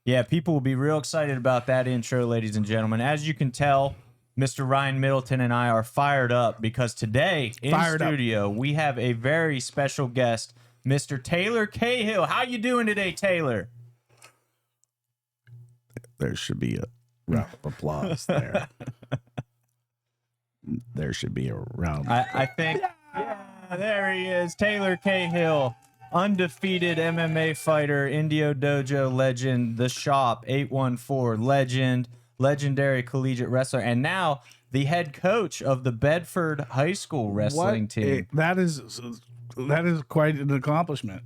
Yeah, people will be real excited about that intro, ladies and gentlemen. As you can tell, Mr. Ryan Middleton and I are fired up because today in studio we have a very special guest, Mr. Taylor Cahill. How you doing today, Taylor? There should be a round of applause there. There should be a round. I think, yeah, there he is, Taylor Cahill, undefeated MMA fighter, Indio Dojo legend, The Shop 814 legend, legendary collegiate wrestler, and now the head coach of the Bedford High School wrestling team. That is quite an accomplishment.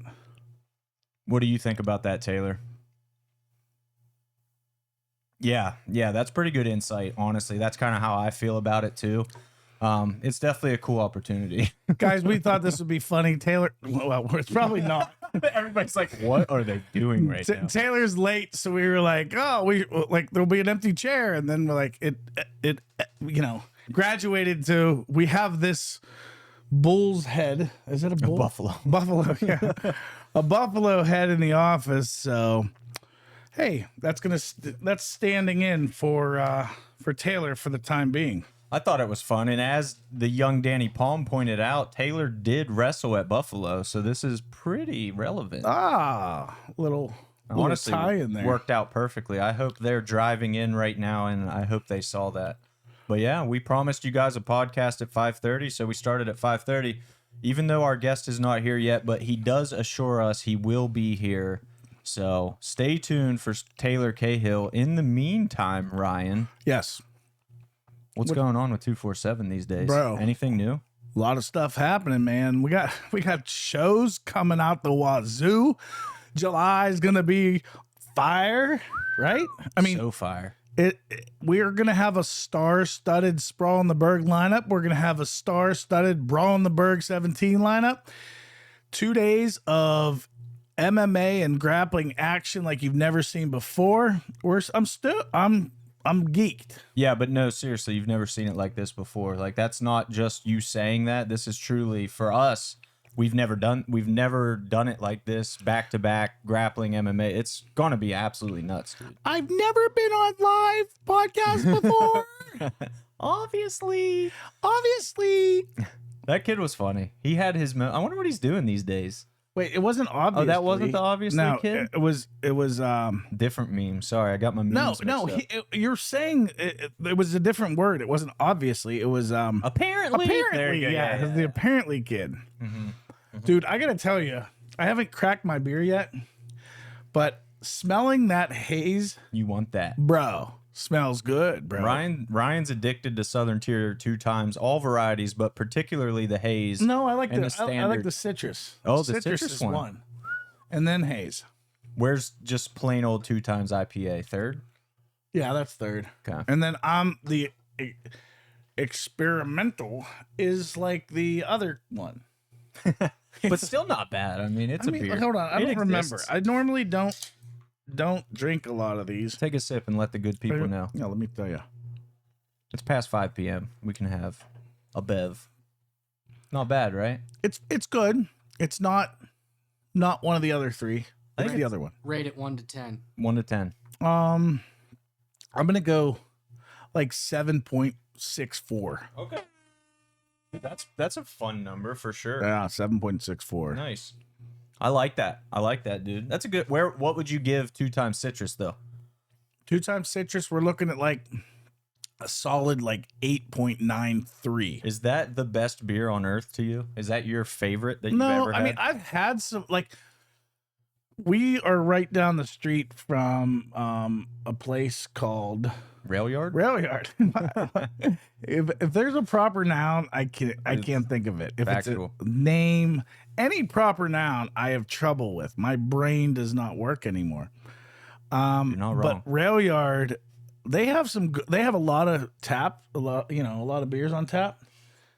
What do you think about that, Taylor? Yeah, that's pretty good insight, honestly. That's kind of how I feel about it, too. It's definitely a cool opportunity. Guys, we thought this would be funny. Taylor, well, it's probably not. Everybody's like, what are they doing right now? Taylor's late, so we were like, there'll be an empty chair. And then we're like, it graduated to, we have this bull's head. Is it a bull? Buffalo. Buffalo, yeah. A buffalo head in the office, so... Hey, that's standing in for Taylor for the time being. I thought it was fun, and as the young Danny Palm pointed out, Taylor did wrestle at Buffalo, so this is pretty relevant. Little Honestly, tie in there. Worked out perfectly. I hope they're driving in right now, and I hope they saw that. But yeah, we promised you guys a podcast at 5:30, so we started at 5:30. Even though our guest is not here yet, but he does assure us he will be here. So stay tuned for Taylor Cahill. In the meantime, Ryan. Yes. What's going on with 247 these days? Bro. Anything new? A lot of stuff happening, man. We got shows coming out the wazoo. July is gonna be fire, right? I mean, so fire. We are gonna have a star-studded Sprawl in the Berg lineup. We're gonna have a star-studded Brawl in the Berg 17 lineup. 2 days of MMA and grappling action like you've never seen before. I'm geeked. Yeah, but no, seriously, you've never seen it like this before. Like, that's not just you saying that. This is truly for us. We've never done it like this, back to back grappling MMA. It's gonna be absolutely nuts, dude. I've never been on live podcast before. Obviously. That kid was funny. He had his I wonder what he's doing these days. Wait, it wasn't obvious. Oh, that wasn't the obviously kid? It was different meme. Sorry, I got my memes No, you're saying it was a different word. It wasn't obviously. It was apparently. There you go. Yeah, the apparently kid. Dude, I got to tell you, I haven't cracked my beer yet, but smelling that haze, you want that. Bro. Smells good, bro. Ryan's addicted to Southern Tier 2 times, all varieties, but particularly the haze. No, I like the I like the citrus. Oh, the citrus is one. one. And then haze. Where's just plain old 2 times IPA? Third? Yeah, that's third. Okay. And then the experimental is like the other one. But still not bad. I mean, it's a beer. Hold on, I don't remember. I normally don't drink a lot of these. Take a sip and let the good people know. Yeah, let me tell you. It's past 5 p.m. We can have a bev. Not bad, right? It's good. It's not one of the other three. I think the other one. Rate it 1 to 10. 1 to 10. I'm gonna go like 7.64. Okay. That's a fun number for sure. Yeah, 7.64. Nice. I like that, dude. That's a good. What would you give 2 times citrus though? 2 times citrus, we're looking at like a solid like 8.93. Is that the best beer on earth to you? Is that your favorite that you've ever had? I mean, I've had some, like, we are right down the street from a place called Rail Yard. if there's a proper noun, I can't think of it. If factual. It's a name, any proper noun, I have trouble with. My brain does not work anymore. You're not wrong. But Rail Yard, they have a lot of a lot of beers on tap.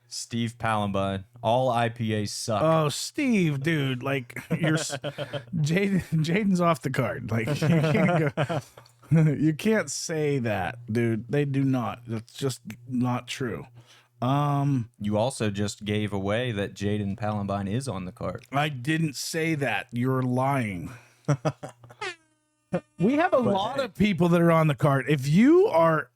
Steve Palambine. All IPAs suck. Oh, Steve, dude, like Jaden's off the card. Like you can't go. You can't say that, dude. They do not. That's just not true. You also just gave away that Jaden Palambine is on the card. I didn't say that. You're lying. We have a lot of people that are on the card. If you are,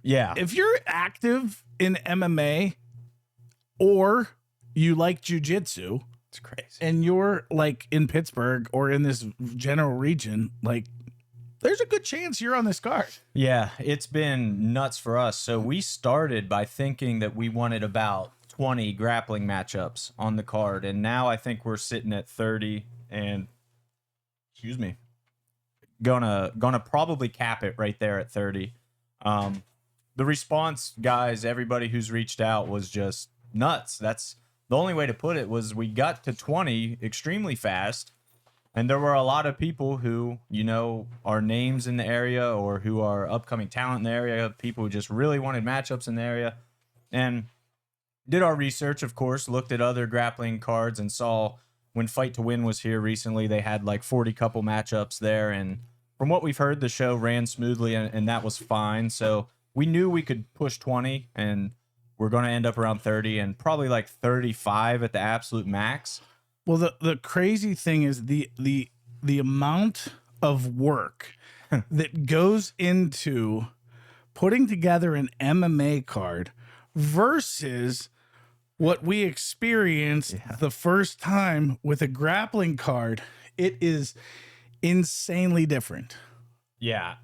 Yeah. if you're active in MMA or you like jujitsu It's crazy. and you're like in Pittsburgh or in this general region, like there's a good chance you're on this card. Yeah, it's been nuts for us. So we started by thinking that we wanted about 20 grappling matchups on the card, and now I think we're sitting at 30 and excuse me. Gonna probably cap it right there at 30. The response, guys, everybody who's reached out was just nuts. That's the only way to put it. Was we got to 20 extremely fast. And there were a lot of people who, are names in the area or who are upcoming talent in the area, people who just really wanted matchups in the area. And did our research, of course, looked at other grappling cards and saw when Fight to Win was here recently, they had like 40 couple matchups there. And from what we've heard, the show ran smoothly and that was fine. So we knew we could push 20 and we're going to end up around 30 and probably like 35 at the absolute max. Well, the crazy thing is the amount of work that goes into putting together an MMA card versus what we experienced the first time with a grappling card. It is insanely different. Yeah.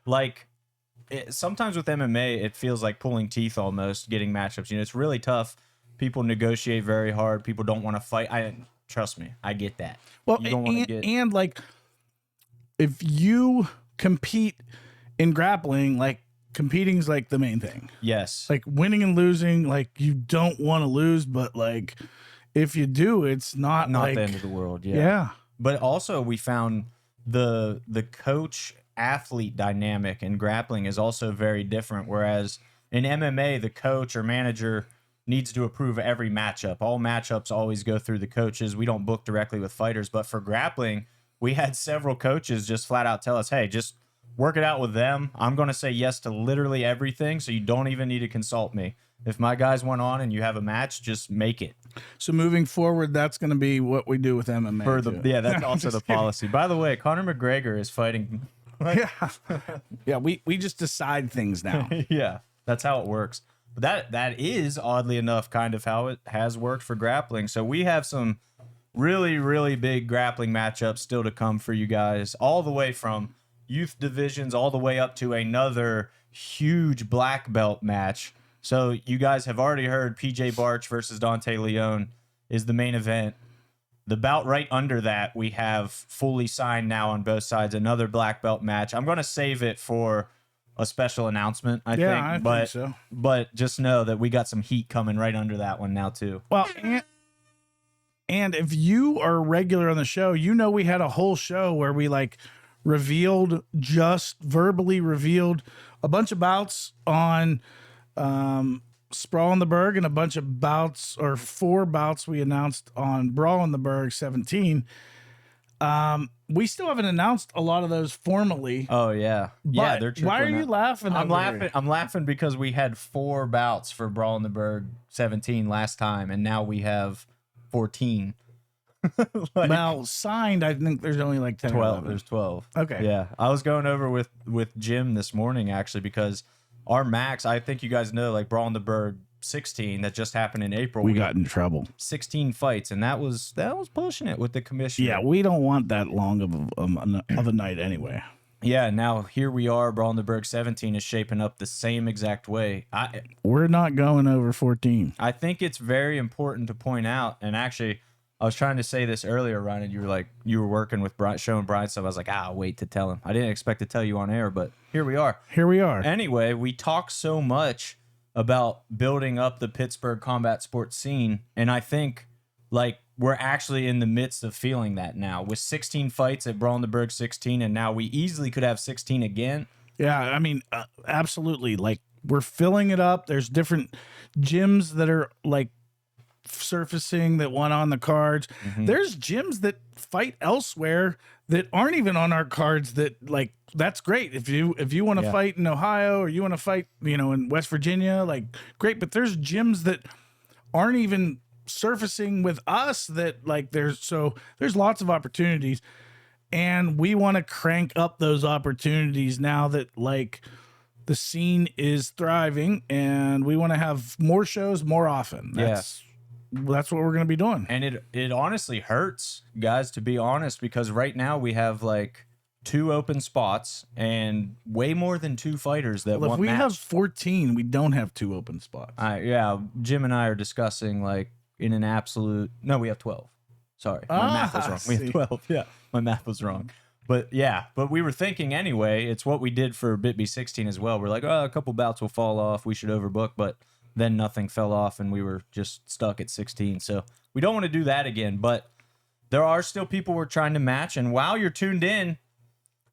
Like sometimes with MMA, it feels like pulling teeth almost getting matchups. It's really tough. People negotiate very hard. People don't want to fight. Trust me, I get that. Well, you don't want to and like if you compete in grappling, like competing is like the main thing. Yes. Like winning and losing, like you don't want to lose, but like if you do, it's not like the end of the world. Yeah. Yeah. But also we found the coach athlete dynamic in grappling is also very different. Whereas in MMA, the coach or manager needs to approve every matchup. All matchups always go through the coaches. We don't book directly with fighters, but for grappling, we had several coaches just flat out tell us, hey, just work it out with them. I'm going to say yes to literally everything, so you don't even need to consult me. If my guys went on and you have a match, just make it. So moving forward, that's going to be what we do with MMA. Yeah, that's also the policy. By the way, Conor McGregor is fighting. Yeah, we just decide things now. Yeah, that's how it works. But that is oddly enough kind of how it has worked for grappling. So we have some really, really big grappling matchups still to come for you guys, all the way from youth divisions all the way up to another huge black belt match. So you guys have already heard PJ Barch versus Dante Leon is the main event. The bout right under that, we have fully signed now on both sides, another black belt match. I'm going to save it for a special announcement, I think so. But just know that we got some heat coming right under that one now too. Well, and if you are regular on the show, we had a whole show where we like verbally revealed a bunch of bouts on Sprawl in the Berg and a bunch of bouts, or 4 bouts we announced on Brawl in the Berg 17. We still haven't announced a lot of those formally. Oh yeah, yeah. They're why are you laughing? I'm laughing. I'm laughing because we had 4 bouts for Brawl in the Berg 17 last time, and now we have 14. Well, signed, I think there's only like 10. 12. There's 12. Okay. Yeah, I was going over with Jim this morning actually because our max. I think you guys know, like Brawl in the Berg 16 that just happened in April. We got in trouble. 16 fights, and that was pushing it with the commissioner. Yeah, we don't want that long of a night anyway. Yeah, now here we are. Brawl in the Berg 17 is shaping up the same exact way. We're not going over 14. I think it's very important to point out, and actually, I was trying to say this earlier, Ryan. You were working with Brian, showing Brian stuff. I was like, I'll wait to tell him. I didn't expect to tell you on air, but here we are. Here we are. Anyway, we talk so much about building up the Pittsburgh combat sports scene, and I think like we're actually in the midst of feeling that now with 16 fights at Brawl in the Berg 16, and now we easily could have 16 again. Yeah, I mean, absolutely. Like we're filling it up. There's different gyms that are like surfacing that want on the cards. Mm-hmm. There's gyms that fight elsewhere that aren't even on our cards that like that's great. If you want to fight in Ohio or you want to fight, in West Virginia, like great, but there's gyms that aren't even surfacing with us that like there's lots of opportunities. And we want to crank up those opportunities now that like the scene is thriving, and we want to have more shows more often. That's what we're going to be doing. And it honestly hurts, guys, to be honest, because right now we have like 2 open spots and way more than 2 fighters that Well, want if we match. have 14, we don't have 2 open spots. Yeah, Jim and I are discussing like in an absolute. No, we have 12. Sorry, my math was wrong. We have 12. Yeah, my math was wrong. But yeah, but we were thinking anyway. It's what we did for Bitby 16 as well. We're like, oh, a couple bouts will fall off. We should overbook, but then nothing fell off, and we were just stuck at 16. So we don't want to do that again. But there are still people we're trying to match. And while you're tuned in,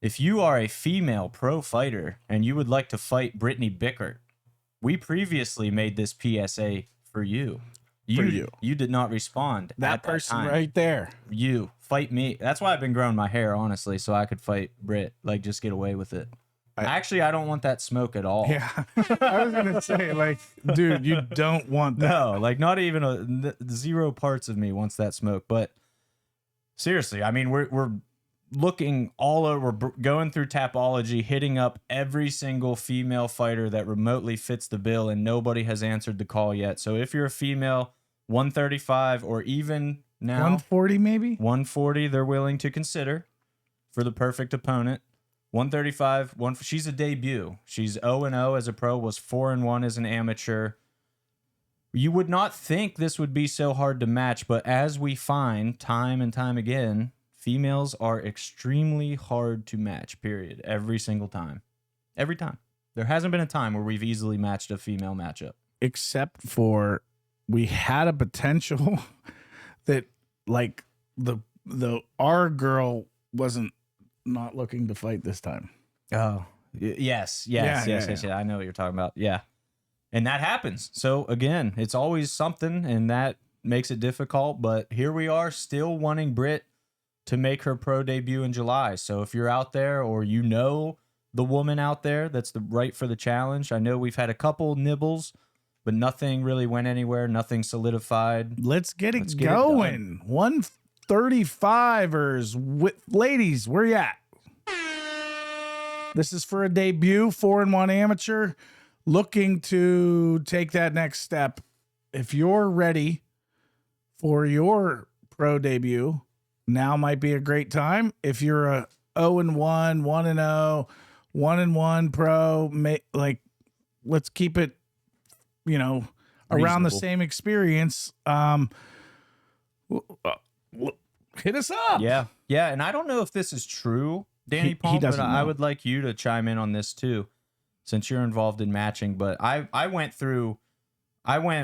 if you are a female pro fighter and you would like to fight Brittany Bickert, we previously made this PSA for you. You did not respond. That person right there. You fight me. That's why I've been growing my hair, honestly, so I could fight Britt. Like, just get away with it. Actually, I don't want that smoke at all. Yeah, I was gonna say, like, dude, you don't want that. No, like, not even 0 parts of me wants that smoke. But seriously, I mean, we're looking all over, we're going through Tapology, hitting up every single female fighter that remotely fits the bill, and nobody has answered the call yet. So if you're a female, 135 or even now 140 maybe 140, they're willing to consider for the perfect opponent. 135, she's a debut. She's 0-0 as a pro, was 4-1 as an amateur. You would not think this would be so hard to match, but as we find time and time again, females are extremely hard to match, period. Every single time. Every time. There hasn't been a time where we've easily matched a female matchup. Except for we had a potential that like the our girl wasn't not looking to fight this time. Oh, yes. I know what you're talking about. Yeah. And that happens. So again, it's always something, and that makes it difficult. But here we are still wanting Britt to make her pro debut in July. So if you're out there, or you know the woman out there that's right for the challenge, I know we've had a couple nibbles, but nothing really went anywhere. Nothing solidified. Let's get it going. 135ers. Ladies, where you at? This is for a debut, 4-1 amateur, looking to take that next step. If you're ready for your pro debut, now might be a great time. If you're a 0-1, 1-0, 1-1 pro, like, let's keep it, around reasonable. the same experience. Hit us up. Yeah. And I don't know if this is true, Danny Palm, but I would like you to chime in on this too, since you're involved in matching. But I went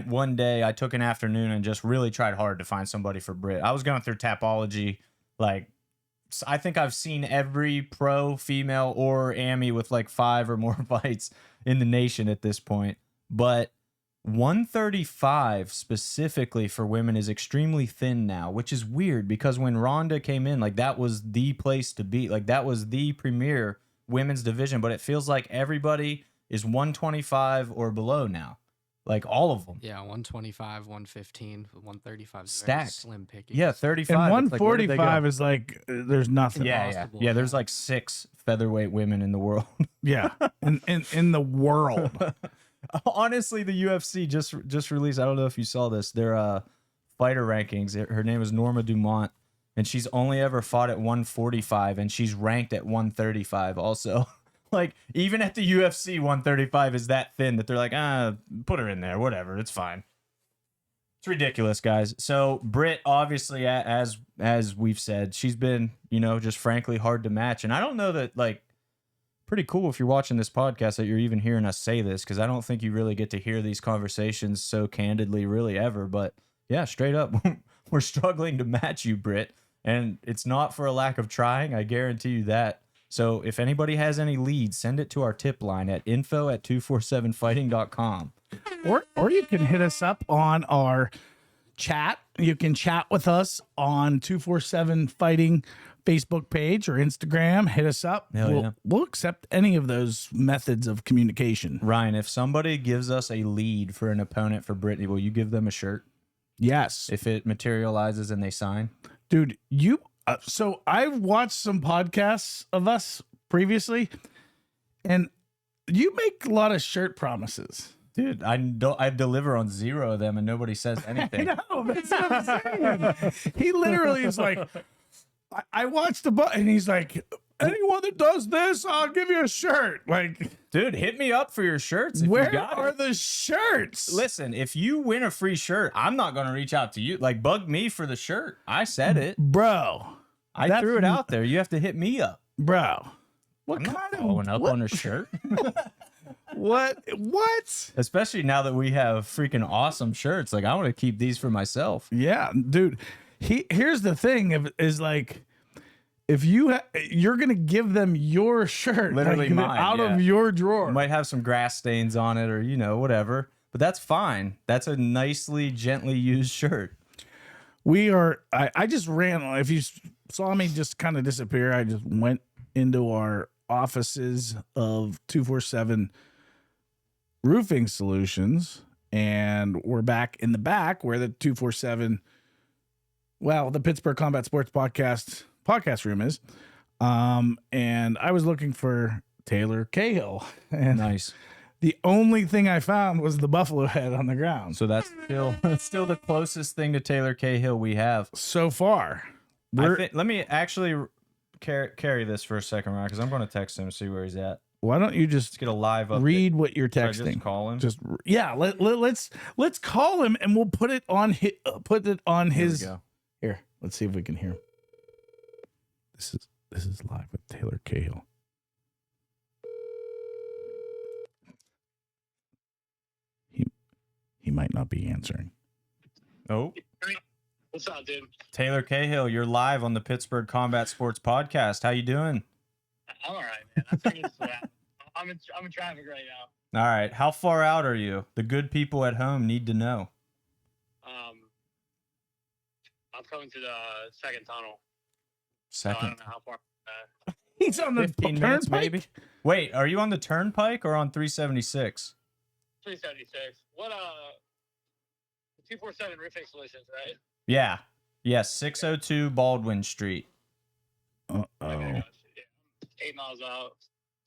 one day, I took an afternoon and just really tried hard to find somebody for Britt. I was going through Tapology. Like, I think I've seen every pro female or Ami with like 5 or more fights in the nation at this point. But 135 specifically for women is extremely thin now, which is weird because when Ronda came in, like, that was the place to be. Like, that was the premier women's division, but it feels like everybody is 125 or below now. Like, all of them. Yeah, 125, 115, 135 is Stacked. very slim picking. Yeah, 35. And It's 145 is like, there's nothing. Yeah, there's like 6 featherweight women in the world. Yeah, in the world. Honestly, the UFC just released, I don't know if you saw this, their fighter rankings. Her name is Norma Dumont, and she's only ever fought at 145, and she's ranked at 135 also. Like, even at the UFC, 135 is that thin that they're like, put her in there, whatever, it's fine. It's ridiculous, guys. So Britt, obviously, as we've said, she's been, just frankly hard to match. And I don't know that, like, pretty cool if you're watching this podcast that you're even hearing us say this, because I don't think you really get to hear these conversations so candidly really ever. But yeah, straight up, we're struggling to match you, Britt. And it's not for a lack of trying. I guarantee you that. So if anybody has any leads, send it to our tip line at info@247fighting.com. Or you can hit us up on our chat. You can chat with us on 247 Fighting Facebook page or Instagram. Hit us up. We'll accept any of those methods of communication. Ryan, if somebody gives us a lead for an opponent for Brittany, will you give them a shirt? Yes. If it materializes and they sign? Dude, So I've watched some podcasts of us previously, and you make a lot of shirt promises. Dude, I deliver on 0 of them and nobody says anything. I know, that's what I'm saying. He literally is like, I watched the button, and he's like, anyone that does this, I'll give you a shirt. Like, Dude, hit me up for your shirts. If where you got are it. the shirts? Listen, if you win a free shirt, I'm not going to reach out to you. Like, bug me for the shirt. I said it. Bro. I threw it out there. You have to hit me up. Bro. What I'm not kind following up what, on a shirt. What? Especially now that we have freaking awesome shirts. Like, I want to keep these for myself. Yeah, dude. Here's the thing: is like, if you're gonna give them your shirt, Literally like, mine, out yeah. of your drawer. Might have some grass stains on it or, whatever. But that's fine. That's a nicely, gently used shirt. I just ran. If you saw me just kind of disappear, I just went into our offices of 247 Roofing Solutions, and we're back in the back where the 247, the Pittsburgh Combat Sports podcast room is. And I was looking for Taylor Cahill, and Nice. the only thing I found was the buffalo head on the ground. So that's still the closest thing to Taylor Cahill we have. So far, Let me actually carry this for a second, Ryan, because I'm going to text him and see where he's at. why don't you just Let's get a live update. read what you're Should I texting? just call him. Let's call him, and we'll put it on his Here we go. Here, let's see if we can hear him. This is live with Taylor Cahill. He might not be answering. Oh, What's up, dude? Taylor Cahill, you're live on the Pittsburgh Combat Sports Podcast. How you doing? I'm all right, man. I figured this would happen. I'm in traffic right now. All right. How far out are you? The good people at home need to know. I'm coming to the second tunnel. So I Second. don't know how far. He's on the 15 minutes, turnpike? maybe. Wait, are you on the turnpike or on 376? 376. What 247 Roofing Solutions, right? Yeah. Yes, 602 Baldwin Street. Uh Oh oh. my gosh, yeah. 8 miles out.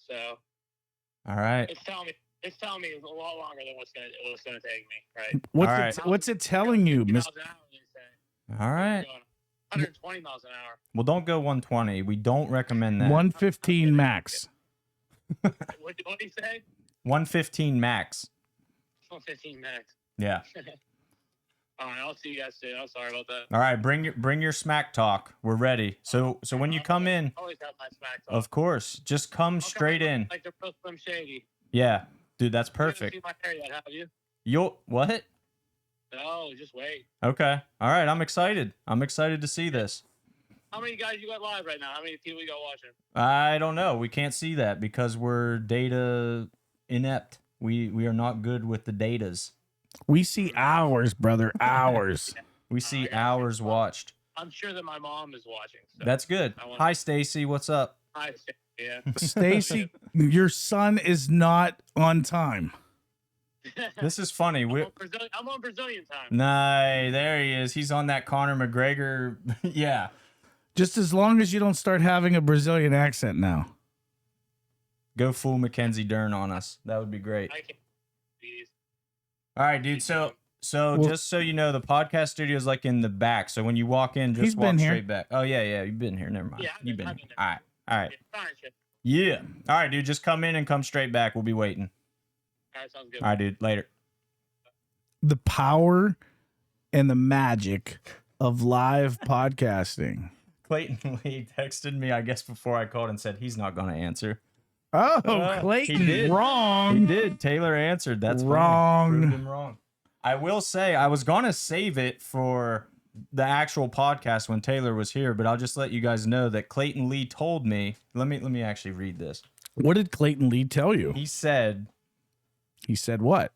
So All right. it's telling me it's a lot longer than what's gonna take me, right? What's it telling you, 50 Miss? miles an hour, they say. All right. Going 120 miles an hour. Well, don't go 120. We don't recommend that. 115 max. What do you say? 115 max. 115 max. Yeah. All right, I'll see you guys soon. I'm sorry about that. All right, bring your smack talk. We're ready. So when you come in, Always have my smack talk. of course, just come I'll straight in. Like the real Slim Shady. Yeah, dude, that's You haven't perfect. seen my hair yet, have you? You'll what? No, just wait. Okay. All right, I'm excited. I'm excited to see this. How many guys you got live right now? How many people you got watching? I don't know. We can't see that because we're data inept. We are not good with the datas. We see hours, brother, hours. We see got you. hours watched. I'm sure that my mom is watching. So. That's good. I want- Hi, Stacy. What's up? Hi, yeah. Stacy, your son is not on time. This is funny. I'm on Brazilian time. Nah, there he is. He's on that Conor McGregor. Yeah. Just as long as you don't start having a Brazilian accent now. Go full Mackenzie Dern on us. That would be great. I can't. Please. All right, dude. So Well- just so you know, the podcast studio is like in the back. So when you walk in, just He's walk been here. straight back. Oh yeah. You've been here. Never mind. Yeah, You've been I've here. been All right. All right. Yeah, fine, shit. Yeah. All right, dude. Just come in and come straight back. We'll be waiting. All right, sounds good. All right, dude. Later. The power and the magic of live podcasting. Clayton Lee texted me, I guess, before I called and said he's not going to answer. Oh, He Clayton, did. He wrong. did. Taylor answered. That's funny. Wrong. Proved him wrong. I will say I was going to save it for the actual podcast when Taylor was here, but I'll just let you guys know that Clayton Lee told me. Let me actually read this. What did Clayton Lee tell you? He said, He said what?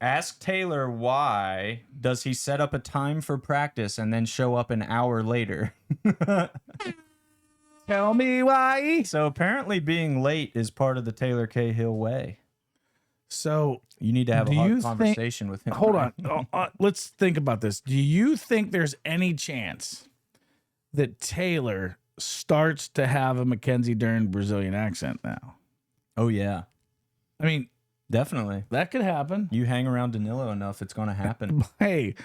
ask Taylor why does he set up a time for practice and then show up an hour later. Tell me why. So apparently being late is part of the Taylor Cahill way. So You need to have a Do you hard think- conversation with him. hold Ryan. on. Let's think about this. Do you think there's any chance that Taylor starts to have a Mackenzie Dern Brazilian accent now. Oh yeah, I mean, definitely. that could happen. You hang around Danilo enough, it's gonna happen. Hey,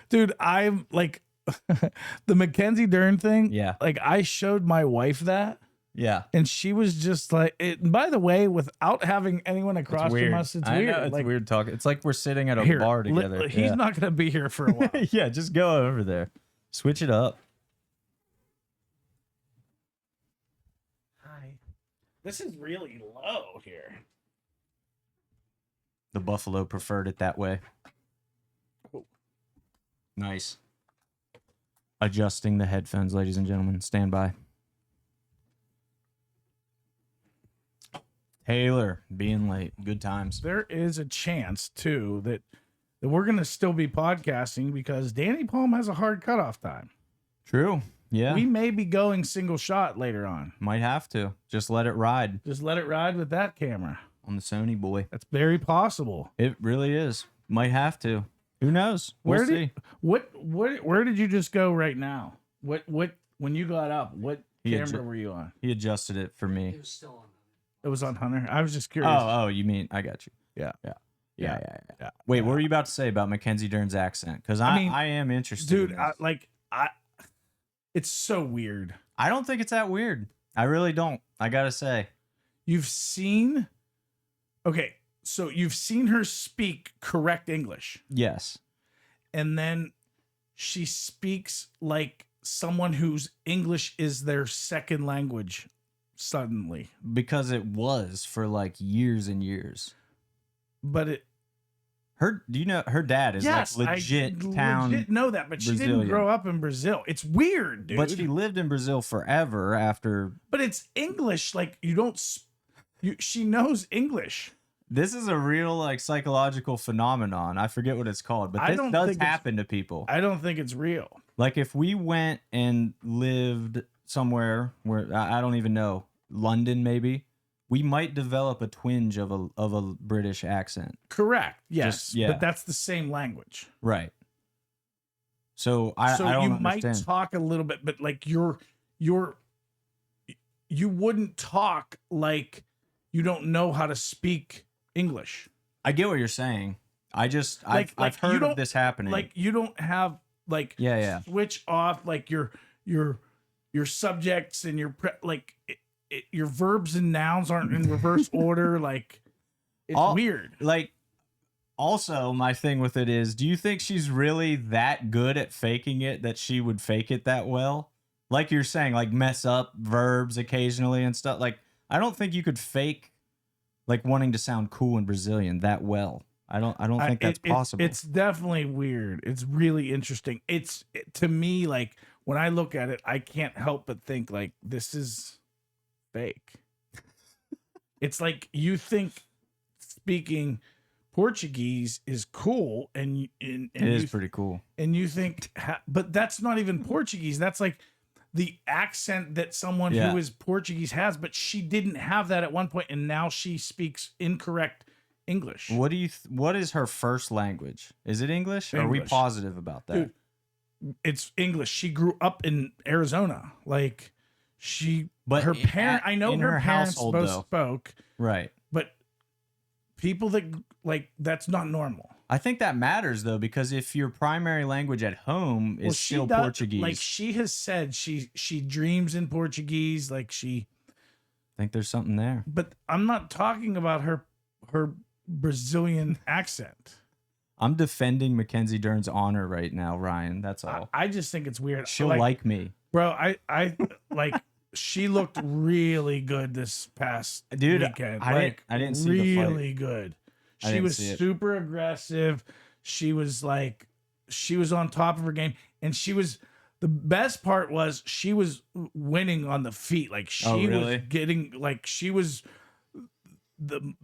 dude, I'm like the Mackenzie Dern thing. Yeah. Like I showed my wife that. Yeah. And she was just like, and by the way, without having anyone across It's weird. from us, it's I weird. know, it's like, weird talking. It's like we're sitting at a here, bar together. he's not going to be here for a while. Yeah, just go over there. Switch it up. Hi. This is really low here. The Buffalo preferred it that way. Oh. Nice. Adjusting the headphones, ladies and gentlemen. Stand by. Taylor being late. Good times. There is a chance, too, that we're going to still be podcasting because Danny Palm has a hard cutoff time. True. Yeah. We may be going single shot later on. Might have to. Just let it ride Just let it ride with that camera. on the Sony boy. That's very possible. It really is. Might have to. Who knows? We'll see. Where did you just go right now? What when you got up, what He camera were you on? He adjusted it for me. It was still on. It was on Hunter. I was just curious. Oh, you mean I got you. Yeah. Yeah. Yeah. Wait, what were you about to say about Mackenzie Dern's accent? Because I mean, I am interested. dude, in this. it's so weird. I don't think it's that weird. I really don't. I gotta say. You've seen her speak correct English, Yes. and then she speaks like someone whose English is their second language suddenly. Because it was for like years and years. But Do you know her dad is yes, like legit town. legit know that, but she didn't Brazilian. grow up in Brazil. It's weird, dude. But she lived in Brazil forever after. But it's English. Like you don't. She knows English. This is a real like psychological phenomenon. I forget what it's called, but I this don't does think it's- happen to people. I don't think it's real. Like if we went and lived somewhere where I don't even know, London maybe, we might develop a twinge of a British accent. Correct. Yes. yeah. But that's the same language. Right. So I So don't you understand. might talk a little bit, but like you wouldn't talk like you don't know how to speak English. I get what you're saying. I've Like I've you heard don't- of this happening. Like you don't have like Yeah. switch off like your subjects and your your verbs and nouns aren't in reverse order. Like it's weird. Like also my thing with it is, do you think she's really that good at faking it that she would fake it that well? Like you're saying, like mess up verbs occasionally and stuff. Like I don't think you could fake like wanting to sound cool in Brazilian that well. I don't think that's possible. It's definitely weird. It's really interesting. To me, like when I look at it, I can't help but think like this is fake. It's like you think speaking Portuguese is cool, and it is pretty cool. and you think, but that's not even Portuguese. That's like the accent that someone Yeah. who is Portuguese has, but she didn't have that at one point, and now she speaks incorrect English. What do you? What is her first language? Is it English? Are we English. positive about that? Dude, it's English. She grew up in Arizona. Like But her parent. I know in her her parents household, both though. spoke, Right. but people that like that's not normal. I think that matters though, because if your primary language at home is she still does- Portuguese, Like she has said, she dreams in Portuguese. Like I think there's something there. but I'm not talking about her Brazilian accent. I'm defending Mackenzie Dern's honor right now, Ryan. That's all. I just think it's weird. She'll like me. bro. I like she looked really good this past Dude, weekend. I didn't see the fight. really good. I She didn't was see it. super aggressive. She was on top of her game, and the best part was she was winning on the feet. Like she really? was getting like she was the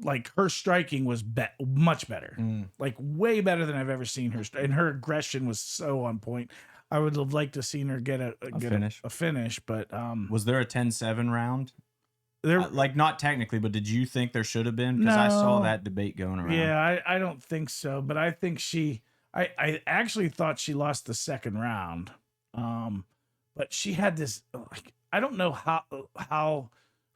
like her striking was much better. Like way better than I've ever seen her. And her aggression was so on point. I would have liked to seen her get a finish, but Was there a 10-7 round? there. Like not technically, but did you think there should have been? Because I saw No. that debate going around. Yeah, I don't think so, but I think I actually thought she lost the second round. But she had this, like, I don't know how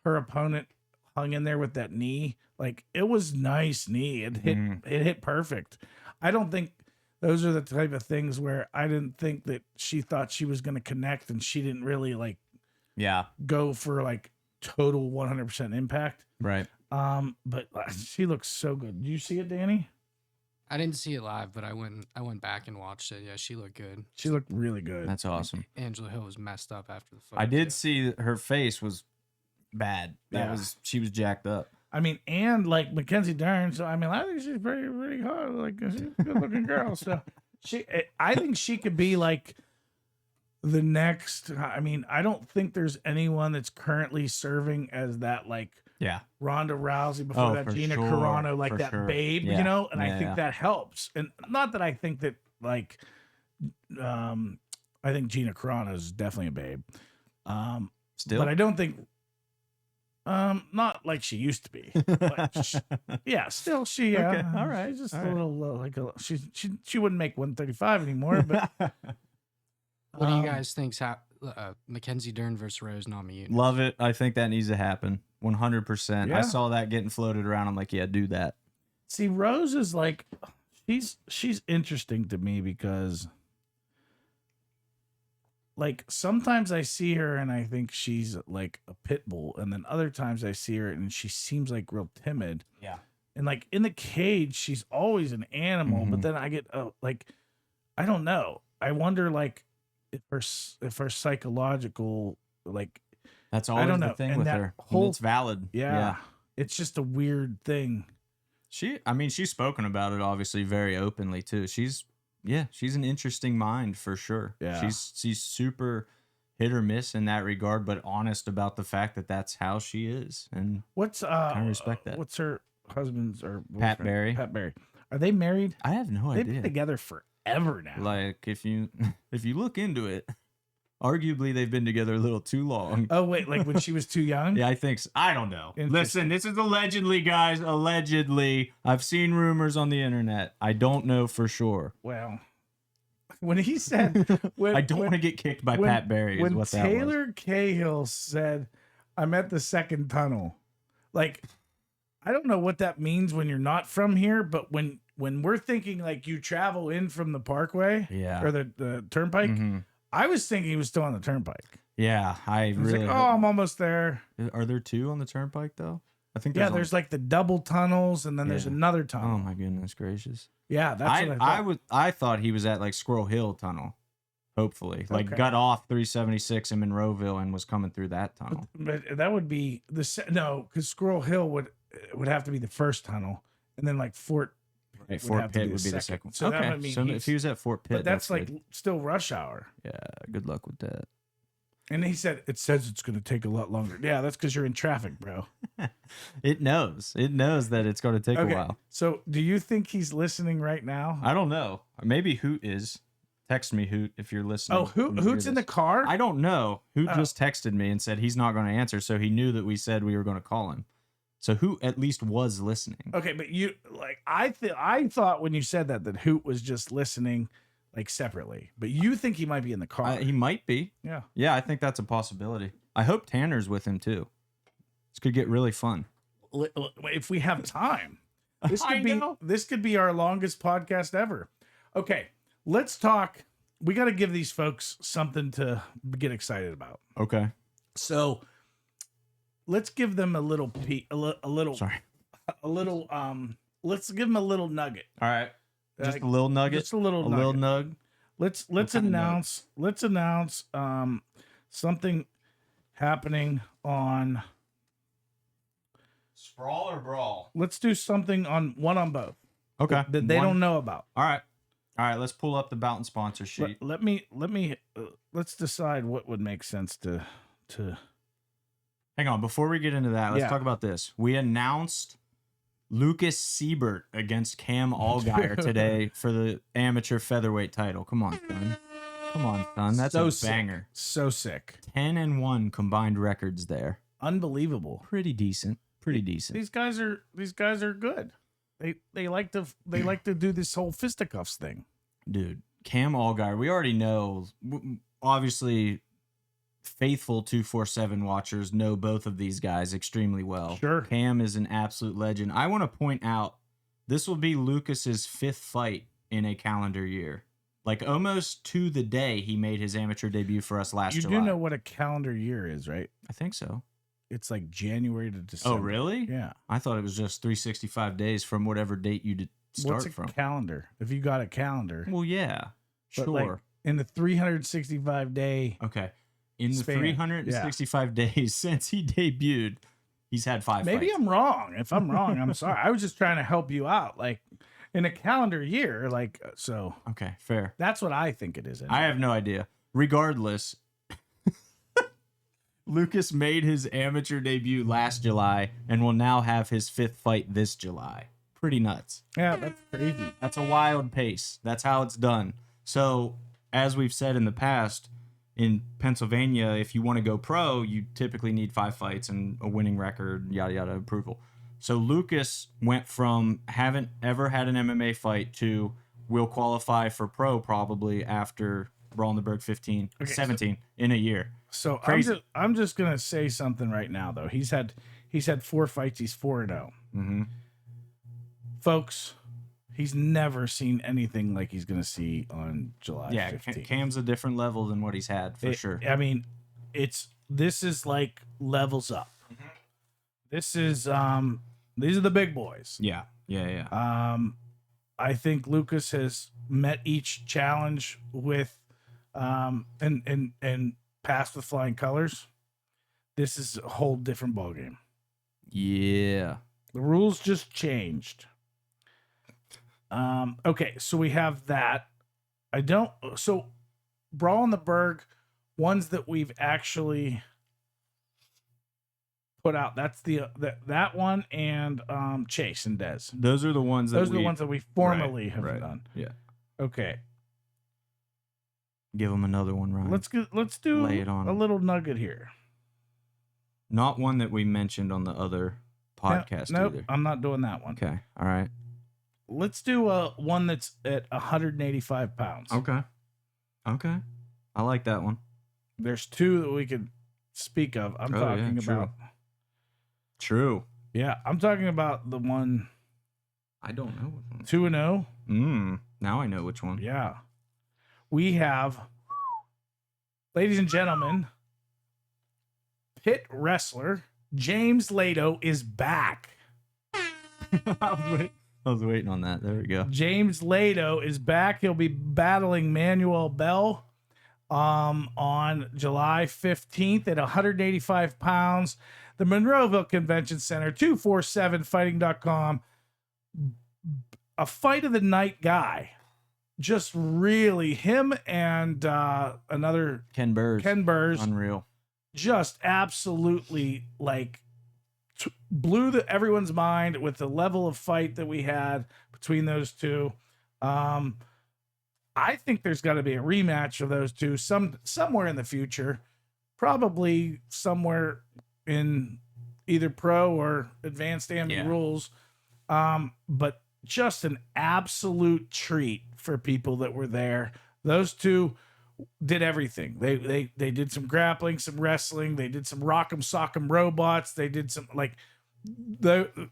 her opponent hung in there with that knee. Like, it was nice knee. It hit perfect. I don't think those are the type of things where I didn't think that she thought she was going to connect, and she didn't really like go for like total 100% impact. Right. But she looks so good. Do you see it, Danny? I didn't see it live, but I went back and watched it. Yeah, she looked good. She looked really good. That's awesome. Angela Hill was messed up after the fight. I did too. see that her face was bad. She was jacked up. I mean, and like Mackenzie Dern. So I mean, I think she's pretty hot. Like, she's a good looking girl. So I think she could be like the next. I mean, I don't think there's anyone that's currently serving as that, like, Ronda Rousey before that, for Gina sure, Carano, like for that sure. babe, Yeah. you know. And I Yeah, think that helps. And not that I think that like, I think Gina Carano is definitely a babe. Still, But I don't think, not like she used to be. But still she. Okay, all right, she's just all a right. little she wouldn't make 135 anymore. But What do you guys think's Mackenzie Dern versus Rose Namajunas? love it. I think that needs to happen. 100%. Yeah. I saw that getting floated around. I'm like, yeah, do that. see, Rose is like, she's interesting to me because, like, sometimes I see her and I think she's like a pit bull, and then other times I see her and she seems like real timid. Yeah. And like in the cage, she's always an animal. But then I get like, I don't know. I wonder like if her psychological, like, That's I always don't the know. thing And with that her. whole- It's valid. yeah, it's just a weird thing. She's spoken about it obviously very openly too. She's an interesting mind for sure. Yeah. She's super hit or miss in that regard, but honest about the fact that that's how she is. And What's respect that. What's her husband's or Pat boyfriend? Barry. Pat Barry. Are they married? I have no They've been idea. together forever now. Like if you look into it, arguably they've been together a little too long. Oh wait, like when she was too young? Yeah, I think so. I don't know. Interesting. Listen, this is allegedly, guys. Allegedly. I've seen rumors on the internet. I don't know for sure. Well, when he said, I don't want to get kicked by Pat Barry. Is when what that was. Taylor Cahill said, "I'm at the second tunnel," like, I don't know what that means when you're not from here, but when we're thinking like you travel in from the Parkway, Yeah. or the Turnpike, Mhm. I was thinking he was still on the Turnpike. Yeah, I He was really. like, "Oh, I'm almost there." Are there two on the turnpike though? I think. Yeah, there's like the double tunnels, and then there's Yeah. another Oh tunnel. my goodness gracious! Yeah, that's what I thought. I thought he was at like Squirrel Hill Tunnel. Hopefully, like Okay. got off 376 in Monroeville and was coming through that tunnel. But that would be no, because Squirrel Hill would have to be the first tunnel, and then like Fort. Right, would Fort have to Pitt be would the be the second. second. So that okay, would mean so he's- if he was at Fort Pitt, But that's like good. still rush hour. Yeah, good luck with that. And he said it says it's going to take a lot longer. Yeah, that's because you're in traffic, bro. It knows that it's going to take a Okay. while. So do you think he's listening right now? I don't know. Maybe Hoot is. Text me, Hoot, if you're listening. Oh, when you hear Hoot's in the this. car? I don't know. Hoot Oh. just texted me and said he's not going to answer, so he knew that we said we were going to call him. So Hoot at least was listening. Okay, but you like I thought when you said that Hoot was just listening like separately, but you think he might be in the car? He might be. Yeah. Yeah, I think that's a possibility. I hope Tanner's with him too. This could get really fun. If we have time, this I could be know. this could be our longest podcast ever. Okay, let's talk. We got to give these folks something to get excited about. Okay. So let's give them a little Sorry. let's give them a little nugget. All right. Just Like, a little nugget. just a little a little nugget. nug. Let's kind of announce something happening on. Sprawl or brawl? Let's do something on both Okay. that they don't know about. All right. All right. Let's pull up the Bounty sponsor sheet. Let me let's decide what would make sense to Hang on. Before we get into that, let's Yeah. talk about this. We announced Lucas Siebert against Cam Allgaier today for the amateur featherweight title. Come on, son. Come on, son. That's So a sick. banger. So sick. 10-1 combined records there. Unbelievable. Pretty decent. Pretty decent. These guys are good. They like to do this whole fisticuffs thing. Dude, Cam Allgaier, we already know. obviously faithful 247 watchers know both of these guys extremely well. Sure. Cam is an absolute legend. I want to point out this will be Lucas's 5th fight in a calendar year. Like almost to the day he made his amateur debut for us last You July. do know what a calendar year is, right? I think so. It's like January to December. Oh, really? Yeah. I thought it was just 365 days from whatever date you did start What's a from. calendar? If you got a calendar. Well, yeah. But, Sure. like, in the 365 day. Okay. In the span, 365 days since he debuted, he's had 5 Maybe fights. I'm wrong. If I'm wrong, I'm sorry. I was just trying to help you out. Like in a calendar year, like so. Okay, fair. That's what I think it is. I have no idea. Regardless, Lucas made his amateur debut last July and will now have his 5th fight this July. Pretty nuts. Yeah, that's crazy. That's a wild pace. That's how it's done. So, as we've said in the past, in Pennsylvania, if you want to go pro, you typically need 5 fights and a winning record, yada, yada, approval. So Lucas went from haven't ever had an MMA fight to will qualify for pro probably after Brawl in the Berg 17 in a year. So Crazy. I'm just gonna say something right now though. He's had 4 fights. He's 4-0. Mm-hmm. Folks, he's never seen anything like he's gonna see on July 15th. Cam's a different level than what he's had for sure. I mean, this is like levels up. This is these are the big boys. Yeah. I think Lucas has met each challenge with and passed with flying colors. This is a whole different ballgame. Yeah. The rules just changed. Okay, so we have that. So Brawl in the Berg, ones that we've actually put out. That's that one and Chase and Dez. Those are the ones that Those are the ones that we formally have right. done. Yeah. Okay. Give him another one, Ryan. Let's do Lay it on a 'em. little nugget here. Not one that we mentioned on the other podcast Nope, either. I'm not doing that one. Okay. All right. Let's do one that's at 185 pounds. Okay. I like that one. There's 2 that we could speak of. I'm talking true. about. True. Yeah, I'm talking about the one I don't know which one. 2-0. Now I know which one. Yeah. We have, ladies and gentlemen, pit wrestler James Lato is back. I was waiting on that. There we go. James Lato is back. He'll be battling Manuel Bell on July 15th at 185 pounds. The Monroeville Convention Center, 247fighting.com. A fight of the night guy. Just really him and another Ken Burrs. Unreal. just absolutely like blew everyone's mind with the level of fight that we had between those two. I think there's got to be a rematch of those two somewhere in the future, probably somewhere in either pro or advanced AMD rules. But just an absolute treat for people that were there. Those two did everything. They did some grappling, some wrestling. They did some rock'em sock'em robots. They did some like Lato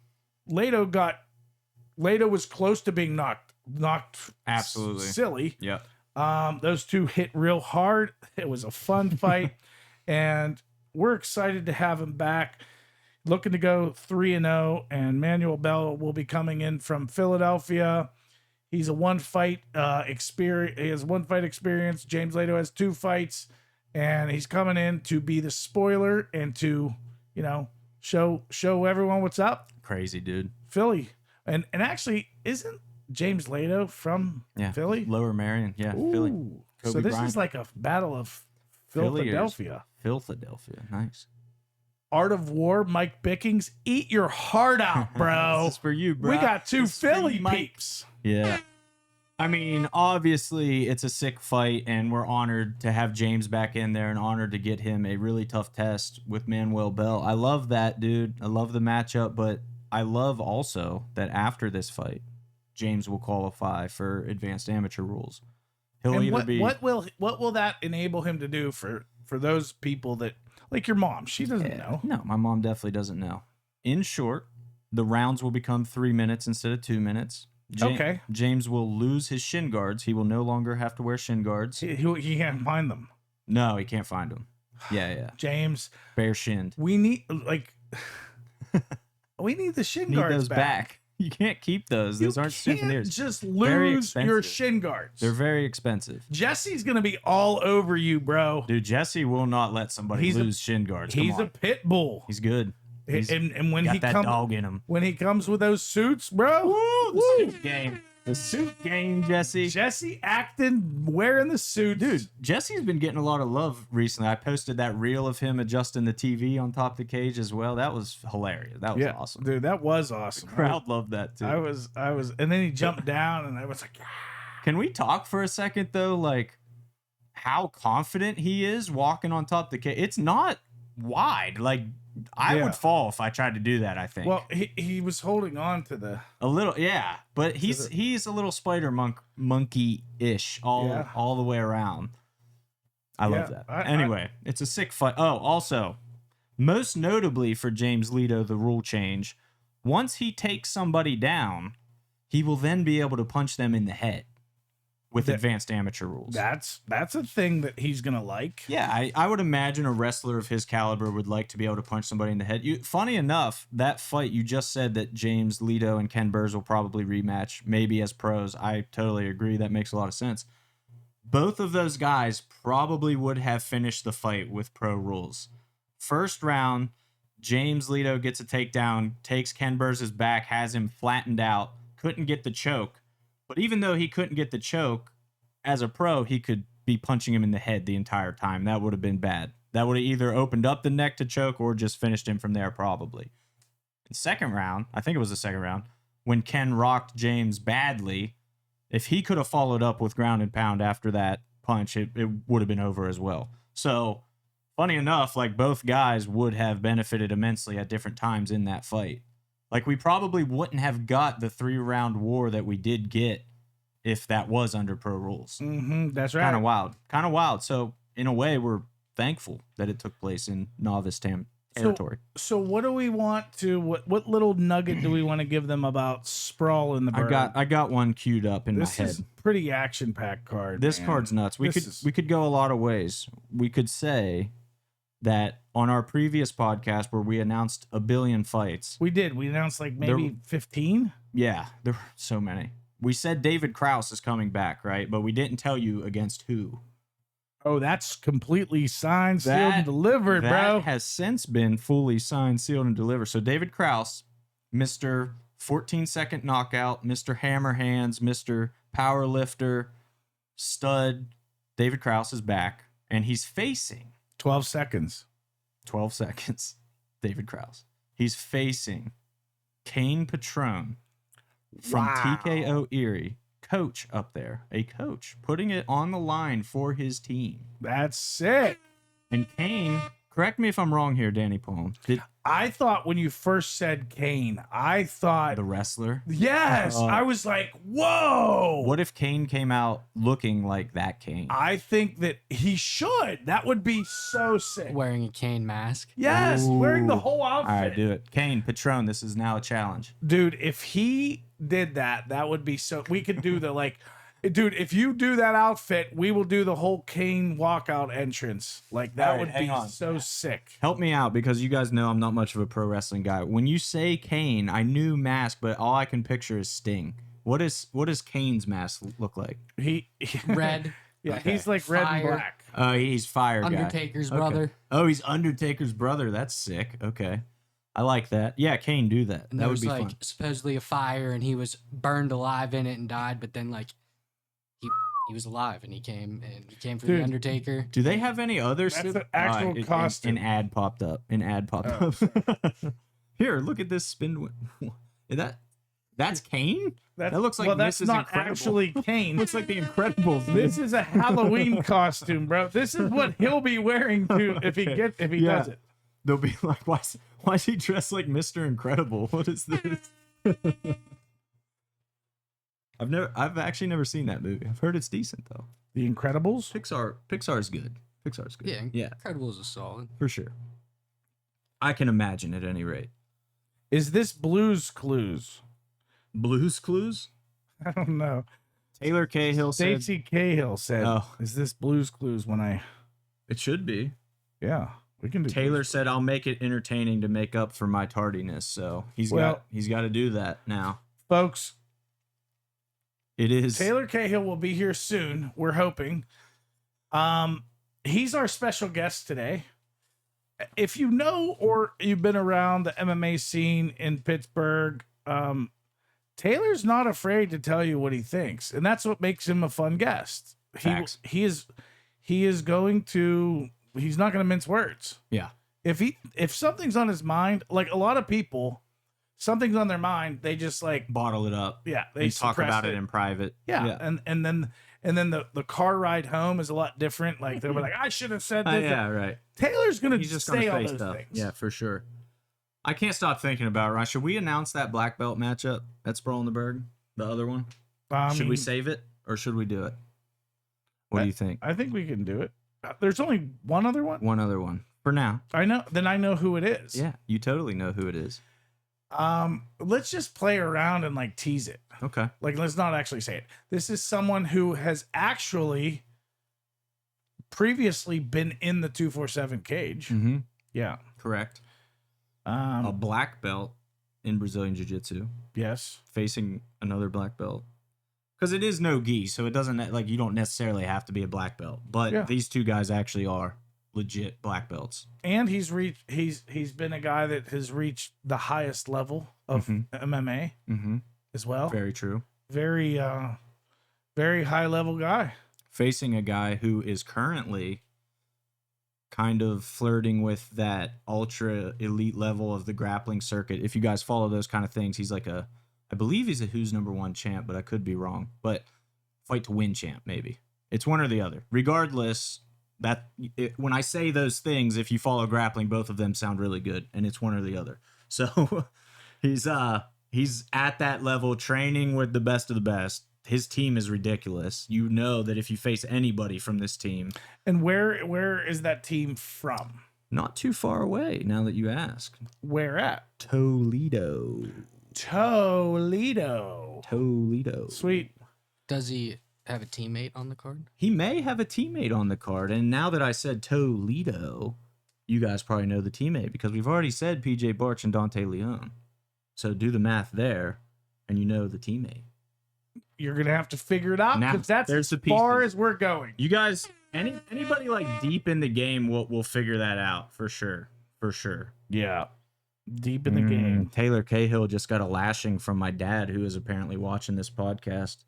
was close to being knocked Absolutely. silly. Yeah. Those two hit real hard. It was a fun fight, and we're excited to have him back. Looking to go 3-0, and Manuel Bell will be coming in from Philadelphia. He's a one fight experience. He has 1 fight experience. James Lato has 2 fights, and he's coming in to be the spoiler and to, show everyone what's up. Crazy, dude. Philly, and actually, isn't James Lato from Philly? Lower Marion. Yeah. Ooh. Philly. So Kobe this Bryant. is like a battle of Philadelphia. Philadelphia. Nice. Art of War, Mike Bickings, eat your heart out, bro. This is for you, bro. We got 2 This is for Philly you, Mike. peeps. Yeah. I mean, obviously, it's a sick fight, and we're honored to have James back in there and honored to get him a really tough test with Manuel Bell. I love that, dude. I love the matchup, but I love also that after this fight, James will qualify for advanced amateur rules. He'll And either be what will that enable him to do for those people that, like your mom? She doesn't know. No, my mom definitely doesn't know. In short, the rounds will become 3 minutes instead of 2 minutes. Okay. James will lose his shin guards. He will no longer have to wear shin guards. He can't find them. No, he can't find them. Yeah. James, Bare shinned. we need we need the shin Need guards those back. You can't keep those. Those aren't You can't souvenirs. just Very lose your expensive. shin guards. They're very expensive. Jesse's gonna be all over you, bro. Dude, Jesse will not let somebody lose shin guards. Come He's a on. pit bull. He's good. He's and when got he that comes dog in him. when he comes with those suits, bro. The suit game. The suit game, Jesse. Jesse acting wearing the suit, Dude, Jesse's been getting a lot of love recently. I posted that reel of him adjusting the TV on top of the cage as well. That was hilarious. That was awesome. dude. That was awesome. Crowd loved that too. I was, and then he jumped down, and I was like, Can we talk for a second though? Like how confident he is walking on top of the cage. It's not wide. Like I would fall if I tried to do that, I think. well, he was holding on to the. A little, yeah, but he's a little spider monkey-ish all the way around. I love that. Anyway, it's a sick fight. Oh, also, most notably for James Leto, the rule change: once he takes somebody down, he will then be able to punch them in the head with advanced amateur rules. That's a thing that he's gonna like. Yeah, I would imagine a wrestler of his caliber would like to be able to punch somebody in the head. Funny enough, that fight you just said that James Leto and Ken Burrs will probably rematch, maybe as pros. I totally agree. That makes a lot of sense. Both of those guys probably would have finished the fight with pro rules. First round, James Leto gets a takedown, takes Ken Burrs' back, has him flattened out, couldn't get the choke. But even though he couldn't get the choke, as a pro, he could be punching him in the head the entire time. That would have been bad. That would have either opened up the neck to choke or just finished him from there, probably. In second round, I think it was the second round, when Ken rocked James badly, if he could have followed up with ground and pound after that punch, it would have been over as well. So, funny enough, like both guys would have benefited immensely at different times in that fight. Like, we probably wouldn't have got the 3-round war that we did get if that was under pro rules. Mm-hmm, that's right. Kind of wild. Kind of wild. So, in a way, we're thankful that it took place in novice territory. So what do we want to, what little nugget do we want to give them about Sprawl in the Berg? I got one queued up in my This head. is pretty action-packed card. This man. card's nuts. We could go a lot of ways. We could say that on our previous podcast where we announced a billion fights. We did. We announced like maybe 15. Yeah, there were so many. We said David Krause is coming back, right? But we didn't tell you against who. Oh, that's completely signed, sealed, and delivered, bro. That has since been fully signed, sealed, and delivered. So David Krause, Mr. 14-second knockout, Mr. Hammer Hands, Mr. Power Lifter, stud, David Krause is back, and he's facing 12 seconds. 12 seconds. David Krause. He's facing Kane Patron from TKO Erie. Coach up there. A coach putting it on the line for his team. That's sick. And Kane, correct me if I'm wrong here, Danny Palm. I thought when you first said Kane, I thought The wrestler? yes. I was like, whoa. What if Kane came out looking like that Kane? I think that he should. That would be so sick. Wearing a cane mask. Yes, wearing the whole outfit. All right, do it. Kane Patron, this is now a challenge. Dude, if he did that, that would be so. We could do the like, dude. If you do that outfit, we will do the whole Kane walkout entrance. Like that All right, would hang be on. so sick. Help me out because you guys know I'm not much of a pro wrestling guy. When you say Kane, I knew mask, but all I can picture is Sting. What does Kane's mask look like? He Red. yeah, Okay. he's like red and Fire. black. Oh, he's fire guy. Undertaker's Okay. brother. Oh, he's Undertaker's brother. That's sick. Okay. I like that. Yeah, Kane, do that. And That there would was be like fun. supposedly a fire, and he was burned alive in it and died. But then like he was alive, and he came for Dude. the Undertaker. Do they have any other? That's the actual costume. An ad popped up. Oh, up. Here, look at this spin. That's Kane. That looks like well, that's Mrs. not Incredible. actually Kane. Looks like the Incredibles. This is a Halloween costume, bro. This is what he'll be wearing to if he Yeah. does it. They'll be like, why is he dressed like Mr. Incredible? What is this? I've actually never seen that movie. I've heard it's decent though. The Incredibles. Pixar's good. Pixar's good. Yeah, Incredibles is solid. For sure. I can imagine at any rate. Is this Blue's Clues? Blue's Clues? I don't know. Taylor Cahill said Stacey Cahill said, Oh. "Is this Blue's Clues?" When I, it should be. yeah, we can do. Taylor Blue's said I'll make it entertaining to make up for my tardiness, so he's got to do that now. folks. It is Taylor Cahill will be here soon. We're hoping. He's our special guest today. If you know or you've been around the MMA scene in Pittsburgh, Taylor's not afraid to tell you what he thinks, and that's what makes him a fun guest. Facts. He's not going to mince words. Yeah. If something's on his mind, like a lot of people, something's on their mind, they just like bottle it up. yeah, they They talk suppress about it in private. yeah. And then the car ride home is a lot different. Like they're like, I should have said this. Yeah, right. Taylor's gonna He's just say gonna all say those stuff. things. Yeah, for sure. I can't stop thinking about it, Ryan. Should we announce that black belt matchup at Sprawl in the Berg? The other one? Should we mean, save it or should we do it? What do you think? I think we can do it. There's only one other one. One other one. For now. I know. Then I know who it is. Yeah, you totally know who it is. Let's just play around and like tease it. Okay. Like, let's not actually say it. This is someone who has actually previously been in the 247 cage. Mm-hmm. Yeah. Correct. A black belt in Brazilian Jiu-Jitsu Yes. facing another black belt. Because it is no gi, so it doesn't, like, you don't necessarily have to be a black belt. But Yeah. these two guys actually are legit black belts. And he's been a guy that has reached the highest level of MMA Mm-hmm. as well. Very true. Very very high level guy. Facing a guy who is currently kind of flirting with that ultra elite level of the grappling circuit. If you guys follow those kind of things, he's like I believe he's a Who's Number One champ, but I could be wrong. But fight to win champ, maybe. It's one or the other. Regardless, when I say those things, if you follow grappling, both of them sound really good, and it's one or the other. So he's at that level, training with the best of the best. His team is ridiculous. You know that if you face anybody from this team, And where is that team from? not too far away. Now that you ask, Where at? Toledo. Toledo. Sweet. Does he have a teammate on the card? He may have a teammate on the card, and now that I said Toledo, you guys probably know the teammate because we've already said PJ Barch and Dante Leon. So do the math there, and you know the teammate. You're gonna have to figure it out Now, because that's there's as the far pieces. as we're going. You guys, anybody like deep in the game will figure that out for sure. For sure. Yeah. Deep in the game. Taylor Cahill just got a lashing from my dad, who is apparently watching this podcast.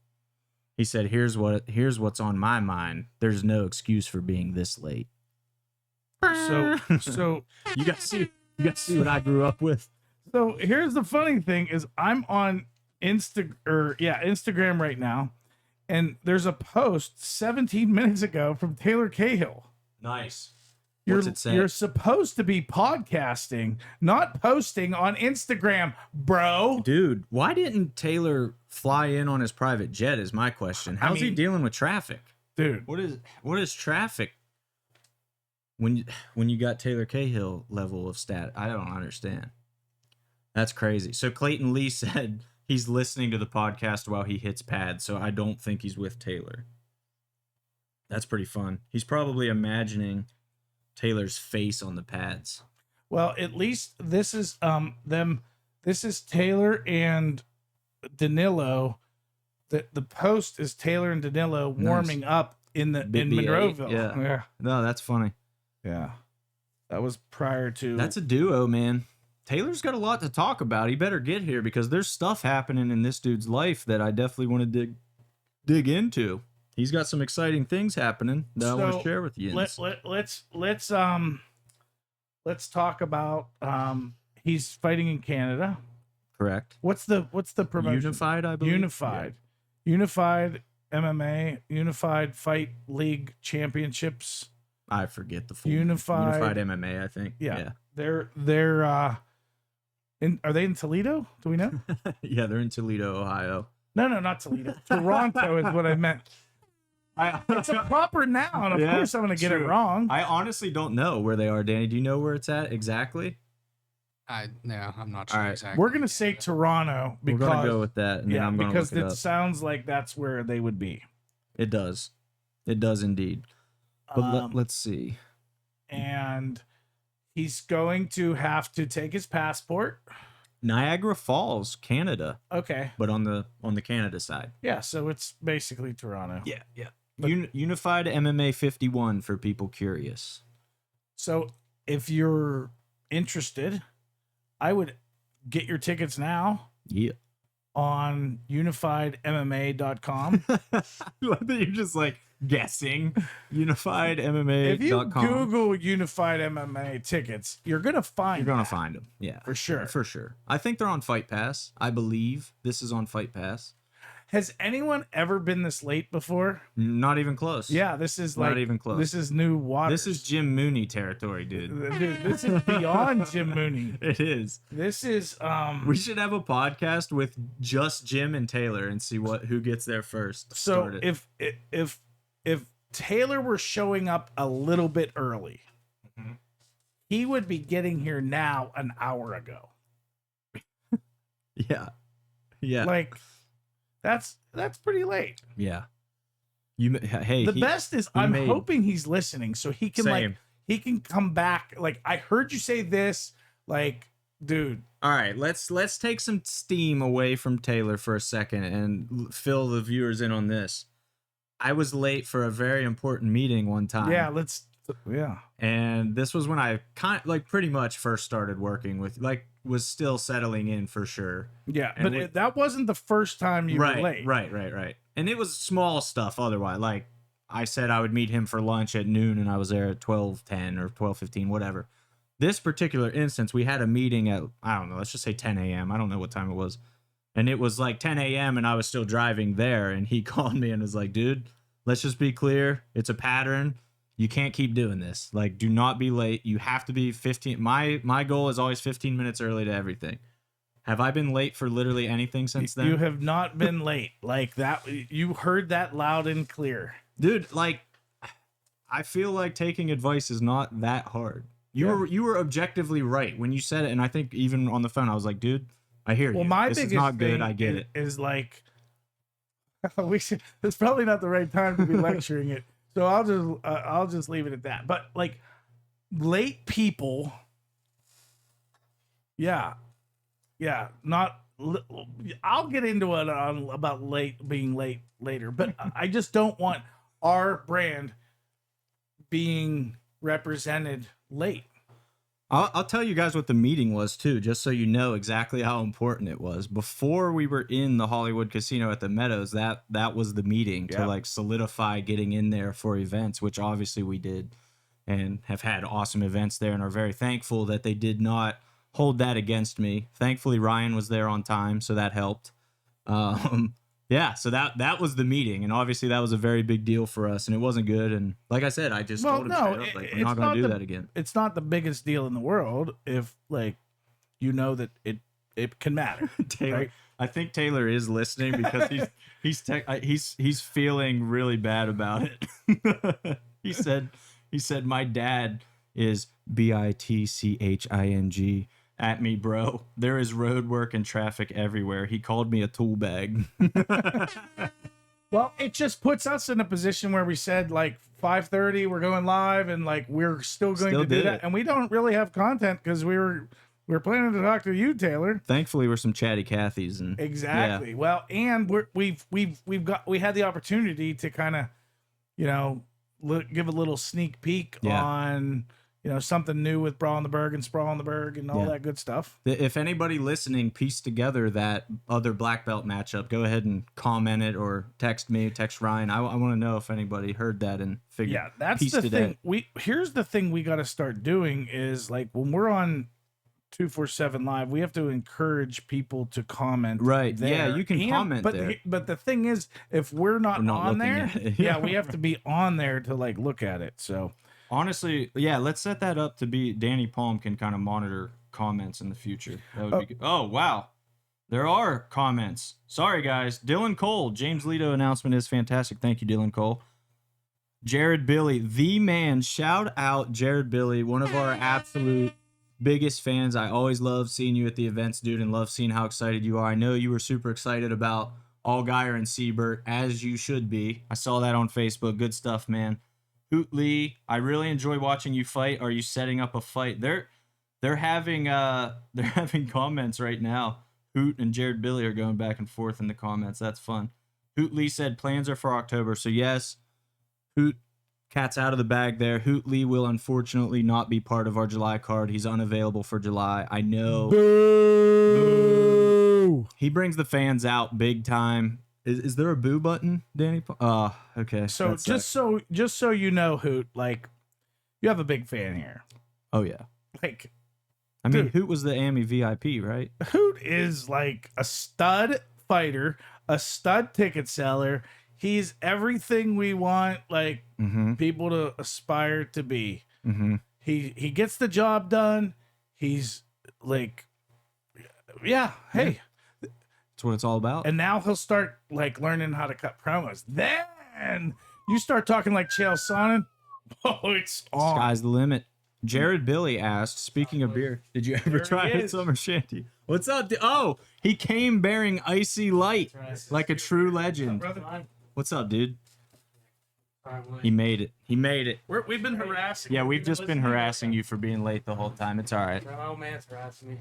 He said, "Here's what's on my mind. There's no excuse for being this late." So you guys see what I grew up with. So here's the funny thing is I'm on Instagram right now, and there's a post 17 minutes ago from Taylor Cahill. Nice. You're, What's it say? You're supposed to be podcasting, not posting on Instagram, bro. Dude, why didn't Taylor fly in on his private jet is my question. How's he mean- dealing with traffic? Dude, What is traffic when you got Taylor Cahill level of stat? I don't understand. That's crazy. So Clayton Lee said he's listening to the podcast while he hits pads, so I don't think he's with Taylor. That's pretty fun. He's probably imagining Taylor's face on the pads. well, at least this is them. This is Taylor and Danilo. The post is Taylor and Danilo warming up in BB8, Monroeville. yeah. No, that's funny. Yeah. That was prior to. That's a duo, man. Taylor's got a lot to talk about. He better get here because there's stuff happening in this dude's life that I definitely want to dig into. He's got some exciting things happening that I want to share with you. Let's talk about he's fighting in Canada. Correct. What's the promotion? Unified, I believe. Unified MMA, Unified Fight League Championships. I forget the full Unified MMA, I think. Yeah. They're are they in Toledo? Do we know? Yeah, they're in Toledo, Ohio. No, not Toledo. Toronto is what I meant. It's a proper noun. Of Yeah, course, I'm going to get it true. wrong. I honestly don't know where they are, Danny. Do you know where it's at exactly? No, I'm not sure All right. exactly. We're going to say Toronto We're because gonna go with that, and then I'm gonna because look it it up. sounds like that's where they would be. It does indeed. But let's see. And he's going to have to take his passport. Niagara Falls, Canada, Okay. but on the Canada side. Yeah, so it's basically Toronto. Yeah. Unified MMA 51 for people curious. So if you're interested, I would get your tickets now Yeah. on unifiedmma.com. I love that you're just like guessing. UnifiedMMA.com. If you Google Unified MMA tickets, you're going to find You're gonna that. find them. Yeah. For sure. For sure. I think they're on Fight Pass. I believe this is on Fight Pass. Has anyone ever been this late before? Not even close. Yeah, this is Not like even close. This is new water. This is Jim Mooney territory, dude. Dude, this is beyond Jim Mooney. It is. This is We should have a podcast with just Jim and Taylor and see who gets there first. so Start it. if Taylor were showing up a little bit early, Mhm. he would be getting here now an hour ago. Yeah. Yeah. Like that's pretty late. Yeah. Hey, The best is I'm made- hoping he's listening so he can Same. he can come back. Like, I heard you say this, like, dude. All right, let's take some steam away from Taylor for a second and fill the viewers in on this. I was late for a very important meeting one time. Yeah. And this was when I pretty much first started working with, was still settling in for sure. Yeah. And But that wasn't the first time you were late. Right. And it was small stuff otherwise. Like, I said I would meet him for lunch at noon and I was there at 12:10 or 12:15, whatever. This particular instance, we had a meeting at, I don't know, let's just say 10 a.m. I don't know what time it was. And it was like 10 a.m. and I was still driving there. And he called me and was like, dude, let's just be clear. It's a pattern. You can't keep doing this. Like, do not be late. You have to be 15. My goal is always 15 minutes early to everything. Have I been late for literally anything since then? You have not been late. Like that. You heard that loud and clear. Dude, like, I feel like taking advice is not that hard. You were objectively right when you said it, and I think even on the phone I was like, dude, I hear you. Well, my this biggest is not good. thing I get it. is like, it's probably not the right time to be lecturing it. So I'll just leave it at that. But like, late people, yeah, not. I'll get into it about being late later, but I just don't want our brand being represented late. I'll tell you guys what the meeting was too, just so you know exactly how important it was. Before we were in the Hollywood Casino at the Meadows, that was the meeting to like solidify getting in there for events, which obviously we did and have had awesome events there and are very thankful that they did not hold that against me. Thankfully, Ryan was there on time, so that helped. Yeah, so that was the meeting, and obviously that was a very big deal for us, and it wasn't good. And like I said, I just told him straight up, like, we're not going to do that again. It's not the biggest deal in the world if, like, you know that it can matter. Taylor, right? I think Taylor is listening because he's feeling really bad about it. He said my dad is bitching at me, bro. There is road work and traffic everywhere. He called me a tool bag. Well, it just puts us in a position where we said like 5:30 we're going live, and like we're still going to do that, and we don't really have content because we're planning to talk to you, Taylor. Thankfully, we're some chatty Cathys, and Exactly. Yeah. Well, and we had the opportunity to kind of, give a little sneak peek on, something new with Brawl on the Berg and Sprawl on the Berg and all that good stuff. If anybody listening pieced together that other black belt matchup, go ahead and comment it or text me, text Ryan. I want to know if anybody heard that and figured. Yeah, that's pieced the it thing. out. Here's the thing we got to start doing is, like, when we're on 247 Live, we have to encourage people to comment. Right. There. Yeah, you can comment but there. But the thing is, if we're not on looking there, at it. yeah, we have to be on there to like look at it. So Honestly, yeah, let's set that up to be Danny Palm can kind of monitor comments in the future. That would be good. Oh, wow. There are comments. Sorry, guys. Dylan Cole, James Leto announcement is fantastic. Thank you, Dylan Cole. Jared Billy, the man. Shout out Jared Billy, one of our absolute biggest fans. I always love seeing you at the events, dude, and love seeing how excited you are. I know you were super excited about Allgaier and Siebert, as you should be. I saw that on Facebook. Good stuff, man. Hoot Lee, I really enjoy watching you fight. Are you setting up a fight? They're having comments right now. Hoot and Jared Billy are going back and forth in the comments. That's fun. Hoot Lee said plans are for October. So yes, Hoot, cat's out of the bag there. Hoot Lee will unfortunately not be part of our July card. He's unavailable for July. I know. Boo! He brings the fans out big time. Is there a boo button, Danny? Okay. So That sucks. just so you know, Hoot, like you have a big fan here. Oh yeah. Like I mean, Dude. Hoot was the AMI VIP, right? Hoot is like a stud fighter, a stud ticket seller. He's everything we want, like Mm-hmm. people to aspire to be. Mm-hmm. He gets the job done. He's like, yeah, hey. That's what it's all about. And now he'll start like learning how to cut promos. Then you start talking like Chael Sonnen. Oh, it's on. Sky's the limit. Jared Billy asked, speaking of beer, did you ever There try he a is. summer shanty? What's up? Oh, he came bearing icy light like a true legend. What's up, dude? He made it. He made it. We've been harassing. Yeah, we've just been harassing you for being late the whole time. It's all right. My old man's harassing me.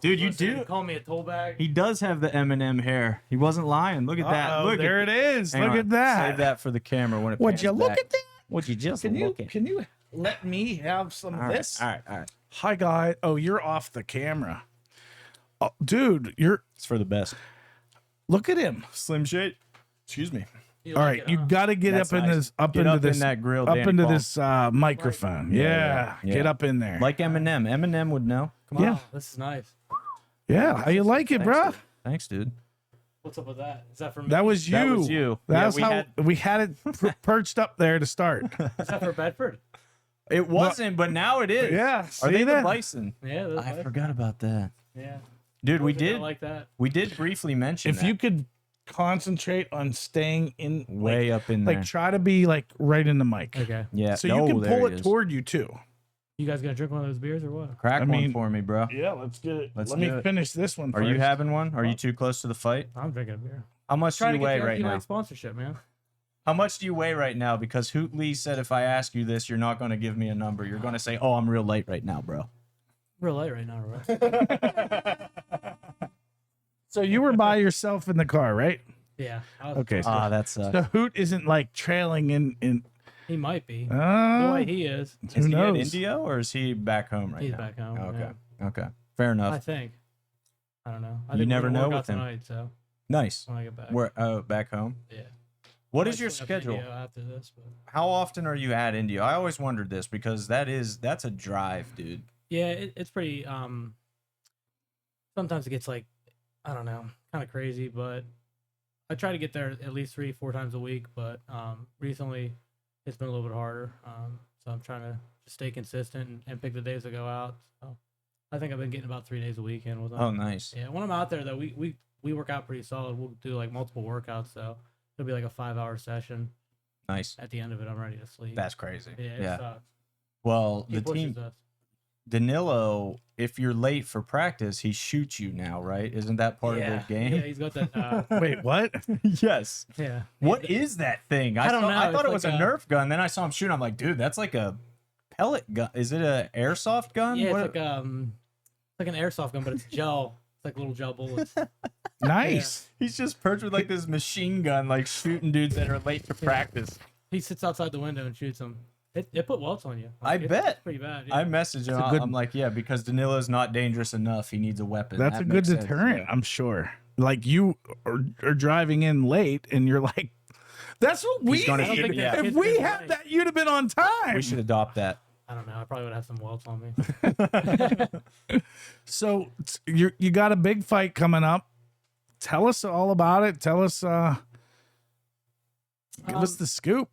Dude, you Listen, do. call me a toll bag. He does have the Eminem hair. He wasn't lying. Look at that. Uh-oh, Look there at it is. Hang Look on. at that. Save that for the camera when it Would pans you look back. at that? Would you just Can you look at? let me have some All of right, this? all right, all right. Hi, guy. Oh, you're off the camera. Oh, dude, you're It's for the best. look at him. Slim Shade. Excuse me. You All like right, it, you huh? got to get That's up in nice. this, up Get into up this, in that grill, up Danny into Paul. this microphone. Yeah, Yeah, yeah. get up in there. Like Eminem. Eminem would know. Come on. Yeah. Wow, this is nice. Yeah, how you like it, Thanks, bruh? dude. Thanks, dude. What's up with that? Is that for me? That was you. That was you. That's Yeah, how we had it perched up there to start. Is that for Bedford? It wasn't, but now it is. Yeah, Are see they the that? bison? Yeah, that's I nice. forgot about that. Yeah. Dude, we Wasn't gonna did. like that. We did briefly mention If that. you could concentrate on staying in way up in there. like try to be like right in the mic. Okay. Yeah. So no, you can there pull he it is. toward you too. You guys gonna drink one of those beers or what? Crack I one mean- for me, bro. Yeah, let's get it. Let's Let me do it. finish this one Are first. you having one? Are you too close to the fight? I'm drinking a beer. How much do Trying you to get weigh the right now? FD sponsorship, man. How much do you weigh right now? Because Hoot Lee said if I ask you this, you're not going to give me a number. You're going to say, "Oh, I'm real light right now, bro." Real light right now, right? So you were by yourself in the car, right? Yeah. I was- Okay. So, Ah, that sucks. so Hoot isn't like trailing in. He might be. The way Uh, he is. Is who he knows? in India or is he back home right He's now? back home. Okay. Yeah. Okay. Fair enough. I think. I don't know. I You think never we're gonna know work with out him. tonight, so Nice. when I get back. We're back home. Yeah. What I is your might send a schedule? video after this, but How often are you at India? I always wondered this because that's a drive, dude. yeah, it's pretty. Sometimes it gets like, I don't know, kind of crazy, but I try to get there at least 3-4 times a week. But recently, it's been a little bit harder. So I'm trying to just stay consistent and pick the days to go out. So I think I've been getting about 3 days a week in with them. Oh, nice. Yeah, when I'm out there though, we work out pretty solid. We'll do like multiple workouts, so it'll be like a 5-hour session. Nice. At the end of it, I'm ready to sleep. That's crazy. yeah, it Yeah. sucks. Well, He the pushes team us. Danilo, if you're late for practice, he shoots you now, right? Isn't that part yeah. of the game? Yeah, he's got that. wait, what? Yes. Yeah. What is that thing? I don't know. I thought It's it was like a a- Nerf gun. Then I saw him shoot. I'm like, dude, that's like a pellet gun. Is it a airsoft gun? Yeah, What- it's like an airsoft gun, but it's gel. It's like little gel bullets. Nice. He's just perched with like this machine gun, like shooting dudes that are late to practice. He sits outside the window and shoots them. It put welts on you. I It's bet. pretty bad. I Yeah. messaged him. It's a good- I'm like, yeah, because Danilo's not dangerous enough. He needs a weapon. That's That a good makes sense, deterrent, yeah. I'm sure. Like you are driving in late, and you're like, "That's what we gonna I don't need." think yeah. that If kid's we been had right. that, you'd have been on time. We should adopt that. I don't know. I probably would have some welts on me. So you got a big fight coming up. Tell us all about it. Tell us. Give us the scoop.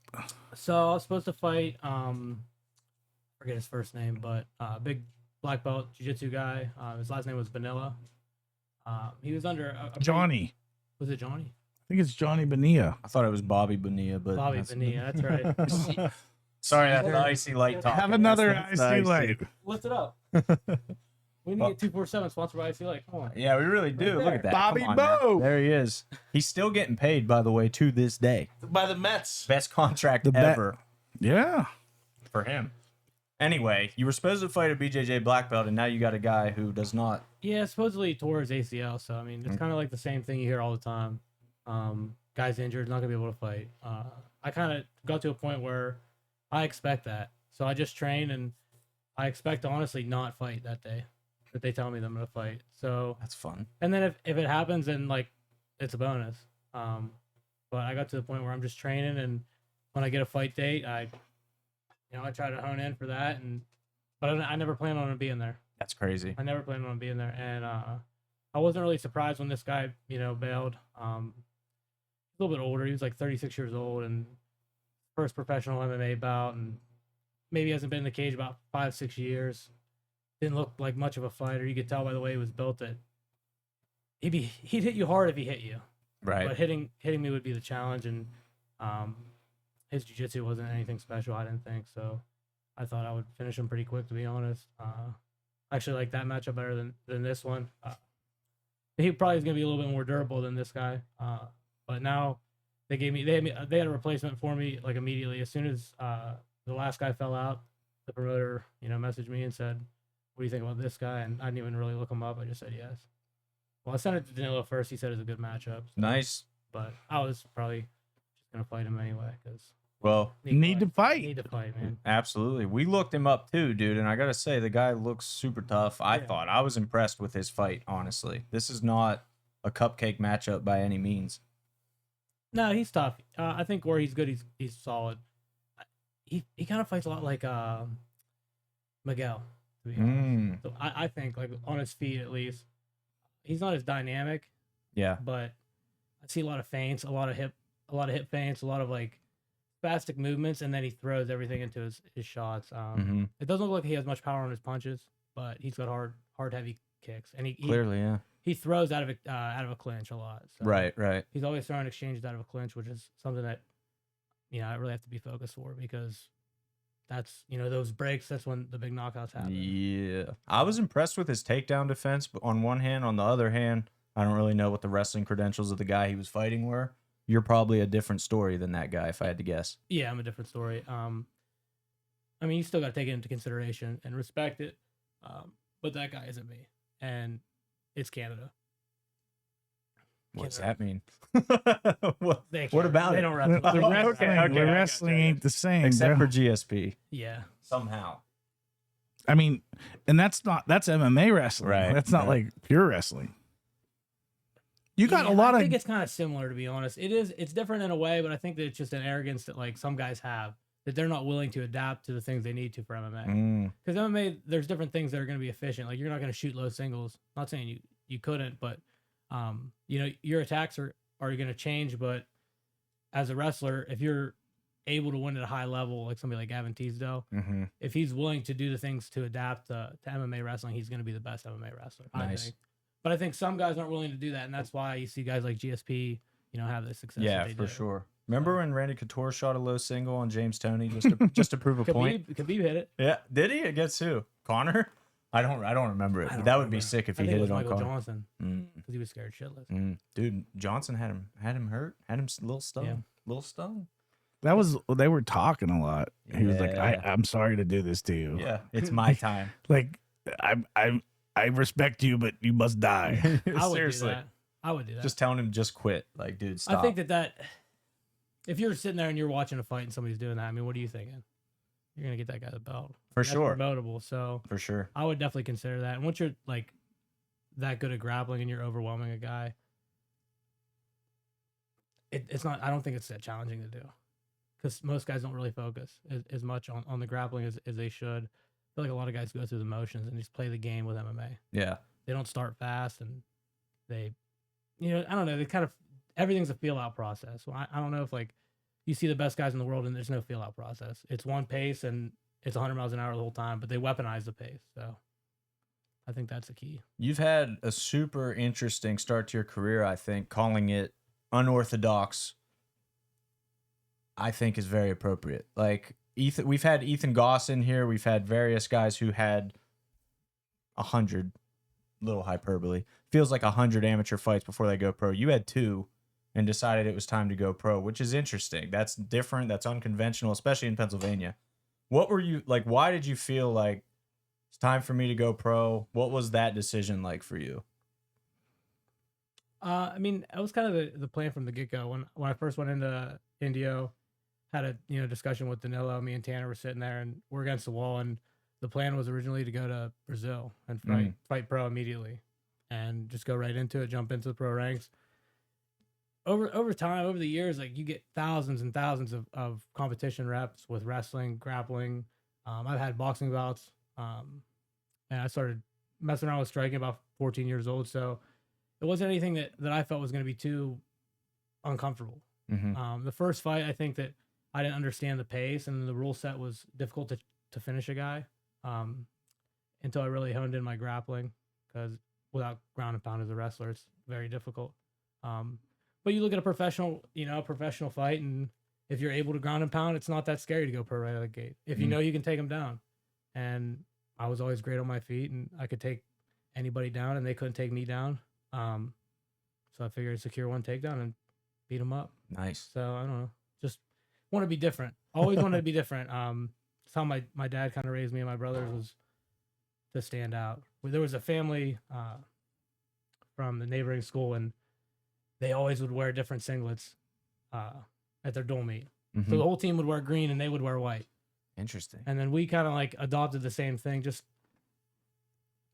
So I was supposed to fight. Forget his first name, but big black belt jiu-jitsu guy. His last name was Vanilla. He was under a pretty- Johnny. Was it Johnny? think it's Johnny Bonilla. I thought it was Bobby Bonilla, but Bobby Bonilla, that's right. Sorry, that's the icy light talking. Have another That's the icy light. Lift it up. We need to get 247 sponsored by IC Light. Come on. Yeah, we really do. Look at that. Bobby Come on now. Bo. There he is. He's still getting paid, by the way, to this day. By the Mets. Best contract The ever Yeah. for him. Anyway, you were supposed to fight a BJJ black belt, and now you got a guy who does not. Yeah, supposedly he tore his ACL. So, I mean, it's kind of like the same thing you hear all the time. Guy's injured, not going to be able to fight. I kind of got to a point where I expect that. So I just train, and I expect to honestly not fight that day that they tell me that I'm going to fight. So That's fun. and then if it happens, then like it's a bonus. But I got to the point where I'm just training, and when I get a fight date, I try to hone in for that. But I never plan on him being there. That's crazy. I never planned on him being there, and I wasn't really surprised when this guy bailed. A little bit older. He was like 36 years old, and first professional MMA bout, and maybe hasn't been in the cage about 5-6 years. Didn't look like much of a fighter. You could tell by the way he was built that he'd hit you hard if he hit you. Right. But hitting me would be the challenge, and his jiu-jitsu wasn't anything special, I didn't think. So I thought I would finish him pretty quick, to be honest. I actually like that matchup better than this one. He probably is going to be a little bit more durable than this guy. But now they had a replacement for me like immediately. As soon as the last guy fell out, the promoter messaged me and said, "What do you think about this guy?" And I didn't even really look him up. I just said yes. Well, I sent it to Danilo first. He said it was a good matchup. So, Nice. but I was probably just gonna fight him anyway because Well, Need to fight. Need to fight, man. absolutely. We looked him up too, dude, and I gotta say the guy looks super tough. I Yeah. thought I was impressed with his fight. Honestly, this is not a cupcake matchup by any means. No, he's tough. I think where he's good, he's solid. He kind of fights a lot like Miguel, to be honest. So I think like on his feet at least, he's not as dynamic, Yeah. but I see a lot of feints, a lot of hip feints, a lot of like spastic movements, and then he throws everything into his shots. Mm-hmm. It doesn't look like he has much power on his punches, but he's got hard heavy kicks, and he Clearly, yeah. he throws out of a clinch a lot. So Right. Right. he's always throwing exchanges out of a clinch, which is something that I really have to be focused for, because that's those breaks. That's when the big knockouts happen. Yeah. I was impressed with his takedown defense, but on one hand, on the other hand, I don't really know what the wrestling credentials of the guy he was fighting were. You're probably a different story than that guy, if I had to guess. Yeah, I'm a different story. I mean, you still got to take it into consideration and respect it. But that guy isn't me, and it's Canada. What's Canada. that mean? what They what can't- about they it? don't wrestle. The Oh, wrestling, okay, the I wrestling gotcha. ain't the same. Except bro. for GSP. Yeah. Somehow. I mean, and that's MMA wrestling. Right, That's not right. like pure wrestling. You got Yeah, a lot I of. think it's kind of similar, to be honest. It's different in a way, but I think that it's just an arrogance that like some guys have, that they're not willing to adapt to the things they need to for MMA. Mm, Because MMA, there's different things that are going to be efficient. Like you're not going to shoot low singles. Not saying you couldn't, but your attacks are going to change. But as a wrestler, if you're able to win at a high level, like somebody like Gavin Teasdale, mm-hmm. if he's willing to do the things to adapt to MMA wrestling, he's going to be the best MMA wrestler. I Nice. think. But I think some guys aren't willing to do that, and that's why you see guys like GSP, have the success. Yeah, that they for do. sure. Remember when Randy Couture shot a low single on James Toney just to prove a point? Khabib hit it. Yeah, did he? Against who? Connor? I don't remember it. I but don't that would be remember. sick if I he think hit it was it on Michael Connor. Johnson Mm, because he was scared shitless. dude, Johnson had him hurt, had him a little stung, Yeah. little stung. That was they were talking a lot. He was like, Yeah. "I'm sorry to do this to you. Yeah, it's my time. Like, I respect you, but you must die." I would Seriously, do that. I would do that. just telling him just quit. Like, dude, stop. I think that if you're sitting there and you're watching a fight and somebody's doing that, I mean, what are you thinking? You're gonna get that guy the belt For That's sure. promotable. So For sure. I would definitely consider that. And once you're like that good at grappling and you're overwhelming a guy, it's not. I don't think it's that challenging to do, because most guys don't really focus as much on the grappling as they should. I feel like a lot of guys go through the motions and just play the game with MMA. Yeah. They don't start fast, and they, I don't know. They kind of everything's a feel out process. So I don't know if like you see the best guys in the world and there's no feel out process. It's one pace and it's 100 miles an hour the whole time, but they weaponize the pace. So I think that's the key. You've had a super interesting start to your career, I think, calling it unorthodox, I think is very appropriate. Like Ethan, we've had Ethan Goss in here. We've had various guys who had 100, little hyperbole, feels like 100 amateur fights before they go pro. You had 2 and decided it was time to go pro, which is interesting. That's different. That's unconventional, especially in Pennsylvania. What were you like? Why did you feel like it's time for me to go pro? What was that decision like for you? I mean, it was kind of the plan from the get go. When I first went into Indio, had a discussion with Danilo. Me and Tanner were sitting there, and we're against the wall. And the plan was originally to go to Brazil and fight pro immediately, and just go right into it, jump into the pro ranks. Over time, over the years, like you get thousands and thousands of competition reps with wrestling, grappling. I've had boxing bouts, and I started messing around with striking about 14 years old. So it wasn't anything that I felt was going to be too uncomfortable. Mm-hmm. The first fight, I think that I didn't understand the pace, and the rule set was difficult to finish a guy until I really honed in my grappling, because without ground and pound as a wrestler, it's very difficult. But you look at a professional fight, and if you're able to ground and pound, it's not that scary to go pro right out of the gate. If you know you can take them down. And I was always great on my feet, and I could take anybody down, and they couldn't take me down. So I figured secure one takedown and beat them up. Nice. So I don't know, just want to be different. Always wanted to be different. It's how my dad kind of raised me and my brothers, was to stand out. There was a family from the neighboring school, and they always would wear different singlets at their dual meet. Mm-hmm. So the whole team would wear green and they would wear white. Interesting. And then we kind of like adopted the same thing, just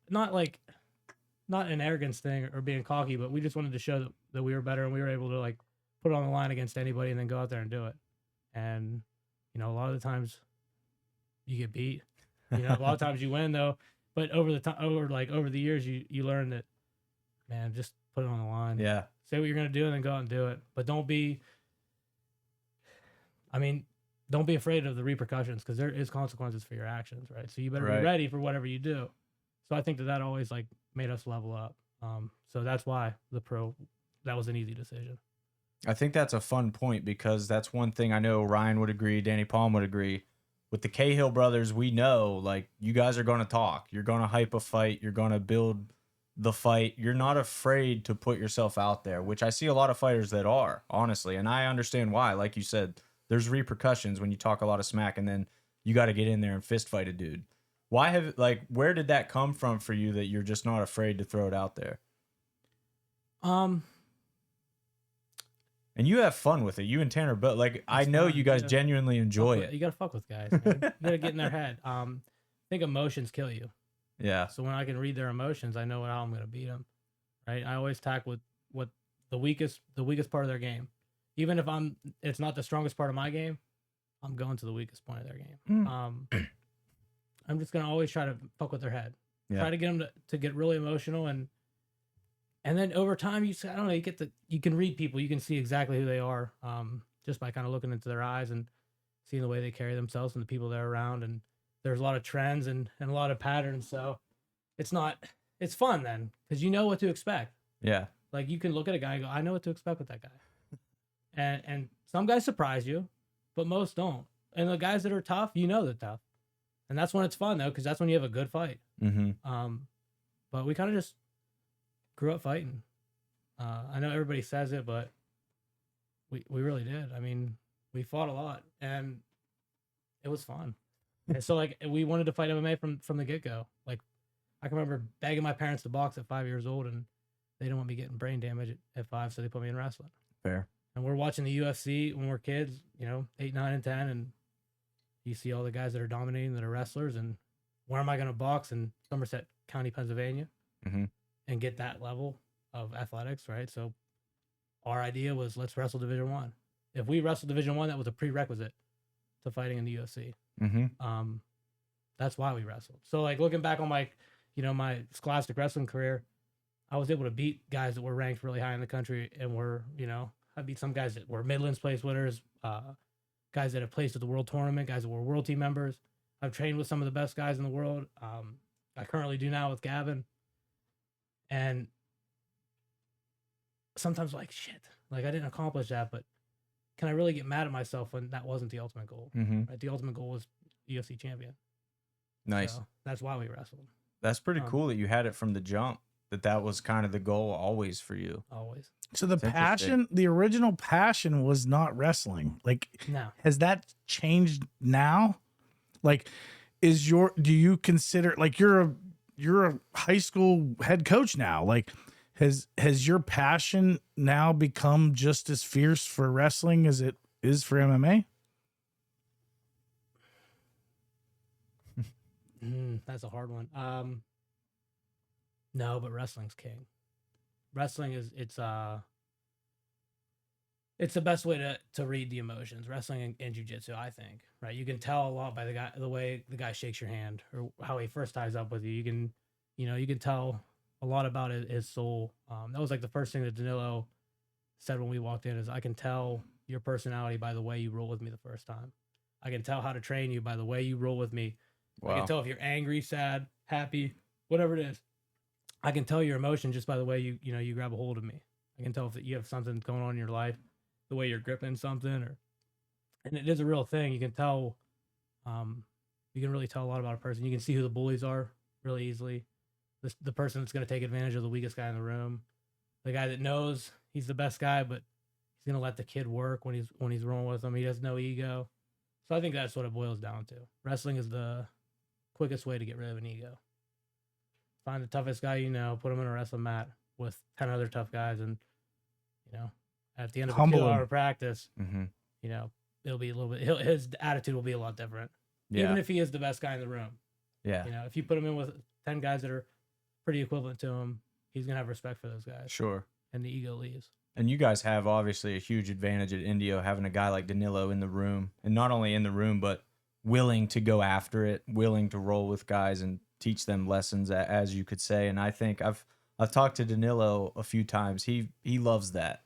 not an arrogance thing or being cocky, but we just wanted to show that we were better, and we were able to like put it on the line against anybody and then go out there and do it. And, a lot of the times you get beat, a lot of times you win though, but over the years, you learn that, man, just put it on the line. Yeah. Say what you're going to do and then go out and do it. But don't be afraid of the repercussions, because there is consequences for your actions, right? So you better be ready for whatever you do. So I think that always like made us level up. So that's why that was an easy decision. I think that's a fun point, because that's one thing I know Ryan would agree, Danny Palm would agree. With the Cahill brothers, we know, like, you guys are going to talk. You're going to hype a fight. You're going to build the fight. You're not afraid to put yourself out there, which I see a lot of fighters that are, honestly. And I understand why. Like you said, there's repercussions when you talk a lot of smack, and then you got to get in there and fist fight a dude. Where did that come from for you, that you're just not afraid to throw it out there? And you have fun with it. You and Tanner, but I know you guys genuinely enjoy it. You gotta fuck with guys, man. You gotta get in their head. I think emotions kill you. Yeah. So when I can read their emotions, I know how I'm gonna beat them. Right. I always attack with what the weakest part of their game. Even if it's not the strongest part of my game, I'm going to the weakest point of their game. I'm just gonna always try to fuck with their head. Yeah. Try to get them to get really emotional, and then over time, you can read people. You can see exactly who they are, just by kind of looking into their eyes and seeing the way they carry themselves and the people they're around. And there's a lot of trends and a lot of patterns. So it's fun then, because you know what to expect. Yeah. Like you can look at a guy and go, I know what to expect with that guy. And some guys surprise you, but most don't. And the guys that are tough, they're tough. And that's when it's fun though, because that's when you have a good fight. Mm-hmm. But we kind of just grew up fighting. I know everybody says it, but we really did. I mean, we fought a lot, and it was fun. And so we wanted to fight MMA from the get go. Like I can remember begging my parents to box at 5 years old, and they didn't want me getting brain damage at 5, so they put me in wrestling. Fair. And we're watching the UFC when we're kids, 8, 9, and 10, and you see all the guys that are dominating that are wrestlers, and where am I going to box in Somerset County, Pennsylvania? Mm-hmm. And get that level of athletics, right? So our idea was, let's wrestle Division I. If we wrestled Division I, that was a prerequisite to fighting in the UFC. Mm-hmm. That's why we wrestled. So looking back on my scholastic wrestling career, I was able to beat guys that were ranked really high in the country, and I beat some guys that were Midlands place winners, guys that have placed at the world tournament, guys that were world team members. I've trained with some of the best guys in the world. I currently do now with Gavin. And sometimes like shit, like I didn't accomplish that, but can I really get mad at myself when that wasn't the ultimate goal? Mm-hmm. Right? The ultimate goal was UFC champion. Nice. So that's why we wrestled That's pretty cool that you had it from the jump. That was kind of the goal always for you. always. So the It's interesting. passion, the original passion was not wrestling. Like, No, has that changed now? Like, do you consider, like, you're a high school head coach now? Like, has your passion now become just as fierce for wrestling as it is for MMA? that's a hard one. No, but wrestling's king. Wrestling is it's the best way to read the emotions. Wrestling and jiu-jitsu, I think, right? You can tell a lot by the way the guy shakes your hand or how he first ties up with you. You can tell a lot about his soul. That was like the first thing that Danilo said when we walked in is, I can tell your personality by the way you roll with me the first time. I can tell how to train you by the way you roll with me. Wow. I can tell if you're angry, sad, happy, whatever it is. I can tell your emotion just by the way you grab a hold of me. I can tell if you have something going on in your life, the way you're gripping something, and it is a real thing. You can tell, you can really tell a lot about a person. You can see who the bullies are really easily. The person that's going to take advantage of the weakest guy in the room, the guy that knows he's the best guy, but he's going to let the kid work when he's rolling with him. He has no ego. So I think that's what it boils down to. Wrestling is the quickest way to get rid of an ego. Find the toughest guy put him in a wrestling mat with 10 other tough guys, and at the end of a Humble 2-hour him. practice, Mm-hmm. It'll be a little bit. His attitude will be a lot different, Yeah. even if he is the best guy in the room. Yeah. If you put him in with 10 guys that are pretty equivalent to him, he's gonna have respect for those guys, Sure. and the ego leaves. And you guys have obviously a huge advantage at Indio having a guy like Danilo in the room, and not only in the room, but willing to go after it, willing to roll with guys and teach them lessons, as you could say. And I think I've talked to Danilo a few times. He loves that.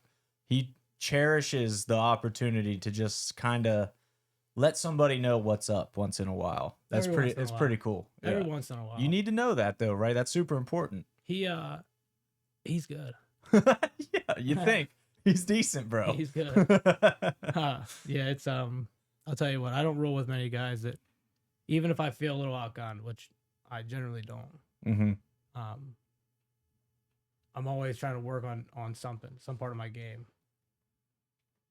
He cherishes the opportunity to just kind of let somebody know what's up once in a while. That's Every pretty. once in a It's while. pretty cool. Every Yeah. once in a while, You need to know that though, right? That's super important. he's good. Yeah, you think he's decent, bro. He's good. Yeah, it's I'll tell you what, I don't roll with many guys that, even if I feel a little outgunned, which I generally don't. Mm-hmm. I'm always trying to work on something, some part of my game.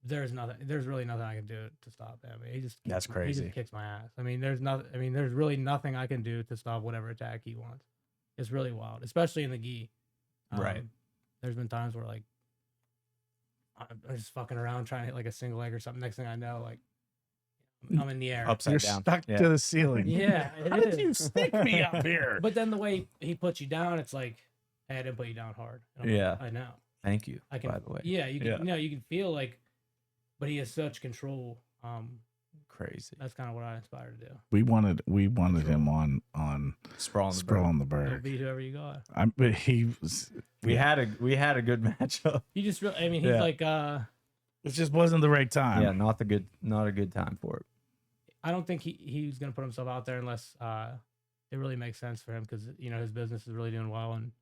There's really nothing I can do to stop him. That's He crazy. just kicks my ass. There's really nothing I can do to stop whatever attack he wants. It's really wild, especially in the gi. Right. There's been times where like I'm just fucking around trying to hit like a single leg or something. Next thing I know, like I'm in the air. Upside You're down. stuck Yeah. to the ceiling. Yeah, How it did you is. stick me up here? But then the way he puts you down, it's like, hey, I didn't put you down hard. And I'm Yeah. like, I know. Thank you. I can. By the way. Yeah, you can. Yeah. You can feel like, but he has such control. Crazy. That's kind of what I aspire to do. We wanted him on Sprawl on the Sprawl bird. on the You'll Berg. beat whoever you got. But he was. We had a good matchup. You just really. I mean, he's Yeah. like. It just wasn't the right time. Yeah, not a good time for it. I don't think he's gonna put himself out there unless it really makes sense for him, because his business is really doing well, and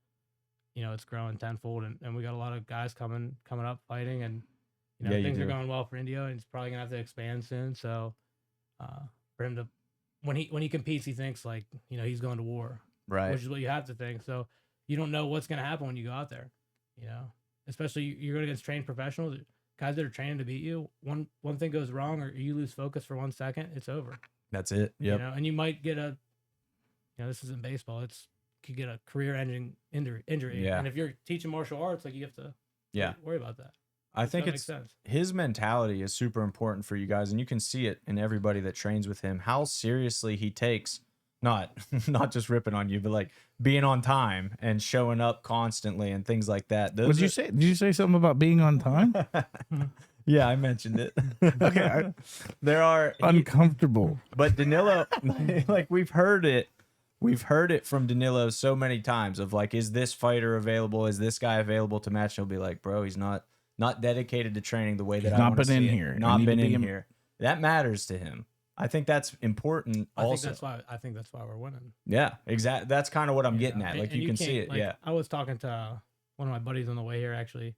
it's growing tenfold, and we got a lot of guys coming up fighting, and Yeah, you things are do. going well for Indio, and he's probably gonna have to expand soon. So for him to when he competes, he thinks like he's going to war, Right. which is what you have to think. So you don't know what's gonna happen when you go out there, especially you're going against trained professionals, guys that are trained to beat you. One thing goes wrong, or you lose focus for 1 second, it's over. That's it. Yep. And you might get this isn't baseball. Could get a career-ending injury. Yeah. And if you're teaching martial arts, like you have to Yeah. worry about that. I think that it's makes sense. his mentality is super important for you guys, and you can see it in everybody that trains with him. How seriously he takes not just ripping on you, but like being on time and showing up constantly and things like that. What did you say? Did you say something about being on time? Yeah, I mentioned it. Okay. There are Uncomfortable. but Danilo, like we've heard it from Danilo so many times of like, is this fighter available? Is this guy available to match? He'll be like, bro, he's not dedicated to training the way that He's I not want to been see in it. here. I Not need to been be in in- here. That matters to him. I think that's important. I think Also, that's why we're winning. yeah, exactly. That's kind of what I'm getting at. And- like and you can see can't, it. like, Yeah. I was talking to one of my buddies on the way here, actually,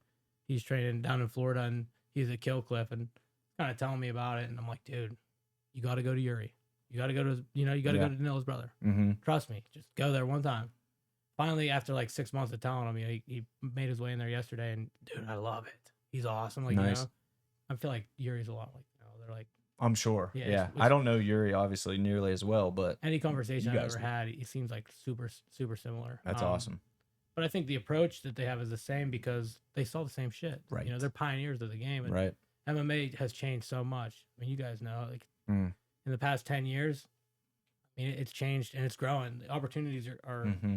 he's training down in Florida, and he's at Kill Cliff, and kind of telling me about it. And I'm like, dude, you got to go to Yuri. You got to go to, you got to go to Danilo's brother. Mm-hmm. Trust me, just go there one time. Finally, after like 6 months of telling him, he made his way in there yesterday, and dude, I love it. He's awesome. Like, Nice. I feel like Yuri's a lot like, they're like, I'm sure. Yeah, Yeah. it's- I don't know Yuri obviously nearly as well, but any conversation You I've guys ever do. had, he seems like super, super similar. that's awesome. But I think the approach that they have is the same because they saw the same shit. Right. They're pioneers of the game. And Right. MMA has changed so much. I mean, you guys know, like Mm. in the past 10 years, I mean, it's changed and it's growing. The opportunities are Mm-hmm.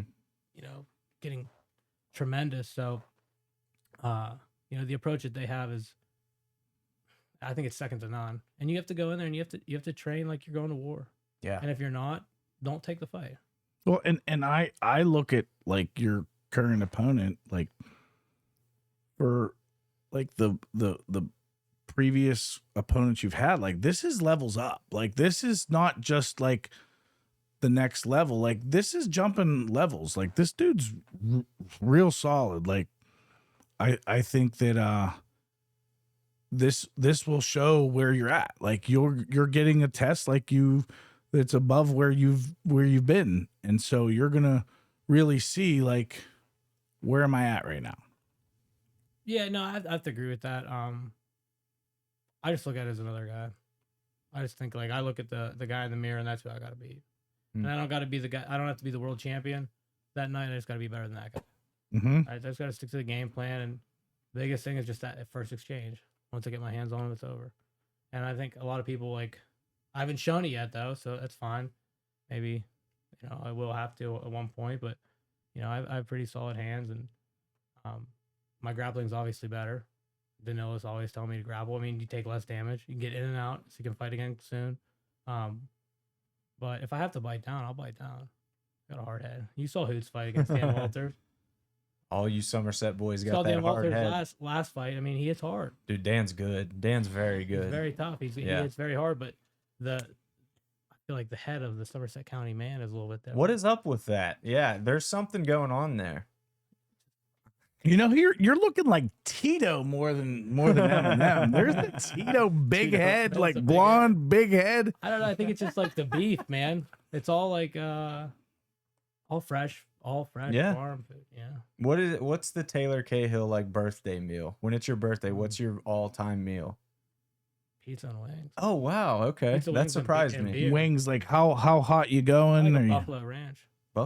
getting tremendous. So, the approach that they have is, I think it's second to none. And you have to go in there and you have to train like you're going to war. Yeah. And if you're not, don't take the fight. Well, and I look at like your current opponent, like for like the previous opponents you've had, like this is levels up. Like this is not just like the next level. Like this is jumping levels. Like this dude's real solid. Like I think that this will show where you're at. Like you're getting a test like it's above where you've been, and so you're gonna really see like where am I at right now. Yeah, no, I have to agree with that. I just look at it as another guy. I just think like I look at the guy in the mirror, and that's who I gotta be. And I don't gotta be the guy. I don't have to be the world champion that night. I just gotta be better than that guy. Mm-hmm. I just gotta stick to the game plan. And the biggest thing is just that first exchange. Once I get my hands on him, it's over. And I think a lot of people like, I haven't shown it yet though, so that's fine. Maybe, I will have to at one point, but I have pretty solid hands, and my grappling's obviously better. Danilo's always telling me to grapple. I mean, you take less damage, you can get in and out, so you can fight again soon. But if I have to bite down, I'll bite down. Got a hard head. You saw Hoots fight against Dan Walters. All you Somerset boys You got saw that Dan hard Walters head. last fight. I mean, he hits hard. Dude, Dan's good. Dan's very good. He's very tough. He hits very hard, but I feel like the head of the Somerset County man is a little bit different. What is up with that? Yeah, there's something going on there. You're looking like Tito more than Eminem. There's the Tito big Tito, head, that's like a big blonde big head. I don't know. I think it's just like the beef, man. It's all like all fresh Yeah. farm food. Yeah. What's the Taylor Cahill like birthday meal? When it's your birthday, what's your all-time meal? Pizza and wings. Oh wow, okay. Pizza, That wings, and surprised and me. beer. Wings, like how hot you I going? like Or a you- buffalo ranch.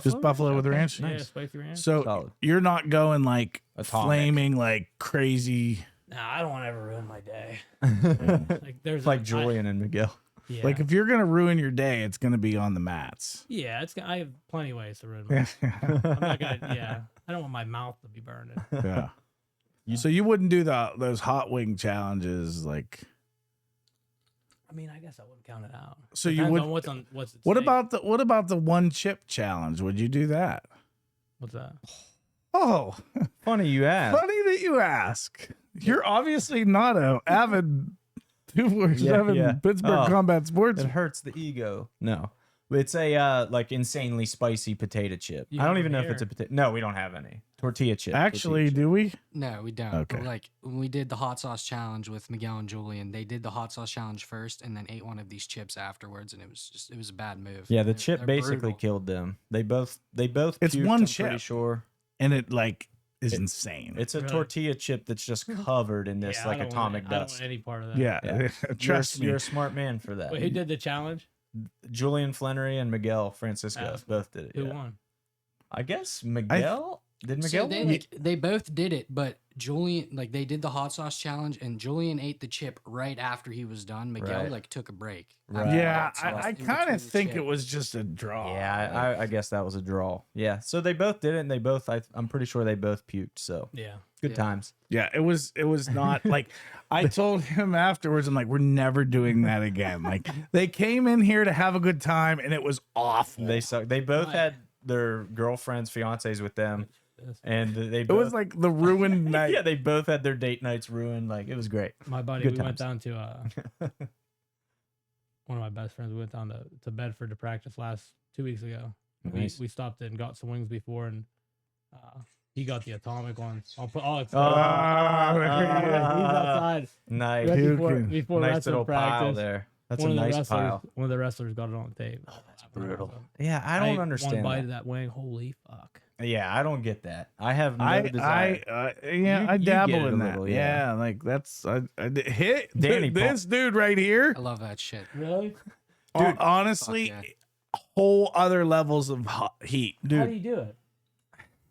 just buffalo with Okay, ranch? Yeah, Nice. spicy ranch. So Solid. you're not going like Atomic. flaming like crazy. Nah, I don't want to ever ruin my day. Like Like there's Julian and Miguel. Yeah. Like if you're gonna ruin your day, it's gonna be on the mats. yeah, I have plenty of ways to ruin my. I'm not gonna. Yeah, I don't want my mouth to be burned. Yeah. So you wouldn't do those hot wing challenges, like. I mean, I guess I wouldn't count it out. So you Depends would. on what's at What stake. about the one chip challenge? Would you do that? What's that? Oh, Funny you ask. funny that you ask. You're obviously not a avid 247 Yeah. Pittsburgh Oh. Combat Sports. It hurts the ego. No. It's a like insanely spicy potato chip. You I don't have even know them if it's a here. potato. No, we don't have any. Tortilla chip. Actually, tortilla chip. do we? No, we don't. Okay. But like when we did the hot sauce challenge with Miguel and Julian, they did the hot sauce challenge first and then ate one of these chips afterwards, and it was a bad move. Yeah, the They're- chip they're basically brutal. killed them. They both It's puked, one I'm chip. pretty sure. And it like is insane. It's a Really? tortilla chip that's just covered in this Yeah, like I don't atomic want, I don't dust. want any part of that. yeah, Yeah. trust you're me. a smart man for that. Wait, who did the challenge? Julian Flannery and Miguel Francisco both did it. Who yeah. won? I guess Miguel did. So Miguel win? they both did it, but Julian they did the hot sauce challenge, and Julian ate the chip right after he was done. Miguel Right. took a break. Right. after the Yeah, hot sauce I in kind between of the think chip. it was just a draw. Yeah, I guess that was a draw. Yeah, so they both did it, and they both. I'm pretty sure they both puked. So Yeah. good Yeah. times. Yeah, it was not like I told him afterwards, I'm like, we're never doing that again. Like they came in here to have a good time and it was awful. They suck. They both Right. had their girlfriends, fiancés with them, and they It both, was like the ruined night. yeah, they both had their date nights ruined. Like it was great. My buddy, Good we went times. down to one of my best friends. We went down to Bedford to practice 2 weeks ago. Nice. We stopped and got some wings before, and He got the atomic one. I'll explain. Ah, He's outside. Nice. Right before, Puking. before Nice wrestling little pile practice. there. That's one a of the nice wrestlers, pile. One of the wrestlers got it on tape. Oh, that's brutal. Yeah, I don't One understand bite that. of that wing. Holy fuck. Yeah, I don't get that. I have no I desire. yeah, You- I you dabble get it a in that. little, yeah. yeah. like that's hit Danny this dude right here. I love that shit. Really? Dude, honestly, fuck whole other levels of heat, How dude. do you do it?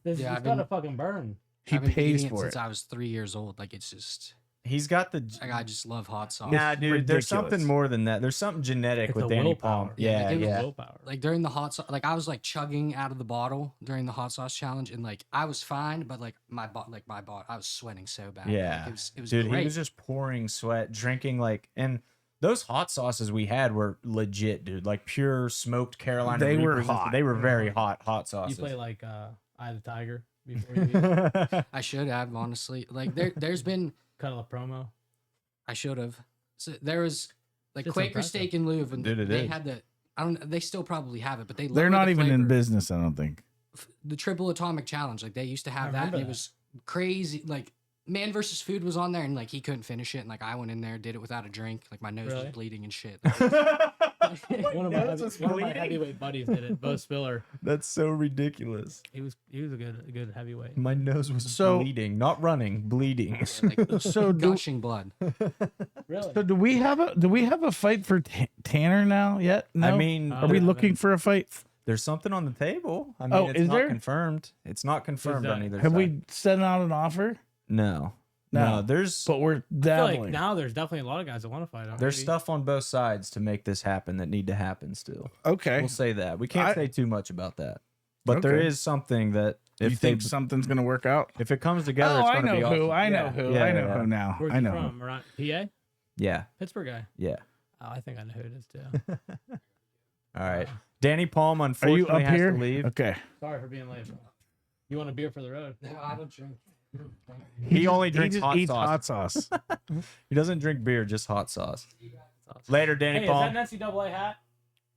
This Yeah, it's I've gotta been- fucking burn. He I've been pays eating it for since it. I was 3 years old. Like it's just, He's got the. like, I just love hot sauce. Nah, dude. There's something ridiculous. more than that. There's something genetic It's with a Danny willpower. Palm. Yeah, Yeah, like, it was yeah. Willpower. Like during the hot sauce, like I was like chugging out of the bottle during the hot sauce challenge, and like I was fine, but like my I was sweating so bad. Yeah. Like, it was Dude, great. he was just pouring sweat, drinking like, and those hot sauces we had were legit, dude. Like pure smoked Carolina. They were Reapers. hot. They were very hot You sauces. play like Eye of the Tiger before you eat. I should have honestly. Like there's been Cut a promo. I should have. So there was like Just Quaker impressive. Steak and Lube, and Dude, it they is. had the. I don't. They still probably have it, but they They're lowered not the even in flavor. business, I don't think. The Triple Atomic Challenge, like they used to have I that, and remember it that. was crazy. Like Man versus Food was on there, and like he couldn't finish it, and like I went in there, did it without a drink, like my nose Really? was bleeding and shit. One of my heavyweight buddies did it. Bo Spiller. That's so ridiculous. He was a good heavyweight. My nose was So- bleeding, not running, bleeding. like So do, gushing blood. Really? so do we have a fight for Tanner now yet? No? I mean, are we Yeah. looking for a fight? there's something on the table. I mean, Oh, it's is not there? confirmed. It's not confirmed on that? either Have side. we sent out an offer? No. No. No, there's But we're I feel dabbling. like now there's definitely a lot of guys that want to fight. there's maybe. stuff on both sides to make this happen that need to happen still. okay. We'll say that. We can't I- say too much about that. But there Okay. is something that if you they think something's gonna work out? if it comes together, Oh, it's I gonna know be who. awesome. I know Yeah, who. yeah, I know yeah. who now. Where's I he know. from? Around PA? Yeah, Pittsburgh guy. yeah. Oh, I think I know who it is too. All right. Danny Palm Are you unfortunately up has here? to leave. Okay. Sorry for being late. You want a beer for the road? No, I don't drink. He only drinks just hot eats sauce. hot sauce. He doesn't drink beer, just hot sauce. Later, Danny Hey, Palm. is that an NCAA hat?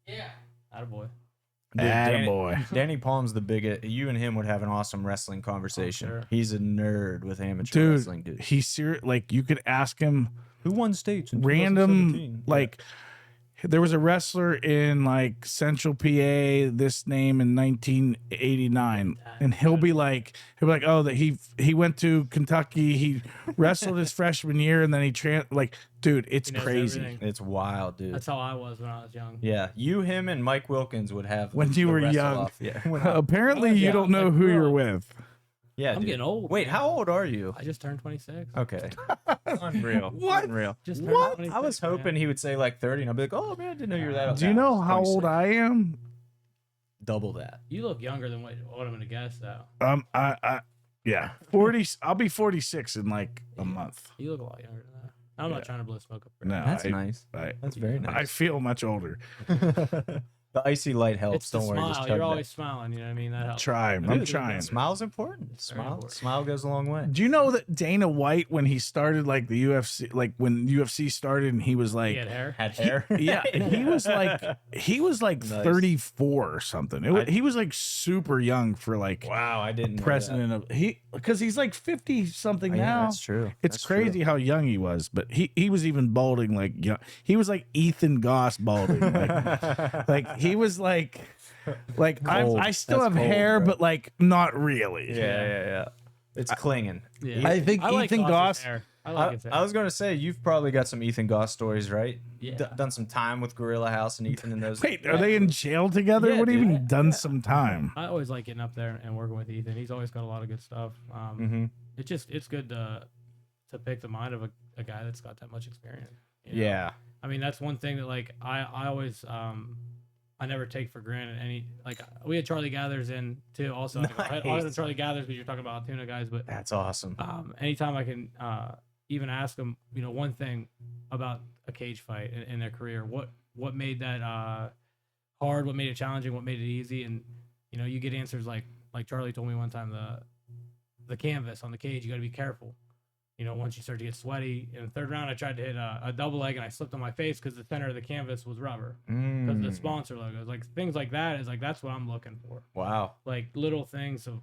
Yeah. Attaboy. Dude, Danny, Attaboy. Danny Palm's the biggest. You and him would have an awesome wrestling conversation. sure. He's a nerd with amateur Dude, wrestling, dude. he's serious. Like you could ask him Who won states in random 2017? like there was a wrestler in like Central PA, this name in 1989, and he'll be like, oh, that he went to Kentucky, he wrestled his freshman year, and then he dude, it's He knows crazy. everything. It's wild, dude. That's how I was when I was young. Yeah, you, him, and Mike Wilkins would have When you the were wrestle young. off. Yeah, when I- Apparently, Oh, you yeah, don't know like, who we're you're all- with. yeah. I'm dude. getting old. Wait, man. how old are you? I just turned 26. Okay, unreal. What? Unreal. Just turned What? 26, I was hoping man. he would say like 30, and I'd be like, oh man, I didn't know you were that old. Do you Yeah, know how old 26. I am? Double that. You look younger than what I'm gonna guess though. Yeah, 40. I'll be 46 in like a month. You look a lot younger than that. I'm not trying to blow smoke up. No, That's I, nice. I, That's very I nice. feel much older. The icy light helps. It's the Don't worry. Just smile. chug You're that. always smiling. You know what I mean? That helps. I'm Dude, trying. Smile's important. very Smile. important. Smile goes a long way. Do you know that Dana White, when he started like the UFC, like when UFC started, and he was like, He had hair. Had hair. yeah, he was like Nice. 34 or something. He was like super young for like Wow, I didn't know president of because he's like 50 something that. Yeah, now. that's true. It's That's crazy true. how young he was, but he was even balding like young. He was like Ethan Goss balding. Like he was like Cold. I still That's have cold, hair, bro. but like not really. Yeah. It's clinging. Yeah. I think Ethan Goss's Goss- hair. I like his hair. I was gonna say you've probably got some Ethan Goss stories, right? Yeah. Done some time with Gorilla House and Ethan and those. Wait, are they in jail together? Yeah, What do you dude. mean done some time? I always like getting up there and working with Ethan. He's always got a lot of good stuff. Mm-hmm. It's good to pick the mind of a guy that's got that much experience. you know? Yeah. I mean, that's one thing that like I always I never take for granted any like we had Charlie Gathers in too. Also, I had Nice. Charlie Gathers because you're talking about Altoona guys, but That's awesome. anytime I can even ask them, you know, one thing about a cage fight in their career, what made that hard, what made it challenging, what made it easy, and you know, you get answers like Charlie told me one time, the canvas on the cage, you got to be careful. You know, once you start to get sweaty. In the third round, I tried to hit a double leg and I slipped on my face because the center of the canvas was rubber because of the Mm. sponsor logos. Like things like that is like that's what I'm looking for. Wow. Like little things of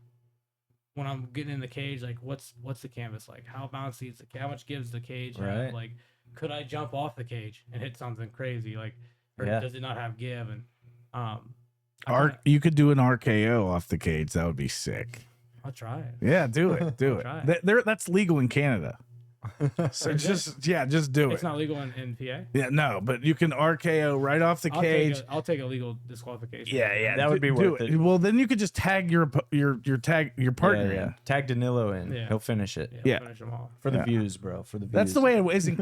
when I'm getting in the cage, like what's the canvas like? How bouncy is how much gives the cage have? Right. Like, could I jump off the cage and hit something crazy? Like, or Yeah. does it not have give? And I You could do an RKO off the cage. That would be sick. I'll try it. Yeah, do it. Do Try it. That's legal in Canada. So just do It's it. not legal in PA. Yeah, no, but you can RKO right off the cage. I'll take a legal disqualification. Yeah, That would be do worth it. Well, then you could just tag your partner in. Tag Danilo in. Yeah. He'll finish it. Yeah, Yeah. finish them all. For the Yeah. views, bro. For the views. That's the way it is in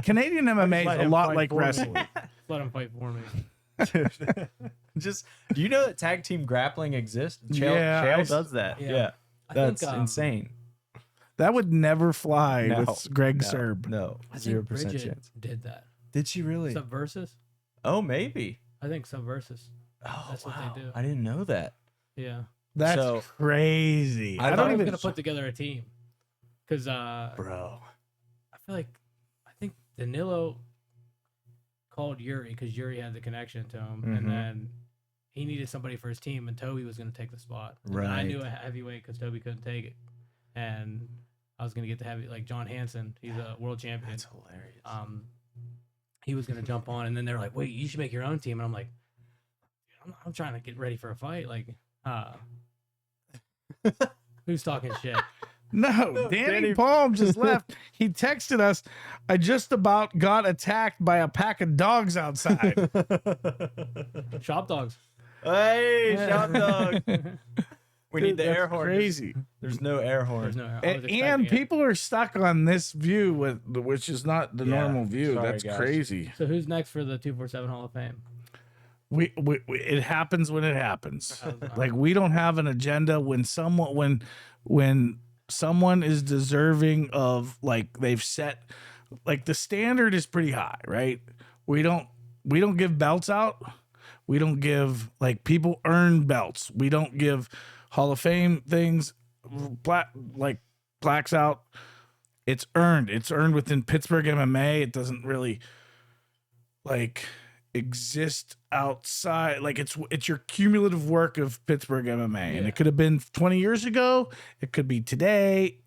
Canadian MMA. let Is a him lot fight like for me. wrestling. Let him fight for me. Just, do you know that tag team grappling exists? Yeah, Chael I- does that. Yeah. Yeah. I That's think, insane. That would never fly No, with Greg No, Serb. No. I 0% think Bridget chance. did that. Did she really? Subversus? Oh, maybe. I think Subversus. Oh, That's what wow. they do. I didn't know that. Yeah. That's So- crazy. I I I thought don't I was even. gonna put together a team, because Bro. I feel like I think Danilo called Yuri because Yuri had the connection to him, Mhm. and then he needed somebody for his team, and Toby was gonna take the spot. And then I knew Right. a heavyweight because Toby couldn't take it, and I was gonna get the heavy like John Hansen. He's a world champion. That's hilarious. He was gonna jump on, and then they're like, "Wait, you should make your own team," and I'm like, I'm trying to get ready for a fight, like, who's talking shit? No, Danny Palm just left. He texted us. I just about got attacked by a pack of dogs outside. Shop dogs. Hey, shot dog. We need the That's air horn. Crazy. There's no air horn. There's no. I was And expecting it. people are stuck on this view which is not the Yeah, normal view. sorry, That's guys. crazy. So who's next for the 247 Hall of Fame? We it happens when it happens. Like we don't have an agenda when someone is deserving of, like, they've set, like, the standard is pretty high, right? We don't give belts out. We don't give, like, people earn belts. We don't give Hall of Fame things, plaques out. It's earned. It's earned within Pittsburgh MMA. It doesn't really, like, exist outside. Like, it's your cumulative work of Pittsburgh MMA, and Yeah. it could have been 20 years ago. It could be today.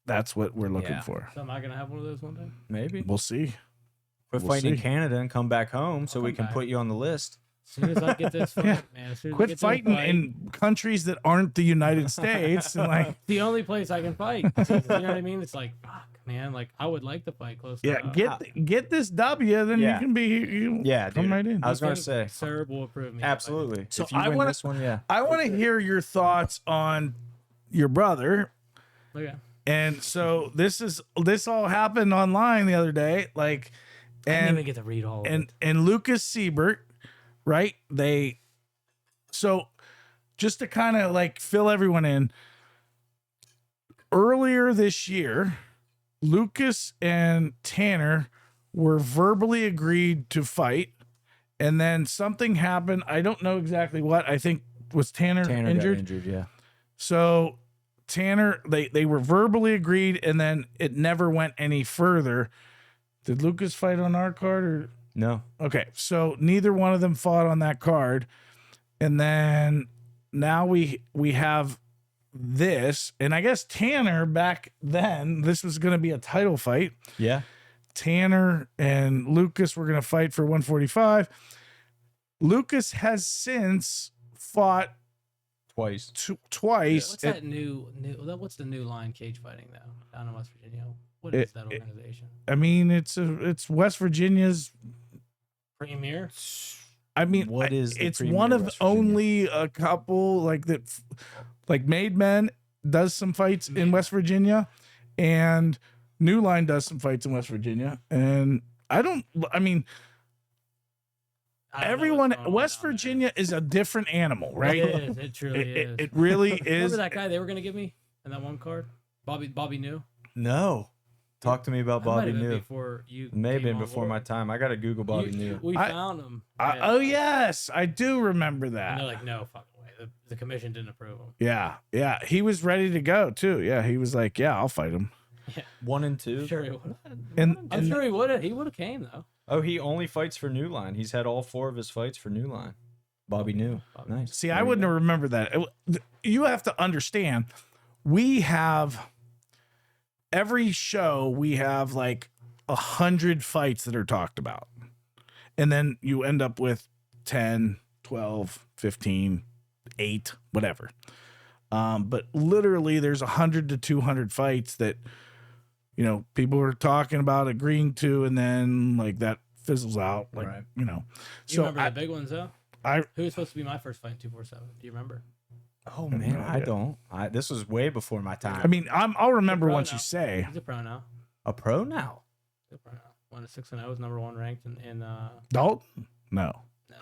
That's what we're looking Yeah. for. So am I gonna have one of those one day? Maybe. We'll see. Quit we'll fighting in see. Canada and come back home so I'll we come can back. put you on the list. As soon as I get this fight, Yeah. man. As soon as I Quit get this fighting fight, in countries that aren't the United States. And, like, the only place I can fight. You know what I mean? It's like, fuck, man. Like, I would like to fight close. yeah, to, get this W, then Yeah. you can be. You Yeah, come dude. right in. I was You going to think say. Serb will approve me. Absolutely. So if you I win wanna- this one, yeah. I want to hear your thoughts on your brother. Okay. And so this all happened online the other day, like, I didn't even and get to read all of it. and Lucas Siebert, right? So just to kind of, like, fill everyone in, earlier this year, Lucas and Tanner were verbally agreed to fight, and then something happened. I don't know exactly what. I think was Tanner injured. got injured, yeah. So Tanner, they were verbally agreed, and then it never went any further. Did Lucas fight on our card or? No. Okay, so neither one of them fought on that card, and then now we have this, and I guess Tanner back then this was going to be a title fight. Yeah. Tanner and Lucas were going to fight for 145. Lucas has since fought Twice. twice. What's that new? What's the new line cage fighting though down in West Virginia? What is that organization? I mean, it's West Virginia's. Premier. I mean, What is the it's premier one of West Virginia? only a couple, like, that, like, Made Men does some fights in West Virginia, and New Line does some fights in West Virginia, and I mean, I don't know what's everyone, going on West down there. Virginia is a different animal, right? It is. It truly is. It really is. Remember that guy they were gonna give me in that one card? Bobby New. No. Talk to me about That might Bobby have been New. Before you. May have came been on before my board. time. I got to Google Bobby New. We I- found him. Oh yes, I do remember And that. they're like, no fucking way. The commission didn't approve him. Yeah, he was ready to go too. Yeah, he was like, yeah, I'll fight him. 1 and 2. I'm sure he would. And I'm sure he would have. He would have came though. Oh, he only fights for New Line. He's had all 4 of his fights for New Line. Bobby knew. Nice. See, There I you wouldn't go. have remembered that. You have to understand, we have every show, we have like 100 fights that are talked about. And then you end up with 10, 12, 15, 8, whatever. But literally there's 100 to 200 fights that, you know, people are talking about agreeing to, and then like that fizzles out. Like, Right. you know, You so remember the big ones though? I Who was supposed to be my first fight in 247? Do you remember? Oh man, no I idea. don't. This was way before my time. I mean, I'll remember pro once now. you say. He's a pro now. A pro now. He's a pro now. Won a 6-0. Is number 1 ranked in Dalton? No. no,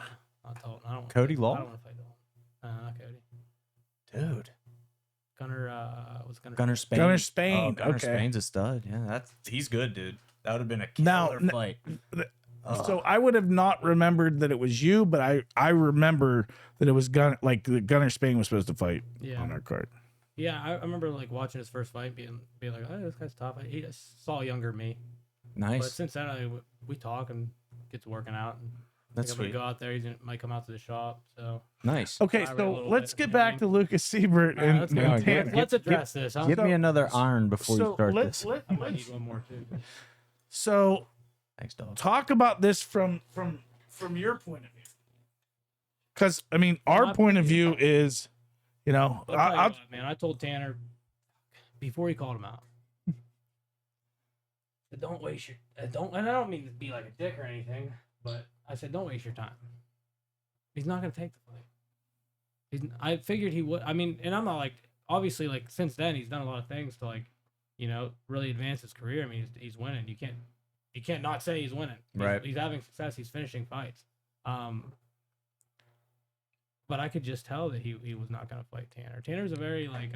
not Dalton. I don't want Cody Law? I don't want to fight Dalton. Not Cody. Dude. Gunnar was Gunnar Spain. Gunnar Spain, Oh, Gunnar okay. Spain's a stud. Yeah, he's good, dude. That would have been a Now, killer fight. So I would have not remembered that it was you, but I remember that it was Gunnar Spain was supposed to fight Yeah. on our card. Yeah, I remember like watching his first fight, being like, "Oh, this guy's tough." He saw younger me, but Nice. since then we talk and get to working out. And That's I'm gonna sweet. go out there. Might come out to the shop. So Nice. Okay, Elaborate a so little let's bit, get you know what I back to Lucas Siebert and, let's, and go. Tanner. Let's address this. Huh? Give me another iron before you So start let's this. I might need one more too. so Thanks, dog. talk about this from your point of view, because I mean our My point of view is, you know, I'll tell you I'll, what, man. I told Tanner before he called him out. Said, don't waste your don't, and I don't mean to be like a dick or anything, but I said don't waste your time. He's not gonna take the fight. I figured he would. I mean, and I'm not like obviously like since then he's done a lot of things to like, you know, really advance his career. I mean, he's winning. You can't not say he's winning. Right. He's having success. He's finishing fights. But I could just tell that he was not gonna fight Tanner. Tanner's a very like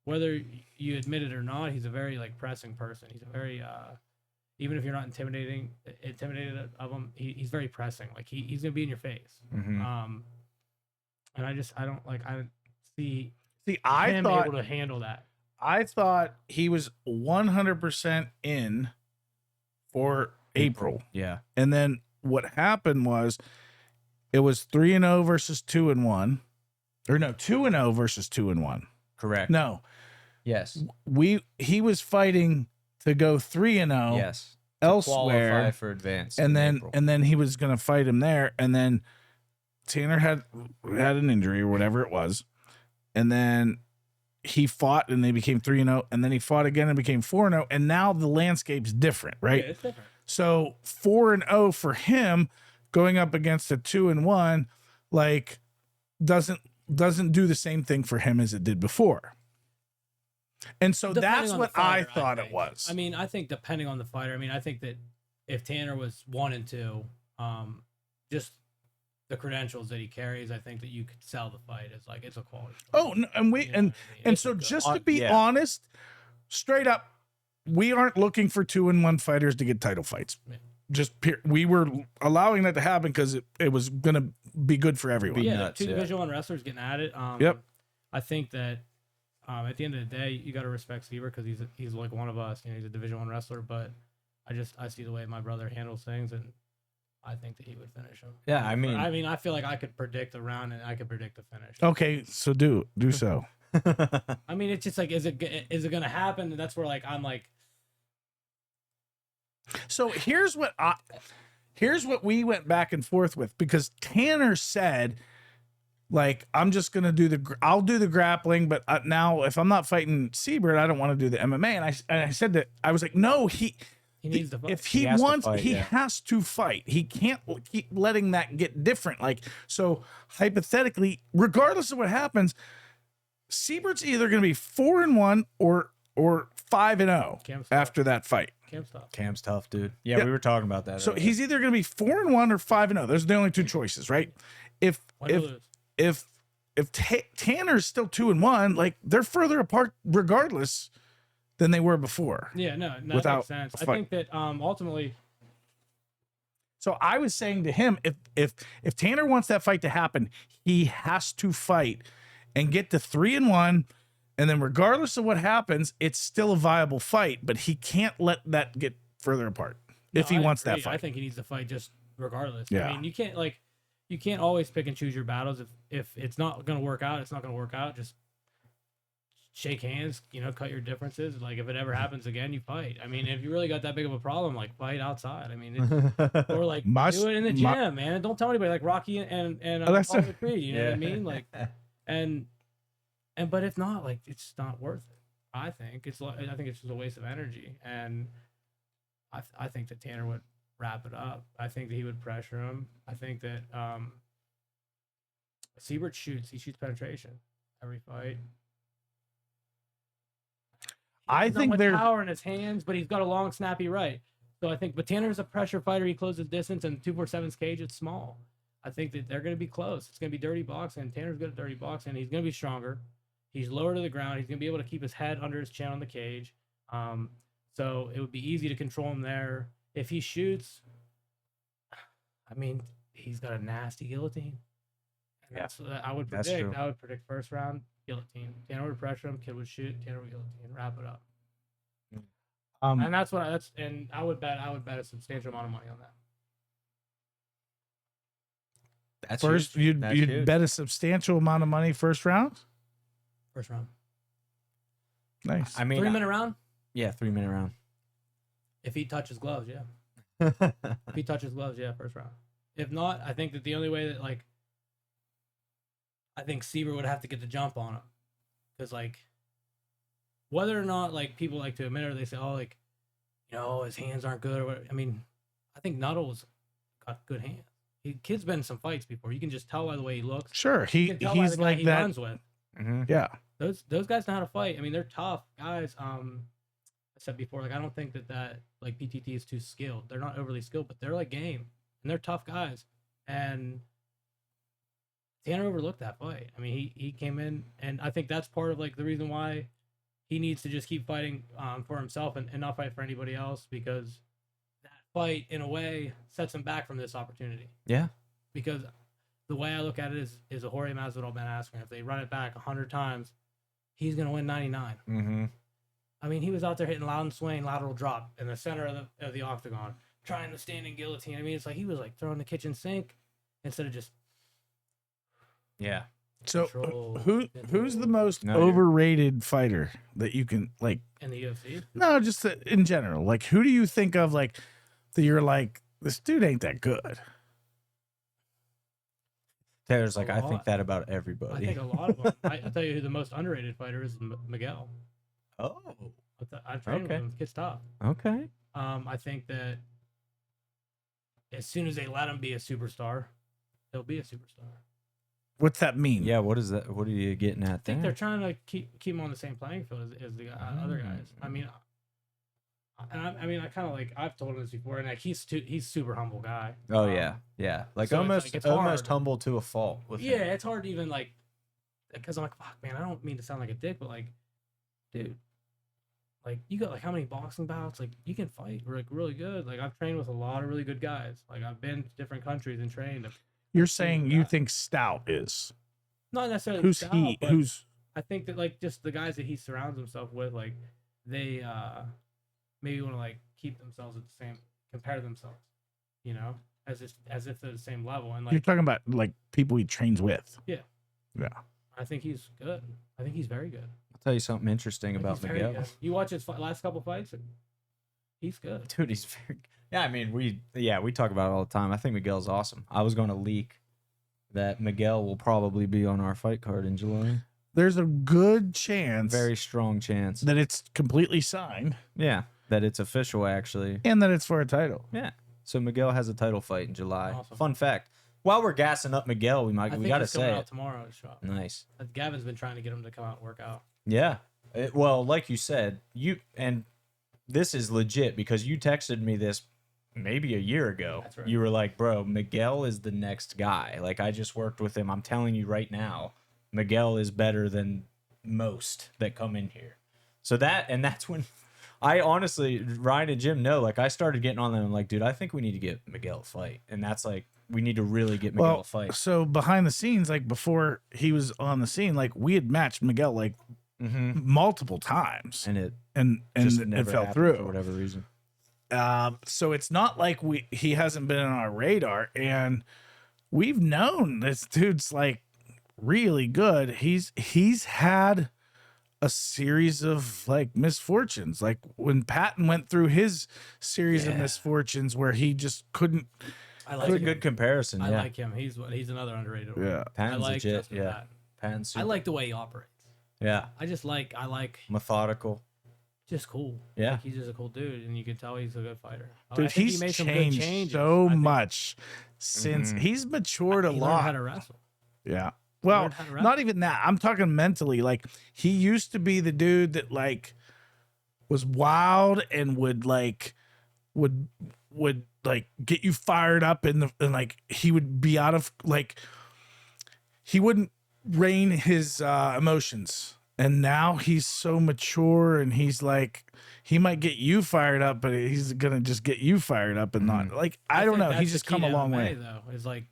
whether you admit it or not, he's a very like pressing person. He's a very even if you're not intimidated of him, he's very pressing. Like he's gonna be in your face. Mhm. And I don't see I him thought able to handle that. I thought he was 100% in for April. Yeah. And then what happened was it was 3-0 versus 2-1. Or no, 2-0 versus 2-1. Correct. No. Yes. He was fighting to go 3-0 Yes. elsewhere. Qualify for advance. And in then April. he was going to fight him there, and then Tanner had an injury or whatever it was. And then he fought and they became 3-0, and then he fought again and became 4-0, and now the landscape's different, right? Yeah, it's different. So 4-0 for him going up against a 2-1 like doesn't do the same thing for him as it did before. And so Depending that's on what the fighter, I thought it think. was. I mean, I think depending on the fighter. I mean, I think that if Tanner was 1 and 2, just the credentials that he carries, I think that you could sell the fight as like it's a quality fight. Oh, no, and we You know and what I mean? and It's so a good- just to be yeah. honest, straight up, we aren't looking for 2-1 fighters to get title fights. Yeah. We were allowing that to happen because it was going to be good for everyone. Be yeah, nuts, two yeah. Division 1 wrestlers getting at it. Yep. I think that at the end of the day, you got to respect Seaver because he's like one of us. You know, he's a Division 1 wrestler, but I see the way my brother handles things, and I think that he would finish him. Yeah, I mean, I feel like I could predict a round and I could predict the finish. Okay, so do so. I mean, it's just like, is it going to happen? And that's where like I'm like, So here's what we went back and forth with, because Tanner said, like, I'm just gonna I'll do the grappling, but now if I'm not fighting Siebert, I don't want to do the MMA. And I said that I was like, no, he needs to fight. if he has to wants, fight, he yeah. has to fight. He can't keep letting that get different. Like, so hypothetically, regardless of what happens, Siebert's either going to be 4-1 or 5-0 Cam's after that fight. Camp stop. Cam's tough, dude. Yeah, Yeah. we were talking about that. So earlier. he's either going to be 4-1 or 5-0. Those are the only two choices, right? If Win or lose. Tanner's still 2-1, like, they're further apart regardless than they were before. Yeah, no, that without makes sense. a I fight. think that ultimately, So I was saying to him, if Tanner wants that fight to happen, he has to fight and get to 3-1, and then regardless of what happens, it's still a viable fight. But he can't let that get further apart if he I wants that agree. fight. I think he needs to fight just regardless. Yeah. I mean, you can't like you can't always pick and choose your battles. If it's not gonna work out, it's not gonna work out. Just shake hands, cut your differences. Like if it ever happens again, you fight. I mean, if you really got that big of a problem, like fight outside. I mean, or like do it in the gym, man. Don't tell anybody, like Rocky and Apollo Creed. You know what I mean? Like, but if not, like it's not worth it. I think it's just a waste of energy, and I think that Tanner would wrap it up. I think that he would pressure him. I think that Siebert shoots. He shoots penetration every fight. I think there's there's power in his hands, but he's got a long, snappy right. So I think, but Tanner's a pressure fighter. He closes distance, and 247's cage, it's small. I think that they're going to be close. It's going to be dirty boxing. Tanner's good at dirty boxing. He's going to be stronger. He's lower to the ground. He's going to be able to keep his head under his chin on the cage. So it would be easy to control him there. If he shoots, I mean, he's got a nasty guillotine. And that's what I would predict. True. I would predict first round guillotine. Tanner would pressure him. Kid would shoot. Tanner would guillotine. Wrap it up. And that's what and I would bet a substantial amount of money on that. That's first huge. you'd bet a substantial amount of money first round. First round. Nice. I mean, 3-minute round. Yeah, 3-minute round. If he touches gloves, yeah. If he touches gloves, yeah, first round. If not, I think that the only way that I think Siebert would have to get the jump on him, because whether or not people like to admit it, or they say, oh, his hands aren't good, or what. I mean, I think Nuttall's got good hands. Kid's been in some fights before. You can just tell by the way he looks. Sure, he's like he that. runs with. Mm-hmm. Yeah, those guys know how to fight. I mean, they're tough guys. I said before, I don't think that PTT is too skilled. They're not overly skilled, but they're game, and they're tough guys. And Tanner overlooked that fight. I mean, he came in, and I think that's part of the reason why he needs to just keep fighting for himself and not fight for anybody else, because that fight in a way sets him back from this opportunity. Yeah. Because the way I look at it is a Jorge Masvidal Ben Askren. If they run it back 100 times, he's gonna win 99. Mm-hmm. I mean, he was out there hitting Loudon Swain lateral drop in the center of the octagon, trying to standing guillotine. I mean, it's he was throwing the kitchen sink instead of just. Yeah. So control. who's the most overrated fighter that you can in the UFC? No, just in general. Who do you think of that you're this dude ain't that good? Taylor's I think that about everybody. I think a lot of them. I'll tell you who the most underrated fighter is. Miguel. Oh. I trained with him. Kid's tough. Okay. I think that as soon as they let him be a superstar, he'll be a superstar. What's that mean? Yeah, what is that? What are you getting at I think they're trying to keep him on the same playing field as the other guys. I mean, I kind of I've told him this before, and he's a super humble guy. Oh yeah. So almost humble to a fault. With him. It's hard to even because I'm fuck, man. I don't mean to sound like a dick, but dude, you got how many boxing bouts? You can fight really good. I've trained with a lot of really good guys. I've been to different countries and trained. You're saying you think Stout is not necessarily who's Stout, he? but Who's I think that just the guys that he surrounds himself with, they maybe want to keep themselves at the same, compare themselves, as if they're the same level. And you're talking about people he trains with. Yeah. I think he's good. I think he's very good. I'll tell you something interesting about Miguel. You watch his last couple fights, and he's good. Dude, he's very. Yeah, I mean, we talk about it all the time. I think Miguel's awesome. I was going to leak that Miguel will probably be on our fight card in July. There's a good chance, very strong chance, that it's completely signed. Yeah, that it's official actually, and that it's for a title. Yeah, so Miguel has a title fight in July. Awesome. Fun fact: while we're gassing up Miguel, we got to say out it tomorrow. Nice. Gavin's been trying to get him to come out and work out. Yeah, well, like you said, this is legit because you texted me this maybe a year ago. That's right. You were like, bro, Miguel is the next guy. I just worked with him. I'm telling you right now, Miguel is better than most that come in here. So that's when I honestly, Ryan and Jim know, I started getting on them. I'm like, dude, I think we need to get Miguel a fight. And that's we need to really get Miguel a fight. So behind the scenes, before he was on the scene, we had matched Miguel multiple times. And it fell through for whatever reason. So it's not he hasn't been on our radar. And we've known this dude's like really good. He's had a series of like misfortunes, like when Patton went through his series of Yeah. misfortunes where he just couldn't. I That's a like good him. comparison. I Yeah. like him. He's another underrated one. Yeah. I Patton's like legit. Justin Yeah. Patton. Patton's I super. like the way he operates. Yeah. I like Methodical. just cool. Yeah. Like, he's just a cool dude, and you can tell he's a good fighter. I Dude, think he's he made some good changed changes. so I think much since Mhm. he's matured a he learned how lot. to wrestle. Yeah. Well, learned how to wrestle. not even that. I'm talking mentally. Like he used to be the dude that like was wild and would like get you fired up and like he would be out of like he wouldn't rein his emotions. And now he's so mature and he's like he might get you fired up, but he's gonna just get you fired up and not like I don't think know. that's He's the just key come a to long MMA, way. though. Is like,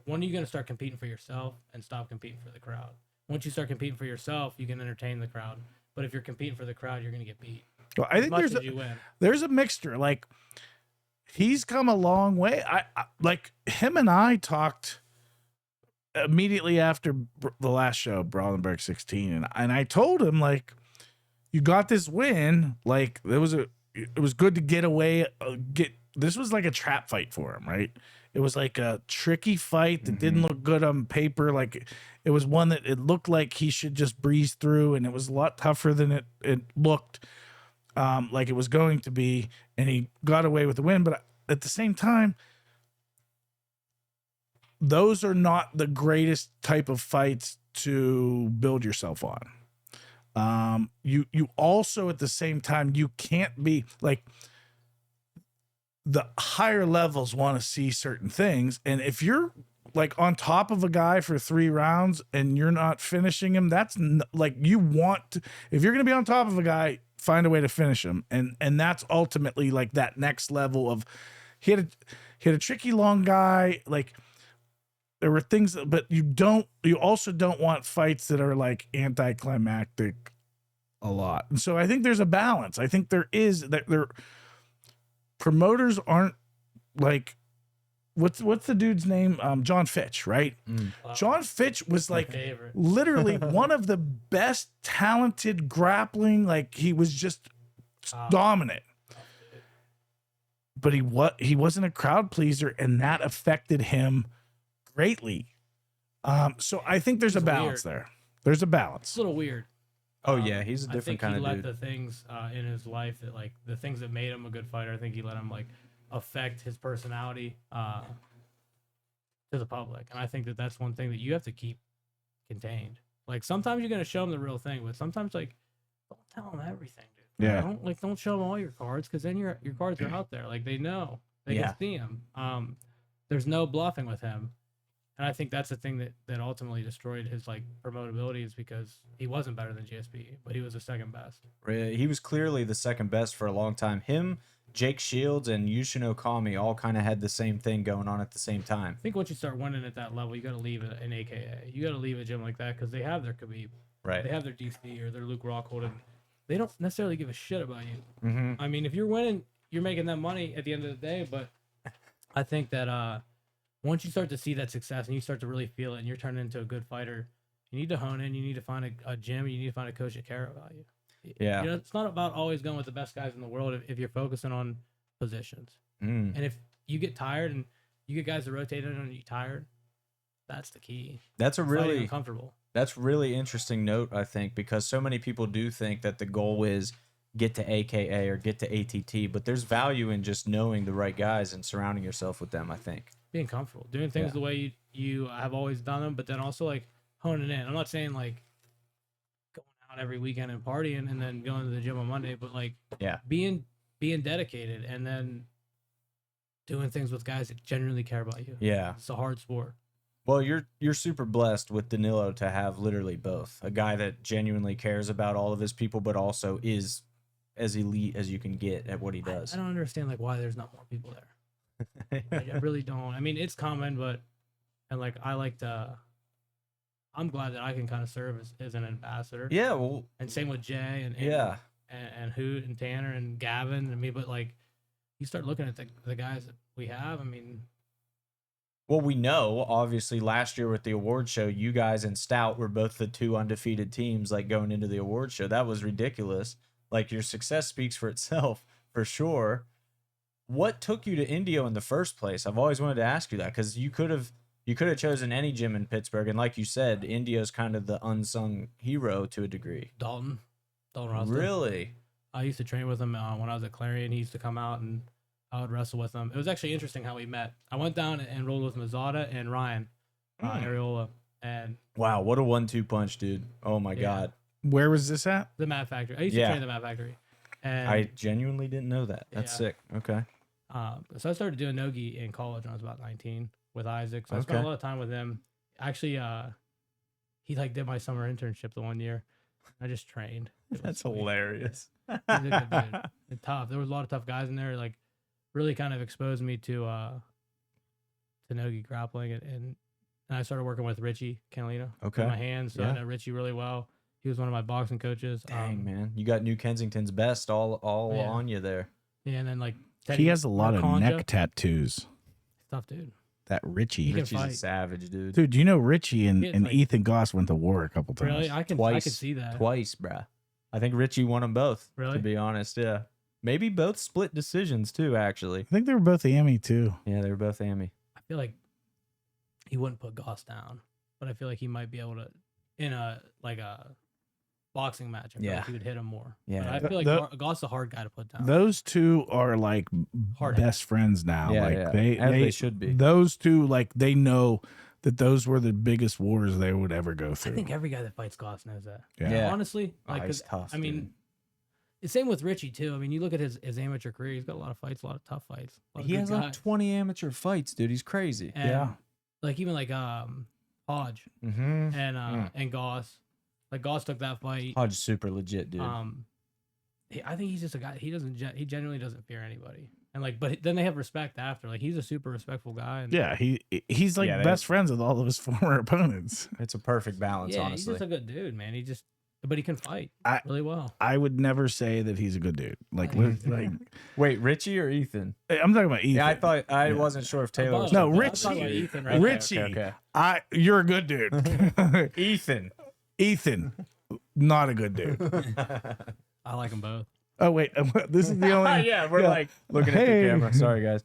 when are you going to start competing for yourself and stop competing for the crowd? Once you start competing for yourself, you can entertain the crowd. But if you're competing for the crowd, you're going to get beat. Well, I As think much there's as you win. there's a mixture. Like he's come a long way. I like him and I talked immediately after the last show, Brawlenberg 16, and I told him like, you got this win. Like it was good to get away. This was like a trap fight for him, right? It was like a tricky fight that didn't look good on paper. Like it was one that it looked like he should just breeze through, and it was a lot tougher than it looked like it was going to be, and he got away with the win. But at the same time, those are not the greatest type of fights to build yourself on. You also at the same time you can't be like the higher levels want to see certain things, and if you're like on top of a guy for 3 rounds and you're not finishing him, that's like you want to, if you're going to be on top of a guy, find a way to finish him, and that's ultimately like that next level of he had a tricky long guy. Like there were things, but you also don't want fights that are like anticlimactic a lot. And so I think there's a balance. I think there is that there promoters aren't like what's the dude's name? John Fitch, right? John Fitch was like favorite. literally one of the best talented grappling. Like he was just dominant. But he wasn't a crowd pleaser, and that affected him greatly. So I think there's a balance there. There's a balance. It's a little weird. Oh yeah, he's a I different think kind he of let dude. the things in his life that like the things that made him a good fighter. I think he let him like affect his personality to the public, and I think that that's one thing that you have to keep contained. Like sometimes you're gonna show them the real thing, but sometimes like don't tell them everything, dude. Yeah. Don't show them all your cards, because then your cards are out there. Like they know they Yeah. can see them. There's no bluffing with him. And I think that's the thing that ultimately destroyed his like promotability, is because he wasn't better than GSP, but he was the second best. He was clearly the second best for a long time. Him, Jake Shields, and Yushin Okami all kind of had the same thing going on at the same time. I think once you start winning at that level, you got to leave an AKA. You got to leave a gym like that, because they have their Khabib, Right. they have their DC or their Luke Rockhold, and they don't necessarily give a shit about you. Mm-hmm. I mean, if you're winning, you're making them money at the end of the day. But I think that once you start to see that success and you start to really feel it, and you're turning into a good fighter, you need to hone in. You need to find a gym. You need to find a coach that cares about you. Yeah. You know, it's not about always going with the best guys in the world if you're focusing on positions. Mm. And if you get tired and you get guys that rotate in on you tired, that's the key. That's a Fighting really uncomfortable. That's really interesting note, I think, because so many people do think that the goal is get to AKA or get to ATT, but there's value in just knowing the right guys and surrounding yourself with them, I think. Being comfortable, doing things Yeah. the way you have always done them, but then also like honing in. I'm not saying like going out every weekend and partying and then going to the gym on Monday, but like Yeah. being dedicated and then doing things with guys that genuinely care about you. Yeah. It's a hard sport. Well, you're super blessed with Danilo to have literally both. A guy that genuinely cares about all of his people, but also is as elite as you can get at what he does. I don't understand like why there's not more people there. I really don't. I mean, it's common, but and like I like to. I'm glad that I can kind of serve as an ambassador. Yeah, well, And same with Jay and yeah. and Hoot and Tanner and Gavin and me. But like, you start looking at the guys that we have. I mean, Well, we know obviously last year with the award show, you guys and Stout were both the 2 undefeated teams like going into the award show. That was ridiculous. Like your success speaks for itself for sure. What took you to Indio in the first place? I've always wanted to ask you that because you could have chosen any gym in Pittsburgh, and like you said, Indio's kind of the unsung hero to a degree. Dalton Roston. Really? I used to train with him when I was at Clarion. He used to come out and I would wrestle with him. It was actually interesting how we met. I went down and rolled with Mazada and Ryan Areola, and Wow, what a 1-2 punch, dude! Oh my Yeah. god, Where was this at? the Mat Factory. I used Yeah. to train at the Mat Factory, and I genuinely didn't know that. That's Yeah. sick. Okay. so I started doing nogi in college when I was about 19 with Isaac. So I spent Okay. a lot of time with him. Actually, he like did my summer internship the one year. I just trained. It was That's sweet. hilarious. He's a good dude. And tough. There was a lot of tough guys in there. Like, really kind of exposed me to nogi grappling, and I started working with Richie Canalino. Okay. My hands. So Yeah. I know Richie really well. He was one of my boxing coaches. Dang, man, you got New Kensington's best all Yeah. on you there. Yeah, and then like He has a lot of Marconja. neck tattoos. Tough dude. That Richie. He can Richie's a fight. savage, dude. Dude, you know Richie and, Yeah, and like- Ethan Goss went to war a couple times. Really, I can Twice. see that. Twice, bruh. I think Richie won them both. Really? To be honest, yeah. Maybe both split decisions too. Actually, I think they were both AMI too. yeah, they were both Amy. I feel like he wouldn't put Goss down, but I feel like he might be able to in a boxing match. I feel Yeah. like he would hit him more. Yeah. But I feel like Goss is a hard guy to put down. Those two are like Hard best friends now. Yeah, like yeah. they, As they they should be. Those two, like they know that those were the biggest wars they would ever go I through. think every guy that fights Goss knows that. yeah. Yeah. Honestly, Oh, like, he's 'cause, tough, I mean, dude. the same with Richie too. I mean, you look at his amateur career; he's got a lot of fights, a lot of tough fights. A lot of He good has like guys. 20 amateur fights, dude. He's crazy. And, Yeah. like even like Hodge Mm-hmm. and Goss. Like Goss took that fight. Hodge's super legit, dude. I think he's just a guy. He genuinely doesn't fear anybody. And like, but then they have respect after. Like he's a super respectful guy. And Yeah, he's like Yeah, they- best friends with all of his former opponents. It's a perfect balance, yeah, honestly. he's just a good dude, man. But he can fight I- really well. I would never say that he's a good dude. Like, like Wait, Richie or Ethan? I'm talking about Ethan. Yeah, I thought I wasn't sure if Taylor. was No, talking about Richie. I'm talking about Ethan, right? Okay, Richie. okay. You're a good dude. Ethan. Ethan, not a good dude. I like them both. Oh wait, this is the only. yeah, we're like looking at Hey. the camera. Sorry, guys.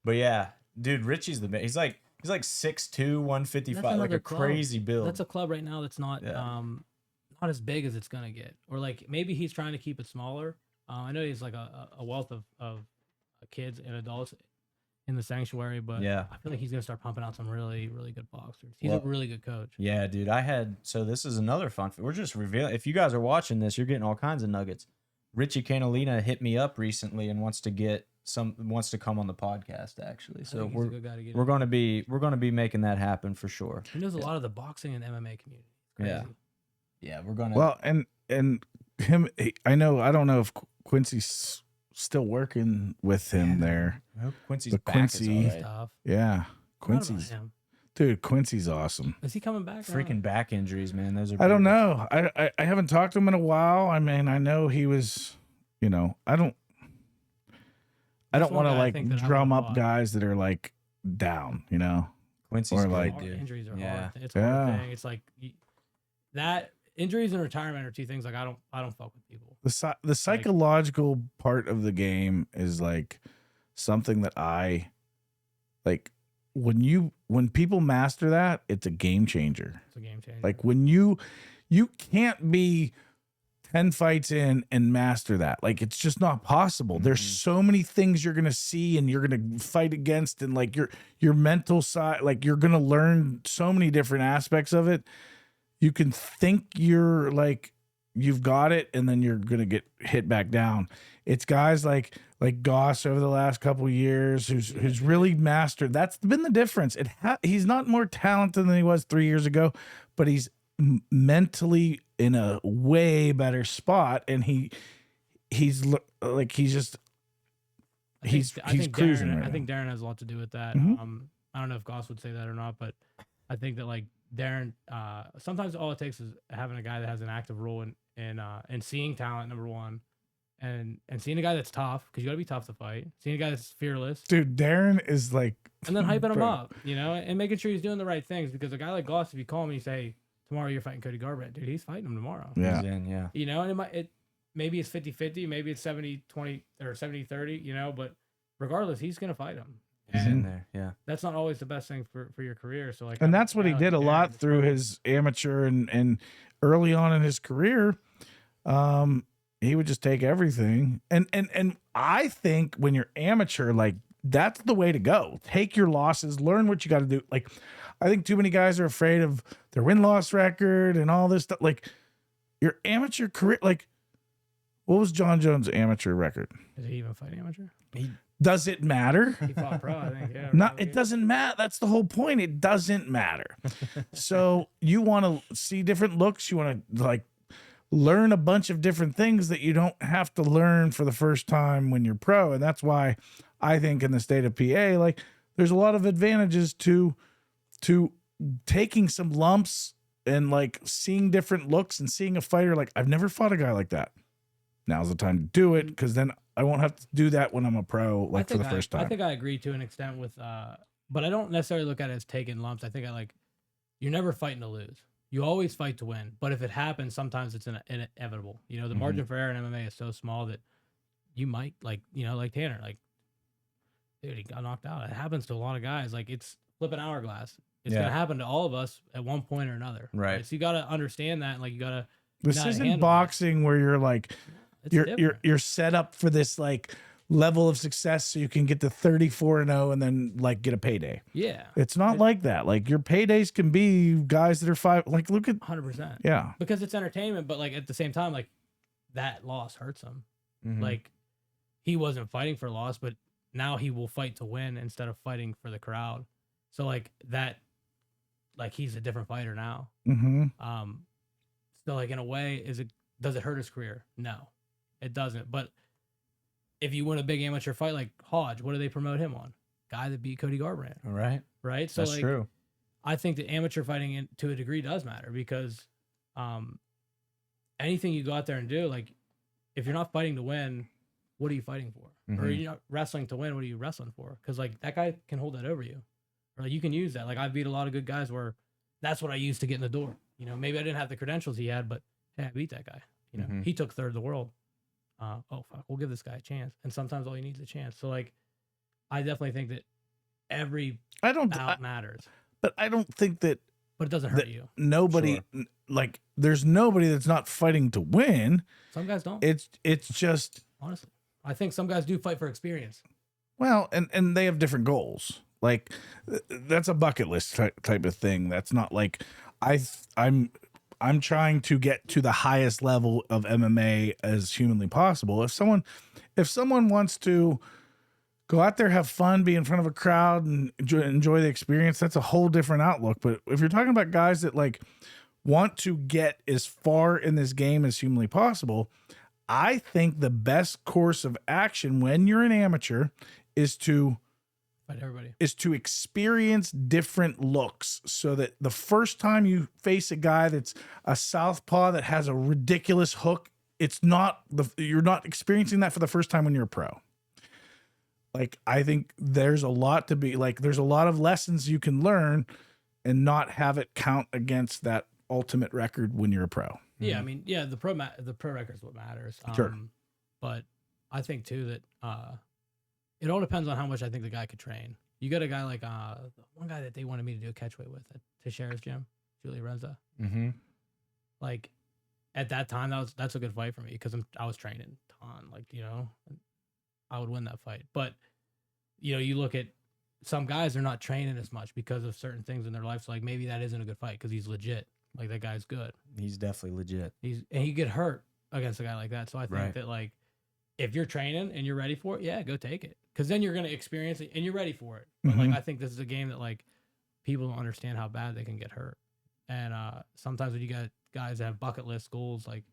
But yeah, dude, Richie's the man. He's like 6'2", 155, like another a club. crazy build. That's a club right now that's not Yeah. not as big as it's gonna get, or like maybe he's trying to keep it smaller. I know he's like a wealth of kids and adults in the sanctuary, but Yeah. I feel like he's gonna start pumping out some really good boxers. He's Well- a really good coach. Yeah, dude. So this is another fun. We're just revealing. If you guys are watching this, you're getting all kinds of nuggets. Richie Canalina hit me up recently and wants to come on the podcast actually. I So think he's a good guy to get. we're gonna be making that happen for sure. He knows a lot of the boxing and MMA community. It's Yeah. crazy. Yeah, we're gonna. Well, and him, I don't know if Quincy's still working with him there. I hope Quincy's But back. Quincy- Is He's all right. tough. Yeah, Quincy's Quincy's him. dude. Quincy's awesome. Is he coming back? or Freaking not? back injuries, man. Those are. I don't brutal. know. I haven't talked to him in a while. I mean, I know he was. I don't. I That's don't one want to guy I like think that I drum would up watch. guys that are like down. Quincy's Or good, like- Hard- dude. injuries are Yeah. hard. It's a hard Yeah. thing. It's like that injuries and retirement are two things like I don't fuck with people. The psychological part of the game is like something that I like. When people master that, it's a game changer. It's a game changer. Like when you can't be 10 fights in and master that. Like it's just not possible. There's so many things you're going to see and you're going to fight against, and like your mental side, like you're going to learn so many different aspects of it. You can think you're like you've got it, and then you're going to get hit back down. It's guys like Goss over the last couple of years who's really mastered. That's been the difference. He's not more talented than he was 3 years ago, but he's mentally in a way better spot, and he's just he's cruising Darren, right I now. think Darren has a lot to do with that. Mhm. I don't know if Goss would say that or not, but I think that like Darren, sometimes all it takes is having a guy that has an active role in seeing talent, number one, and seeing a guy that's tough, because you got to be tough to fight. Seeing a guy that's fearless, Dude, Darren is like, and then hyping him bro. up, and making sure he's doing the right things. Because a guy like Goss, if you call him and you say tomorrow you're fighting Cody Garbrandt, dude, he's fighting him tomorrow. Yeah. He's in, yeah. And maybe it's 50-50, maybe it's 70-20 or 70-30, but regardless, he's gonna fight him. He's And in there, yeah. that's not always the best thing for your career. So like, And that's what he did a lot Darren, through his amateur and early on in his career. He would just take everything. And I think when you're amateur, like that's the way to go. Take your losses, learn what you got to do. Like I think too many guys are afraid of their win-loss record and all this stuff. Like your amateur career, like what was John Jones' amateur record? Did he even fight amateur? Does it matter? He fought pro, I think. Yeah. Not, it doesn't matter. That's the whole point. It doesn't matter. So you want to see different looks. You want to like learn a bunch of different things that you don't have to learn for the first time when you're pro. And that's why I think in the state of PA, like there's a lot of advantages to taking some lumps and like seeing different looks and seeing a fighter. Like I've never fought a guy like that. Now's the time to do it. Cause then I won't have to do that when I'm a pro, like for the first time. I think I agree to an extent with, but I don't necessarily look at it as taking lumps. I think you're never fighting to lose. You always fight to win. But if it happens, sometimes it's inevitable. The margin for error in MMA is so small that you might like Tanner, like, dude, he got knocked out. It happens to a lot of guys. Like it's flipping hourglass. It's going to happen to all of us at one point or another. Right. So you got to understand that. And like, you got to, this isn't boxing where you're like, you're set up for this like level of success so you can get to 34-0 and then like get a payday. Yeah. It's not like that. Like your paydays can be guys that are five. Like look at 100%. Yeah. Because it's entertainment, but like at the same time, like that loss hurts him. Mhm. Like he wasn't fighting for loss, but now he will fight to win instead of fighting for the crowd. So like that, like he's a different fighter now. Mm-hmm. So like in a way, does it hurt his career? No, it doesn't. But if you win a big amateur fight like Hodge, what do they promote him on? Guy that beat Cody Garbrandt. All right. Right. So That's like, true. I think that amateur fighting to a degree does matter because anything you go out there and do, like if you're not fighting to win, what are you fighting for? Or you're not wrestling to win, what are you wrestling for? Because like that guy can hold that over you. Or like you can use that. Like I've beat a lot of good guys where that's what I used to get in the door. Maybe I didn't have the credentials he had, but hey, I beat that guy. He took third of the world. Oh fuck, we'll give this guy a chance. And sometimes all you need is a chance. So like, I definitely think that every bout matters. But I don't think that. But it doesn't hurt you. Nobody like there's nobody that's not fighting to win. Some guys don't. It's just honestly, I think some guys do fight for experience. Well, and they have different goals. Like that's a bucket list type of thing. That's not like I'm trying to get to the highest level of MMA as humanly possible. If someone wants to go out there, have fun, be in front of a crowd and enjoy the experience, that's a whole different outlook. But if you're talking about guys that like want to get as far in this game as humanly possible, I think the best course of action when you're an amateur is to experience different looks so that the first time you face a guy that's a southpaw that has a ridiculous hook, you're not experiencing that for the first time when you're a pro. Like, I think there's a lot to be like, there's a lot of lessons you can learn and not have it count against that ultimate record when you're a pro. Yeah. I mean, yeah, the pro record is what matters. Sure. But I think too that, it all depends on how much I think the guy could train. You got a guy like one guy that they wanted me to do a catchweight with at Teixeira's gym, Julie Renza. Mm-hmm. Like at that time, that's a good fight for me because I was training a ton. Like I would win that fight. But you look at some guys, they're not training as much because of certain things in their life. So like maybe that isn't a good fight because he's legit. Like that guy's good. He's definitely legit. And he get hurt against a guy like that. So I think that like if you're training and you're ready for it, yeah, go take it. Because then you're going to experience it and you're ready for it. But like, I think this is a game that like people don't understand how bad they can get hurt. And sometimes when you got guys that have bucket list goals, like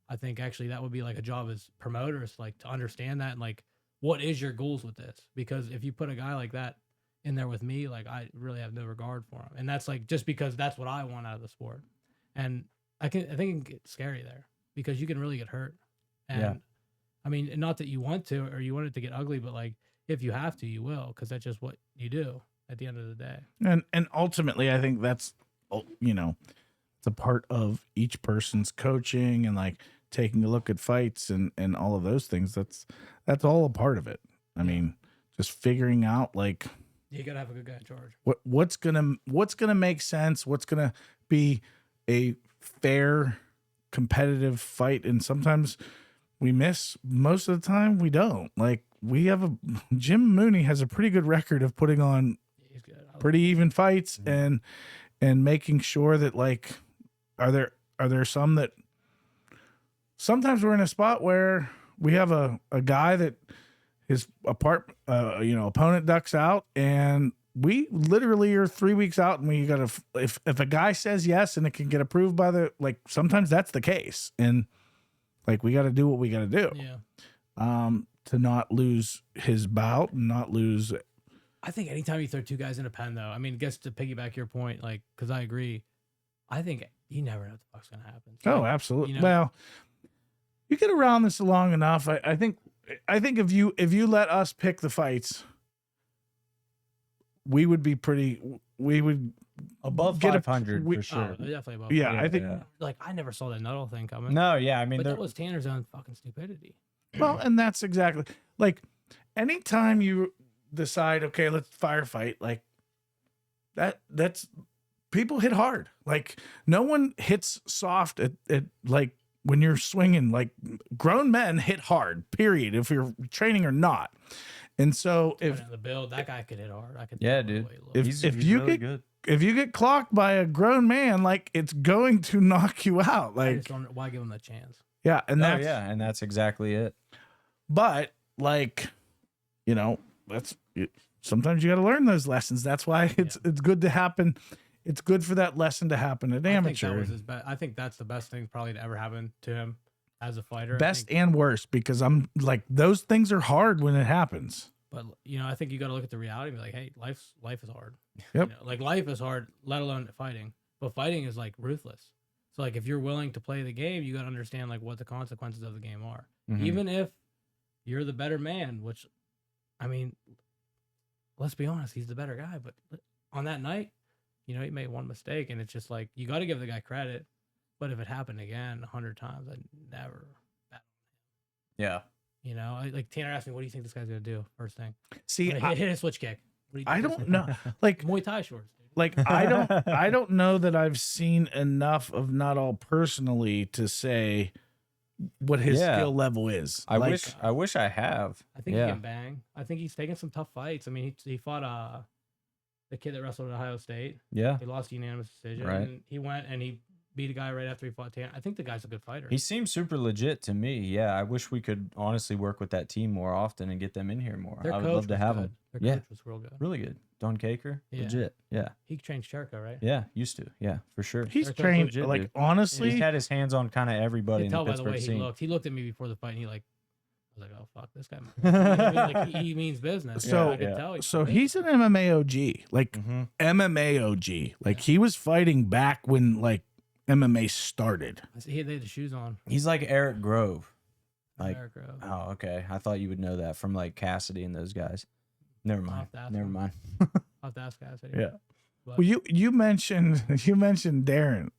I think actually that would be like a job as promoters, like to understand that and like, what is your goals with this? Because if you put a guy like that in there with me, like I really have no regard for him. And that's like, just because that's what I want out of the sport. And I think it can get scary there because you can really get hurt. And I mean, not that you want to or you want it to get ugly, but like if you have to, you will, because that's just what you do at the end of the day. And ultimately, I think that's, it's a part of each person's coaching and like taking a look at fights and all of those things. That's all a part of it. I mean, just figuring out like You gotta have a good guy in charge. what's gonna make sense, what's gonna be a fair competitive fight, and sometimes we miss. Most of the time we don't. Like Jim Mooney has a pretty good record of putting on He's good. pretty even fights and making sure that like are there some that sometimes we're in a spot where we have a guy that his opponent ducks out, and we literally are 3 weeks out, and we gotta if a guy says yes and it can get approved by the, like, sometimes that's the case, and like we got to do what we got to do to not lose his bout and not lose. I think anytime you throw two guys in a pen, though, I mean, just to piggyback your point, like, because I agree, I think you never know what the fuck's gonna happen. So, Oh, absolutely. you know- Well, you get around this long enough. I think if you let us pick the fights, we would be Above get a- 500 we- for Oh, sure. they're definitely above. Yeah, me. I think. Yeah. Like, I never saw that Nuttall thing coming. No, yeah, I mean, but they're- that was Tanner's own fucking stupidity. Well, and that's exactly like anytime you decide, okay, let's firefight, like that's people hit hard. Like no one hits soft at like when you're swinging. Like grown men hit hard, period, if you're training or not. And so if The build, that guy could hit hard. I could. Yeah, throw it dude. away a little If- bit. he's you really get- good. if you get clocked by a grown man, like it's going to knock you out. I Like just don't. Why give him the chance? yeah, and Oh, that's yeah, and that's exactly it. but like that's sometimes you got to learn those lessons. That's why it's good to happen. It's good for that lesson to happen at I think amateur. that was his best. I think that's the best thing probably to ever happen to him as a fighter. I Best think. and worst, because I'm like those things are hard when it happens. But I think you got to look at the reality and be like, hey, life is hard. Yep. Like life is hard, let alone fighting. But fighting is like ruthless. So like if you're willing to play the game, you got to understand like what the consequences of the game are. Mhm. Even if you're the better man, which, I mean, let's be honest, he's the better guy. But on that night, he made one mistake, and it's just like you got to give the guy credit. But if it happened again 100 times, I'd never. Yeah. Like Tanner asked me, "What do you think this guy's gonna do?" First thing, See, hit a switch kick. What do you I think this don't gonna know. Like Muay Thai shorts. Dude. like I don't know that I've seen enough of Nuttall personally to say what his Yeah. skill level is. I Like, wish I have. I think yeah. he can bang. I think he's taken some tough fights. I mean, he fought the kid that wrestled at Ohio State. Yeah. He lost a unanimous decision. Right. And he went and he beat a guy right after he fought Tanner. I think the guy's a good fighter. He seems super legit to me. Yeah, I wish we could honestly work with that team more often and get them in here more. Their I would coach love to was have good. them. Their Yeah. coach was real good. Really good. Don Caker, Yeah. legit. Yeah. He trained Sherka, right? Yeah, used to. Yeah, for sure. he's They're trained legit, like dude. honestly. He's had his hands on kind of You everybody could in tell the by the way Pittsburgh he scene. looked. He looked at me before the fight and I was like, oh fuck, this guy. You know what I mean? Like he means business. So- I could Yeah. tell. So he's an MMA OG, like Mhm. MMA OG. Like he was fighting back when like MMA started. They had the shoes on. He's like Eric Grove. Like, Eric Grove. oh, okay. I thought you would know that from like Cassidy and those guys. Never mind. have to ask Never him. mind. I'll have to ask guys. Yeah. But Well, you mentioned Darren,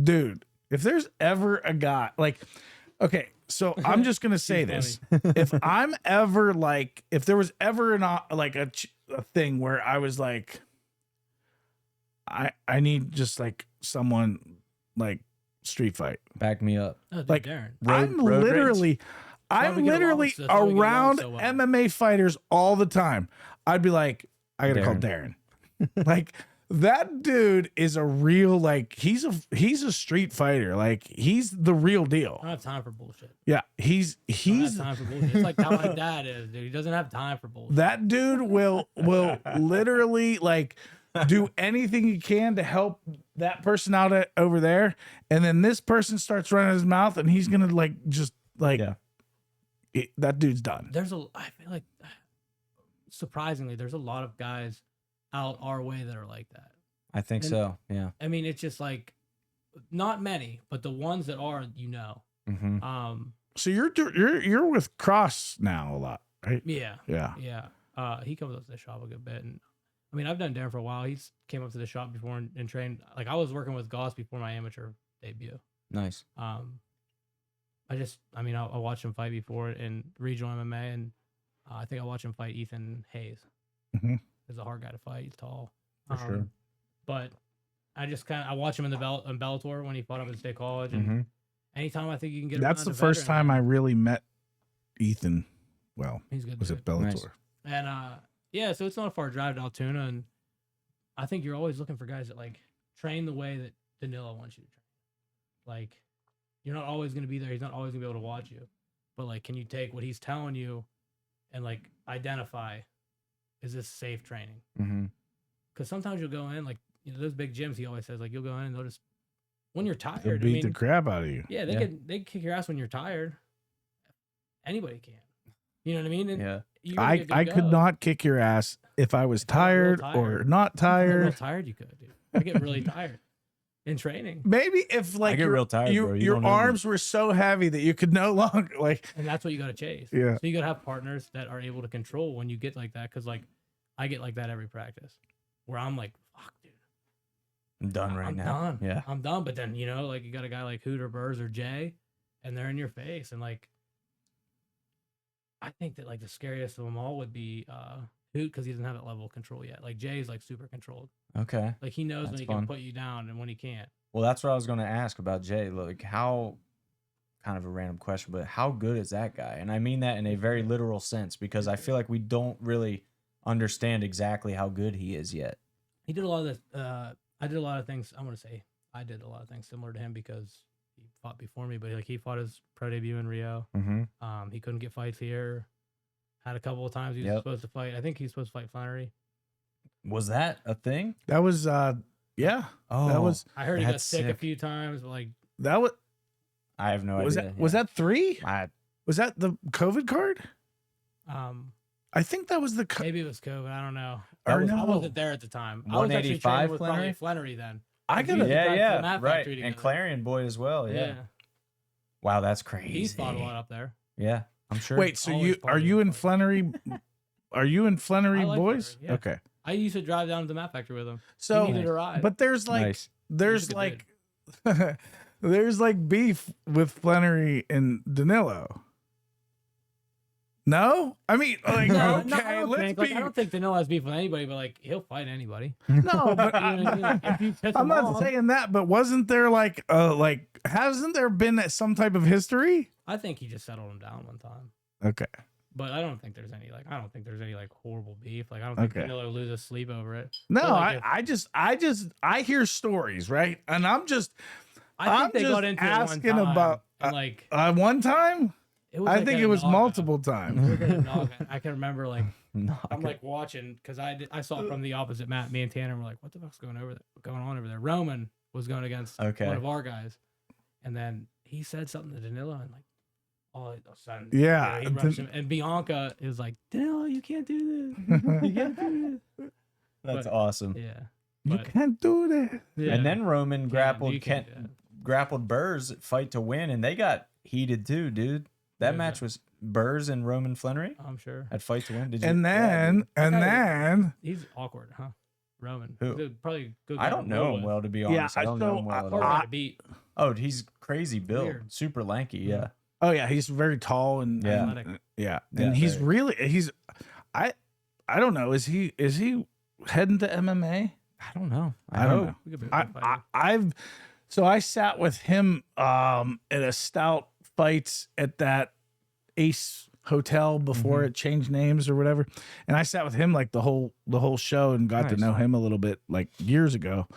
dude. If there's ever a guy like, okay, so I'm just gonna say He's this: if I'm ever like, if there was ever a thing where I was like, I need just like someone like street fight. Back me up. oh, dude, like, Darren. Road I'm rage. literally why I'm we get along literally so- that's why we get along around so well. MMA fighters all the time. I'd be like, I gotta call Darren. Like that dude is a real, like he's a street fighter. Like he's the real I deal. don't have time for bullshit. Yeah, he's I don't have time for bullshit. It's like how my dad is, dude. He doesn't have time for bullshit. that dude will literally like do anything he can to help that person out over there, and then this person starts running his mouth, and he's gonna like just like Yeah. that dude's done. I feel like surprisingly, there's a lot of guys out our way that are like that. I think And- so. Yeah. I mean, it's just like not many, but the ones that are, Mm-hmm. So you're with Cross now a lot, right? Yeah. Yeah. Yeah. He comes up to the shop a good bit, and I mean, I've done Darren for a while. He's came up to the shop before and trained. Like I was working with Goss before my amateur debut. Nice. I'll watch him fight before in regional MMA, and I think I watched him fight Ethan Hayes. Mhm. He's a hard guy to fight. He's tall. For sure. But I watch him in Bellator when he fought up in State College, and Mhm. anytime I think you can get. That's around the a first veteran, time man, I really met Ethan. Well, he's good. was dude. it Bellator? Nice. And yeah, so it's not a far drive to Altoona, and I think you're always looking for guys that like train the way that Danilo wants you to train. Like, you're not always going to be there. He's not always going to be able to watch you, but like, can you take what he's telling you and like identify, is this safe training? Mm-hmm. Because sometimes you'll go in, like, you know, those big gyms. He always says, like, you'll go in and they'll just when you're tired. They'll beat the crap out of you. Yeah, they can kick your ass when you're tired. Anybody can. You know what I mean? And Yeah. you're gonna get good I to could go. not kick your ass if I was If I was real tired or tired. not If you're real tired. tired, you could, dude. I get really tired in training, Maybe if like get your, real tired, bro. You your don't know me. arms were so heavy that you could no longer like. and that's what you got to chase. Yeah. So you got to have partners that are able to control when you get like that. Because like I get like that every practice, where I'm like, fuck, dude, I'm done right I'm now. done. Yeah. I'm done. But then, you know, like you got a guy like Hoot or Burrs or Jay, and they're in your face, and like. I think that like the scariest of them all would be Hoot, because he doesn't have that level of control yet. Like Jay's like super controlled. Okay. Like he knows when That's he fun. can put you down and when he can't. Well, that's what I was going to ask about Jay. Like, how, kind of a random question, but how good is that guy? And I mean that in a very literal sense, because I feel like we don't really understand exactly how good he is yet. He did a lot of this. I did a lot of things. I'm gonna say I did a lot of things similar to him because he fought before me. But like he fought his pro debut in Rio. Mm-hmm. He couldn't get fights here. Had a couple of times he was Yep. supposed to fight. I think he was supposed to fight Flannery. Was that a thing? That was yeah. Oh, That was I heard he got That's sick a sick. few times, but like that was I have no was idea. that was that 3? I, Was that the COVID card? I think that was the maybe it was COVID. I don't know. That or was- I no. wasn't there at the time. I was actually 185 training with probably Flannery? Flannery then. I He gotta was- yeah, drive to the yeah, Map right. Factory And together. Clarion Boy as well. Yeah. Wow, that's crazy. He's fought a lot up there. Yeah, I'm sure. wait. So always you part are of you the in fight. Flannery? Are you in Flannery I like boys? Flannery, yeah. Okay. I used to drive down to the Map Factory with him. So he needed a ride. but there's like Nice. there's He's a like good there's like beef with Flannery and Danilo. No, I mean like No, okay, I don't let's think, be like, I don't think Danilo has beef with anybody, but like he'll fight anybody. no, but You know what I mean? Like, if you piss I'm him not off, saying that. But wasn't there like hasn't there been some type of history? I think he just settled him down one time. Okay, But I don't think there's any horrible beef. Like I don't think Okay. Danilo loses sleep over it. no, But, like, I hear stories, right, and I'm just I I'm think they just got into it one asking time, about, and like one time. it was I like think at it a was Naga. multiple It times. was at a Naga. I can remember like No, I'm like watching because I saw it from the opposite mat. Me and Tanner were like, "What the fuck's going on over there?" Roman was going against Okay. one of our guys, and then he said something to Danilo, and like all of a sudden, Yeah, he rushed him. And Bianca is like, "Danilo, you can't do this. You can't do this." that's but- awesome. Yeah, You but- can't do that. yeah. And then Roman grappled you can't do that. grappled Burrs fight to win, and they got heated too, dude. That Who is match that? was Burrs and Roman Flannery I'm sure at fight to win. Did you? And Yeah, dude. then he's awkward, huh? Roman, Who? He's probably a good. I guy don't to know roll him with. well, to be Yeah, honest. I don't know him well at Hard all. guy to beat. Oh, he's crazy built, Weird. super lanky. Yeah. oh yeah, he's very tall and Yeah. and, Athletic. yeah, Yeah, and he's very. really I don't know. Is he heading to MMA? I don't know. I don't hope. know. We could be a good fighter. I sat with him at a stout fights at that Ace Hotel before Mhm. it changed names or whatever, and I sat with him like the whole show and got to Nice. know him a little bit like years ago.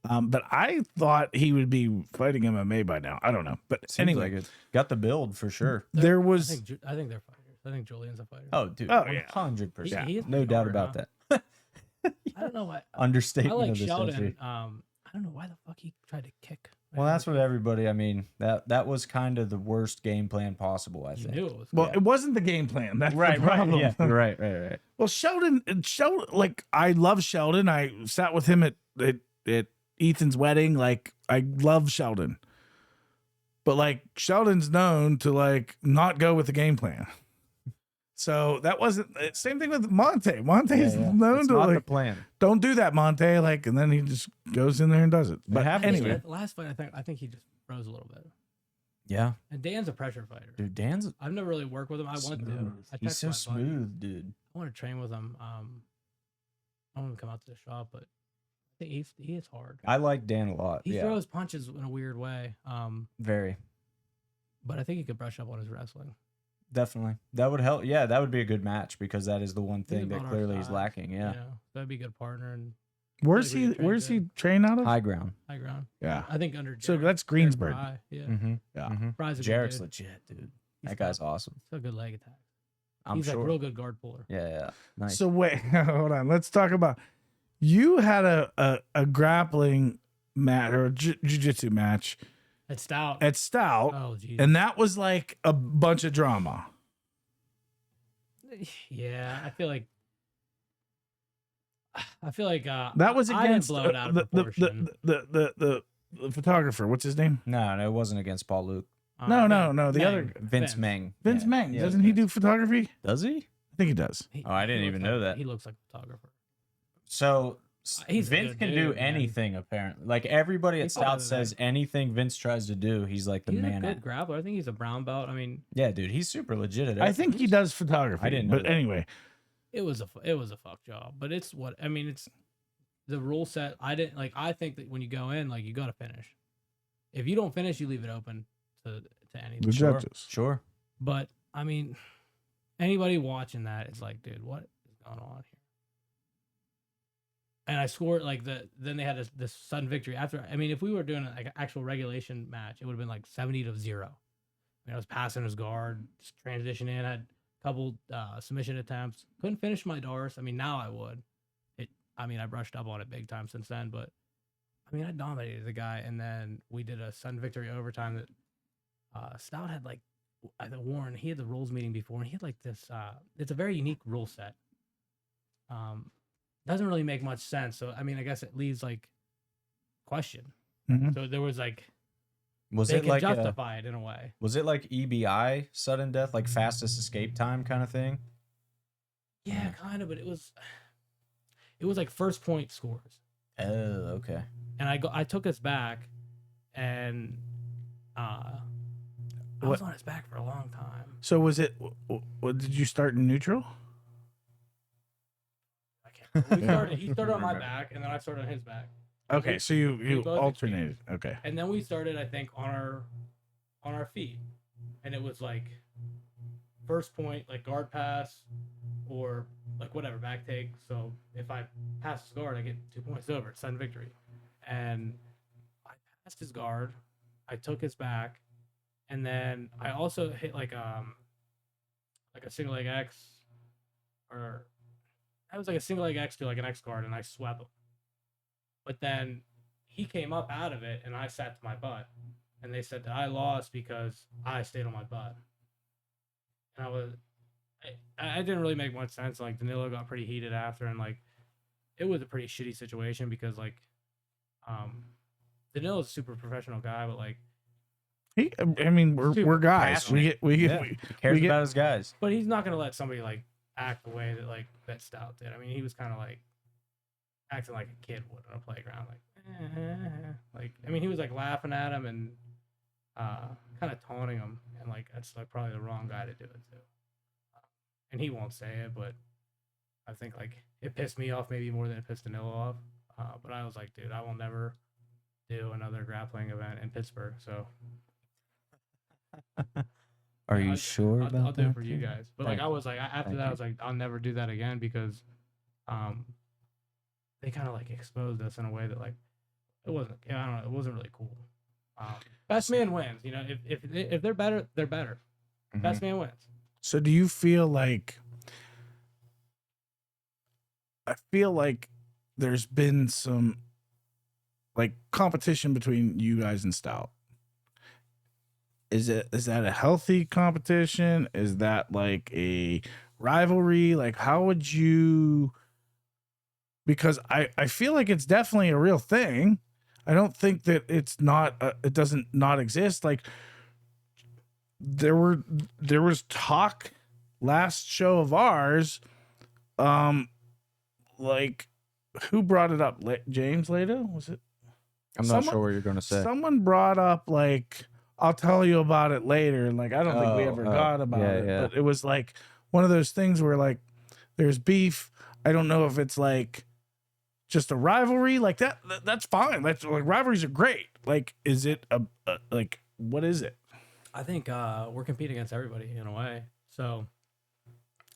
But I thought he would be fighting MMA by now. I don't know, but Seems anyway, like it. Got the build for sure. there I was think they're fighters. I think Julian's a fighter. Oh, dude. Oh, yeah. 100%. He is No pretty doubt hard, about huh? that. I don't know why. Understatement I like of the Sheldon. century. I don't know why the fuck he tried to kick. Well, that's what everybody. I mean, that was kind of the worst game plan possible. I you think. knew it was. well, coming. it wasn't the game plan. That's Right, the problem. right, yeah, right. Well, Sheldon, like I love Sheldon. I sat with him at Ethan's wedding. Like I love Sheldon. but like Sheldon's known to like not go with the game plan. So that wasn't same thing with Monte. Monte's known It's to not the like plan. don't do that, Monte. Like, and then he just goes in there and does it. But happens, anyway, The last fight, I think he just froze a little bit. Yeah, And Dan's a pressure fighter. dude, Dan's I've never really worked with him. I want to. smooth. I He's texted so my buddy. smooth, dude. I want to train with him. I want him to come out to the shop, but I think he is hard. I like Dan a lot. He yeah, throws punches in a weird way. very. But I think he could brush up on his wrestling. Definitely. That would help. Yeah, that would be a good match because that is the one He's thing that about our clearly is size, lacking. Yeah. You know, that'd be a good partner and where's we he? could train Where's he good. trained out of? High ground. high ground. Yeah. I think under So Jared- that's Jared Greensburg. Fry, Yeah. Mm-hmm. Yeah. Mm-hmm. Fry's a good Jarek's dude. legit, dude. He's That guy's got- awesome. He's got good leg attack. I'm He's sure. like real good guard puller. Yeah, yeah. Nice. So wait, hold on. Let's talk about you had a grappling match or a jiu-jitsu match It's stout. at Stout, Oh geez. and that was like a bunch of drama. Yeah, I feel like That was I didn't against blow it out of proportion. the photographer. What's his name? no, it wasn't against Paul Luke. No, Meng. the other Meng. Vince Meng. Vince Yeah. Meng. Yeah, Doesn't he Vince. do photography? Does he? I think he does. He- Oh, I didn't he even looks know like- that. He looks like a photographer. So He's a Vince good can dude, do man. anything apparently. Like everybody at He's Stout better than says anything Vince tries to do, he's like the He's man a at. good grappler. I think he's a brown belt. I mean, Yeah, dude, he's super legit at it. I think he does photography. I didn't know But that. anyway, it was a fuck job. But it's what I mean. It's the rule set. I didn't like. I think that when you go in, like you got to finish. If you don't finish, you leave it open to anything. the Sure, judges. Sure. But I mean, anybody watching that is like, dude, what is going on here? And I scored like then they had this sudden victory after. I mean, if we were doing like an actual regulation match, it would have been like 70-0. I mean, I was passing his guard, just transition in, had a couple submission attempts. Couldn't finish my Doris. I mean, now I would. I brushed up on it big time since then, but I mean, I dominated the guy, and then we did a sudden victory overtime that Stout had like Warren. He had the rules meeting before, and he had like this. It's a very unique rule set. Doesn't really make much sense. So I mean, I guess it leaves like question. Mhm. So there was like Was they it can like justify it in a way. was it like EBI sudden death, like fastest escape time kind of thing? Yeah, kind of, but it was like first point scores, Oh, okay. and I took us back, and I was on his back for a long time. So was it? What did you start in neutral? I can't. He started on my back, and then I started on his back, Okay, so you both alternated. Okay. and then we started, I think, on our feet, and it was like first point, like guard pass, or like whatever back take. So if I pass his guard, I get 2 points over. It's sudden victory, and I passed his guard. I took his back, and then I also hit like a single leg X, or I was like a single leg X to like an X guard, and I swept him. But then he came up out of it, and I sat to my butt, and they said that I lost because I stayed on my butt. And I didn't really make much sense. Like Danilo got pretty heated after, and like it was a pretty shitty situation because like Danilo's a super professional guy, but like I mean, we're Super guys. We get Yeah. we He cares we get- about his guys. but he's not gonna let somebody like act the way that Stout did. I mean, he was kind of like acting like a kid would on a playground, like I mean, he was like laughing at him and kind of taunting him, and like that's like probably the wrong guy to do it to. And he won't say it, but I think like it pissed me off maybe more than it pissed Danilo off. But I was like, dude, I will never do another grappling event in Pittsburgh. So Are you I'll- sure I'll about do that? it for you guys. But like Thank I you. was like after Thank that, I you. was like, I'll never do that again because they kind of like exposed us in a way that like it wasn't. Yeah, I don't know. It wasn't really cool. Best man wins. You know, if they're better, they're better. Mhm. Best man wins. So do you feel like? I feel like there's been some like competition between you guys and Stout. Is that a healthy competition? Is that like a rivalry? Like how would you? Because I feel like it's definitely a real thing. I don't think that it's not it doesn't not exist. Like there was talk last show of ours, like who brought it up? James Lato, was it? I'm not sure what you're going to say. Someone brought up like, I'll tell you about it later, and like I don't think we ever got about it, but it was like one of those things where like there's beef. I don't know if it's like just a rivalry like that. That's fine. That's like rivalries are great. Like, is it a like what is it? I think we're competing against everybody in a way. So,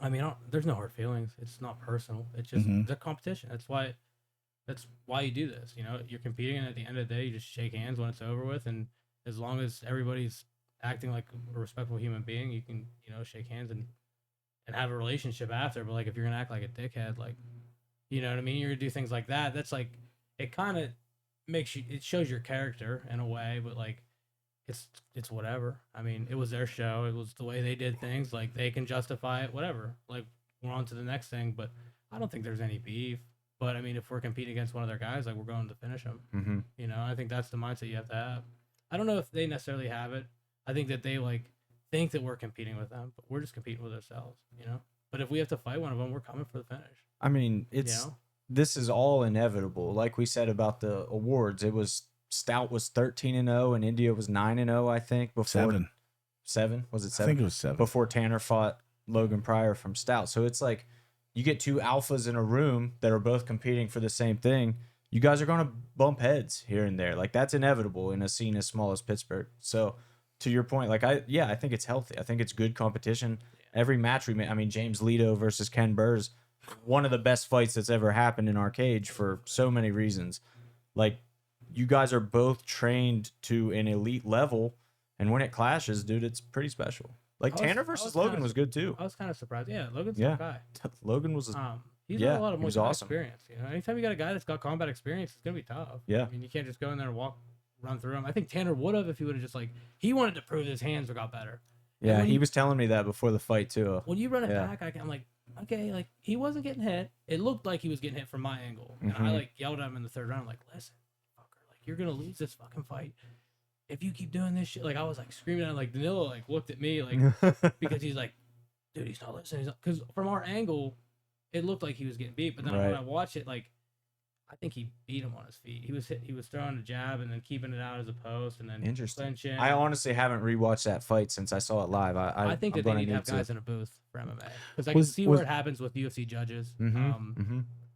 I mean, there's no hard feelings. It's not personal. It's just the competition. That's why you do this. You know, you're competing, and at the end of the day, you just shake hands when it's over with. And as long as everybody's acting like a respectful human being, you can, you know, shake hands and have a relationship after. But like, if you're gonna act like a dickhead, like, you know what I mean, you're gonna do things like that. That's like, it kind of it shows your character in a way. But like, it's whatever. I mean, it was their show. It was the way they did things. Like, they can justify it. Whatever. Like, we're on to the next thing. But I don't think there's any beef. But I mean, if we're competing against one of their guys, like, we're going to finish them. Mm-hmm. You know, I think that's the mindset you have to have. I don't know if they necessarily have it. I think that they like think that we're competing with them, but we're just competing with ourselves. You know. But if we have to fight one of them, we're coming for the finish. I mean, this is all inevitable. Like we said about the awards, it was Stout was 13-0 and India was 9-0. I think before 7 was it 7? I think it was 7 before Tanner fought Logan Pryor from Stout. So it's like you get two alphas in a room that are both competing for the same thing. You guys are going to bump heads here and there. Like, that's inevitable in a scene as small as Pittsburgh. So to your point, like, I think it's healthy. I think it's good competition. Every match we made, I mean, James Leto versus Ken Burrs, one of the best fights that's ever happened in our cage for so many reasons. Like, you guys are both trained to an elite level, and when it clashes, dude, it's pretty special. Like, Tanner versus Logan was good too. I was kind of surprised. Yeah, Logan's a guy. Logan was he's got a lot of more awesome. experience. You know, anytime you got a guy that's got combat experience, it's gonna be tough. Yeah. I mean, you can't just go in there and run through him. I think Tanner would have if he would have just like, he wanted to prove his hands got better. Yeah, he was telling me that before the fight too. When you run it back, I'm like, okay, like, he wasn't getting hit. It looked like he was getting hit from my angle, and I like yelled at him in the third round, like, listen, fucker, like, you're gonna lose this fucking fight if you keep doing this shit. Like, I was like screaming at him, like, Danilo like looked at me like because he's like, dude, he's not listening. Because from our angle, it looked like he was getting beat, but then when I watch it, like, I think he beat him on his feet. He was throwing a jab and then keeping it out as a post and then clinching. I honestly haven't rewatched that fight since I saw it live. I think that they need to have guys in a booth for MMA because I can see where it happens with UFC judges.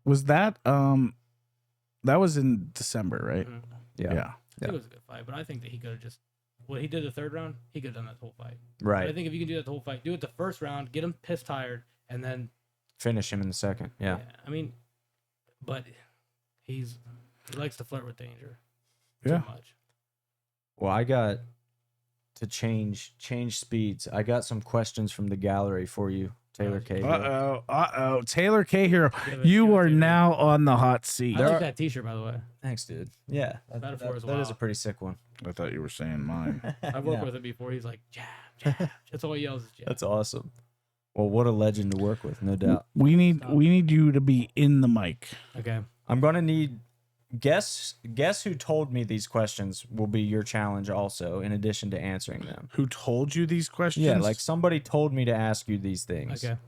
Was that that was in December, right? Yeah. It was a good fight, but I think that he could have just what he did the third round. He could have done that the whole fight. Right. But I think if you can do that the whole fight, do it the first round, get him pissed tired, and then finish him in the second. Yeah. I mean, but he likes to flirt with danger. Yeah. Too much. Well, I got to change speeds. I got some questions from the gallery for you, Taylor Cahill. Taylor Cahill, you are now on the hot seat. I like that T-shirt, by the way. Thanks, dude. Yeah, that is a pretty sick one. I thought you were saying mine. I've worked with him before. He's like, jab, jab. That's all he yells is jab. That's awesome. Well, what a legend to work with, no doubt. We need you to be in the mic. Okay. I'm gonna need guess who told me these questions will be your challenge also, in addition to answering them. Who told you these questions? Yeah, like somebody told me to ask you these things. Okay.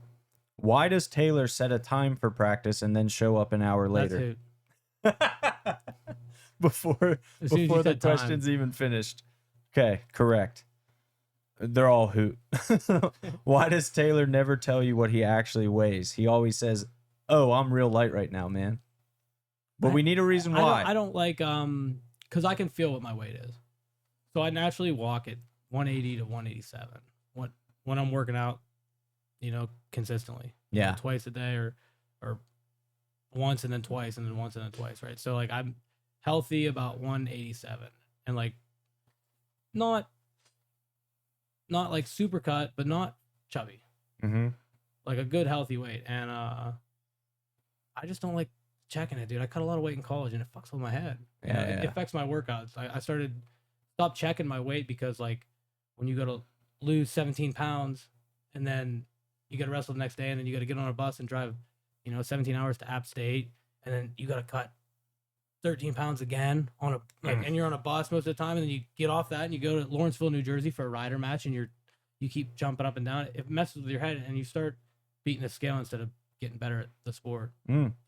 Why does Taylor set a time for practice and then show up an hour later? before the question's even finished. Okay, correct. They're all hoot. Why does Taylor never tell you what he actually weighs? He always says, "Oh, I'm real light right now, man." But we need a reason why. I don't like because I can feel what my weight is, so I naturally walk at 180 to 187 when I'm working out, you know, consistently. Yeah, twice a day or once and then twice and then once and then twice, right? So like I'm healthy about 187 and like not like super cut, but not chubby. Mm-hmm. Like a good healthy weight, and I just don't like checking it, dude. I cut a lot of weight in college and it fucks with my head. It affects my workouts. I stopped checking my weight because like when you go to lose 17 pounds and then you got to wrestle the next day and then you got to get on a bus and drive, 17 hours to App State and then you got to cut 13 pounds again and you're on a bus most of the time and then you get off that and you go to Lawrenceville, New Jersey for a rider match and you're you keep jumping up and down, it messes with your head, and you start beating the scale instead of getting better at the sport.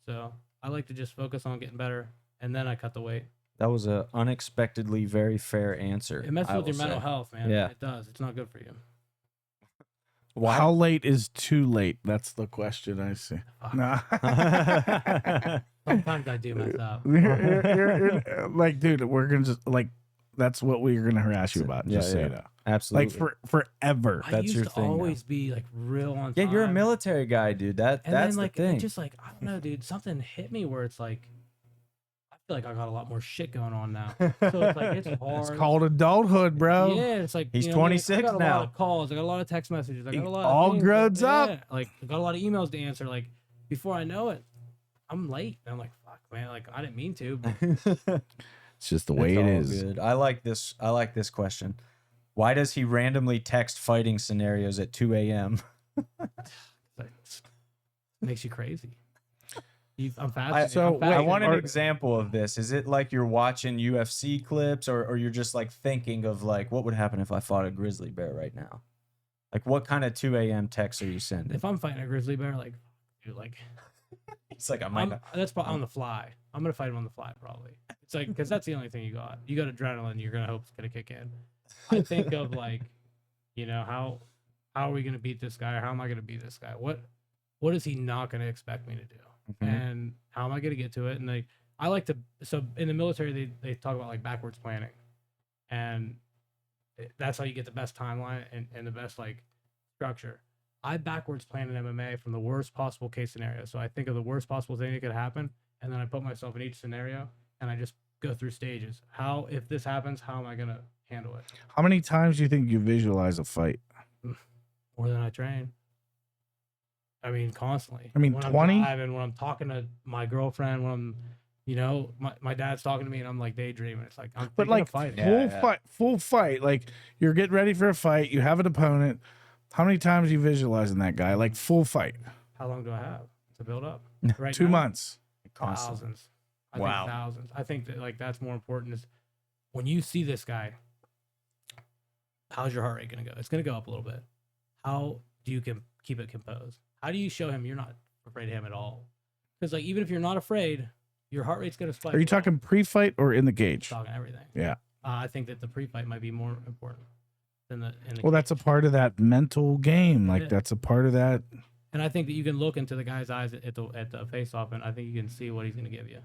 So I like to just focus on getting better, and then I cut the weight. That was a unexpectedly very fair answer. It messes I with your will mental say. health, man. Yeah. It does. It's not good for you. How late is too late? That's the question I see. Nah. Sometimes I do mess up. Like, dude, we're gonna just like that's what we're gonna harass you about. Just so you know, Absolutely. like forever. I That's used your to thing now. always be like real on Yeah, time. you're a military guy, dude. And That's then like the thing. it just like I don't know, dude. Something hit me where it's like I feel like I got a lot more shit going on now. So it's like it's hard. It's called adulthood, bro. Yeah, it's like He's like, 26 I got a now. lot of calls. I got a lot of text messages. I got a lot. all of things, grows up. yeah, like I got a lot of emails to answer. Like before I know it, I'm late. And I'm like, fuck, man. Like I didn't mean to. But It's just the way It's it all is. good. I like this question. Why does he randomly text fighting scenarios at 2 a.m.? it makes you crazy. I'm I, fascinated. so, I'm wait, I fascinated. want an are- example of this. Is it like you're watching UFC clips, or you're just like thinking of like what would happen if I fought a grizzly bear right now? Like what kind of 2 a.m. texts are you sending? If I'm fighting a grizzly bear, like, dude, like He's like, I might not. that's probably on the fly. I'm gonna fight him on the fly probably. It's like because that's the only thing you got. You got adrenaline. You're gonna hope it's gonna kick in. I think of like, how are we gonna beat this guy, or how am I gonna beat this guy? What is he not gonna expect me to do? Mhm. And how am I gonna get to it? And I like to. So in the military, they talk about like backwards planning, and that's how you get the best timeline and the best like structure. I backwards plan an MMA from the worst possible case scenario. So I think of the worst possible thing that could happen, and then I put myself in each scenario, and I just go through stages. How, if this happens, how am I gonna handle it? How many times do you think you visualize a fight? More than I train. I mean, constantly. I mean, when 20? I'm driving, when I'm talking to my girlfriend, when I'm, my dad's talking to me, and I'm like daydreaming. It's like I'm But thinking of like fighting. full fight. Like you're getting ready for a fight. You have an opponent. How many times are you visualizing that guy? Like full fight. How long do I have to build up? Right 2 now? months. Constantly. Thousands. I Wow. think thousands. I think that like that's more important is when you see this guy, how's your heart rate gonna go? It's gonna go up a little bit. How do you keep it composed? How do you show him you're not afraid of him at all? Because like even if you're not afraid, your heart rate's gonna spike. Are you a little. talking pre-fight or in the cage? Talking everything? Yeah. I think that the pre-fight might be more important than the. In the Well, that's a cage. part of that mental game. Like is. that's a part of that. And I think that you can look into the guy's eyes at the face off, and I think you can see what he's gonna give you.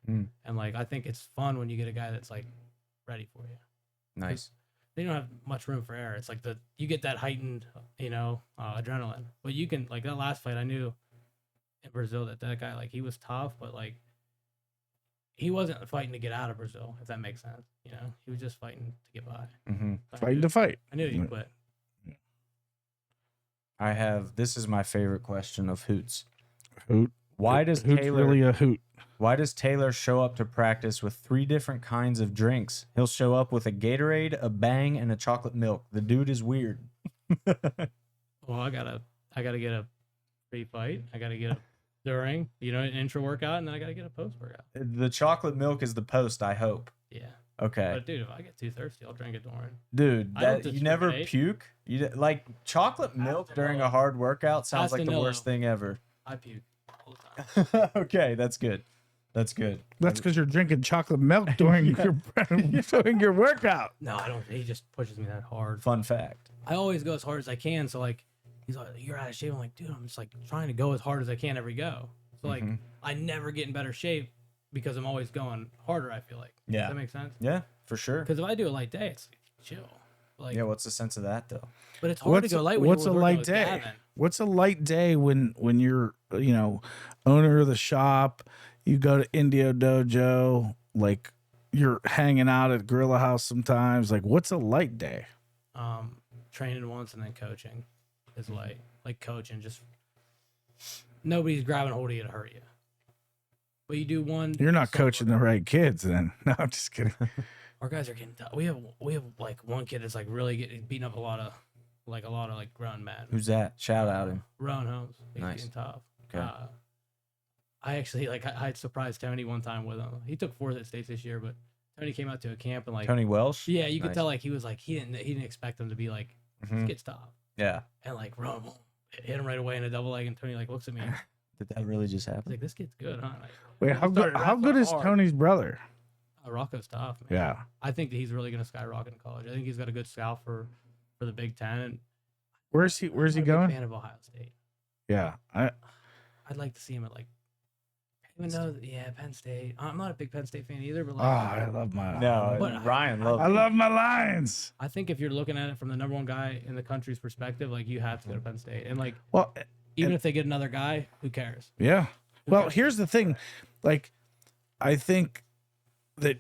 Mm. And like I think it's fun when you get a guy that's like ready for you. Nice. They don't have much room for error. It's like you get that heightened, adrenaline. But you can like that last fight. I knew in Brazil that guy like he was tough, but like he wasn't fighting to get out of Brazil. If that makes sense, he was just fighting to get by. Mm-hmm. Fighting to fight. I knew he'd quit. This is my favorite question of Hoots. Hoot. Why does Hoot's Taylor really a hoot? Why does Taylor show up to practice with 3 different kinds of drinks? He'll show up with a Gatorade, a Bang, and a chocolate milk. The dude is weird. Well, I gotta get a pre-fight. I gotta get a during, an intro workout, and then I gotta get a post workout. The chocolate milk is the post, I hope. Yeah. Okay. But dude, if I get too thirsty, I'll drink it during. Dude, I don't you never discriminate. puke? Like chocolate milk to during know. a hard workout sounds Has like to the know. worst thing ever. I puke all the time. Okay, that's good. That's good. That's because you're drinking chocolate milk during your workout. No, I don't. He just pushes me that hard. Fun fact. I always go as hard as I can. So like, he's like, "You're out of shape." I'm like, "Dude, I'm just like trying to go as hard as I can every go." So like, Mhm. I never get in better shape because I'm always going harder. I feel like. Yeah. Does that make sense? Yeah, for sure. Because if I do a light day, it's chill. Like, Yeah, what's the sense of that though? but it's hard to go light. When what's you're a working light with day? Gavin. What's a light day when you're owner of the shop, you go to Indio Dojo, like you're hanging out at Gorilla House sometimes. Like what's a light day? Training once and then coaching is light. Like coaching, just nobody's grabbing hold of you to hurt you. But you do one. You're not solo coaching the workout. right kids then. No, I'm just kidding. Our guys are getting tough. We have like one kid that's like really getting beating up a lot of grown men. Who's that? Shout out him. Rowan Holmes. He's Nice. getting tough. Okay. I actually I surprised Tony one time with him. He took 4th at states this year, but Tony came out to a camp and like Tony Welsh? yeah, you could Nice. tell like he was like he didn't expect him to be like Mhm. this kid's tough. Yeah. and like run, hit him right away in a double leg, and Tony like looks at me. Did that really just He's happen? like, "This kid's good, huh?" Like, Wait, he started how good wrestling is hard. Tony's brother? Rocco's tough, man. Yeah. I think that he's really gonna skyrocket in college. I think he's got a good scout for the Big Ten. And Where's he I'm not a big going? fan of Ohio State. Yeah. I'd like to see him at like, even though, yeah, Penn State. I'm not a big Penn State fan either, but Oh, like, I love my No, But Ryan I loved I it. love my Lions. I think if you're looking at it from the number one guy in the country's perspective, like you have to go to Penn State. And like, Well, even if they get another guy, who cares? yeah. Who Well, cares? here's the thing. Like, I think that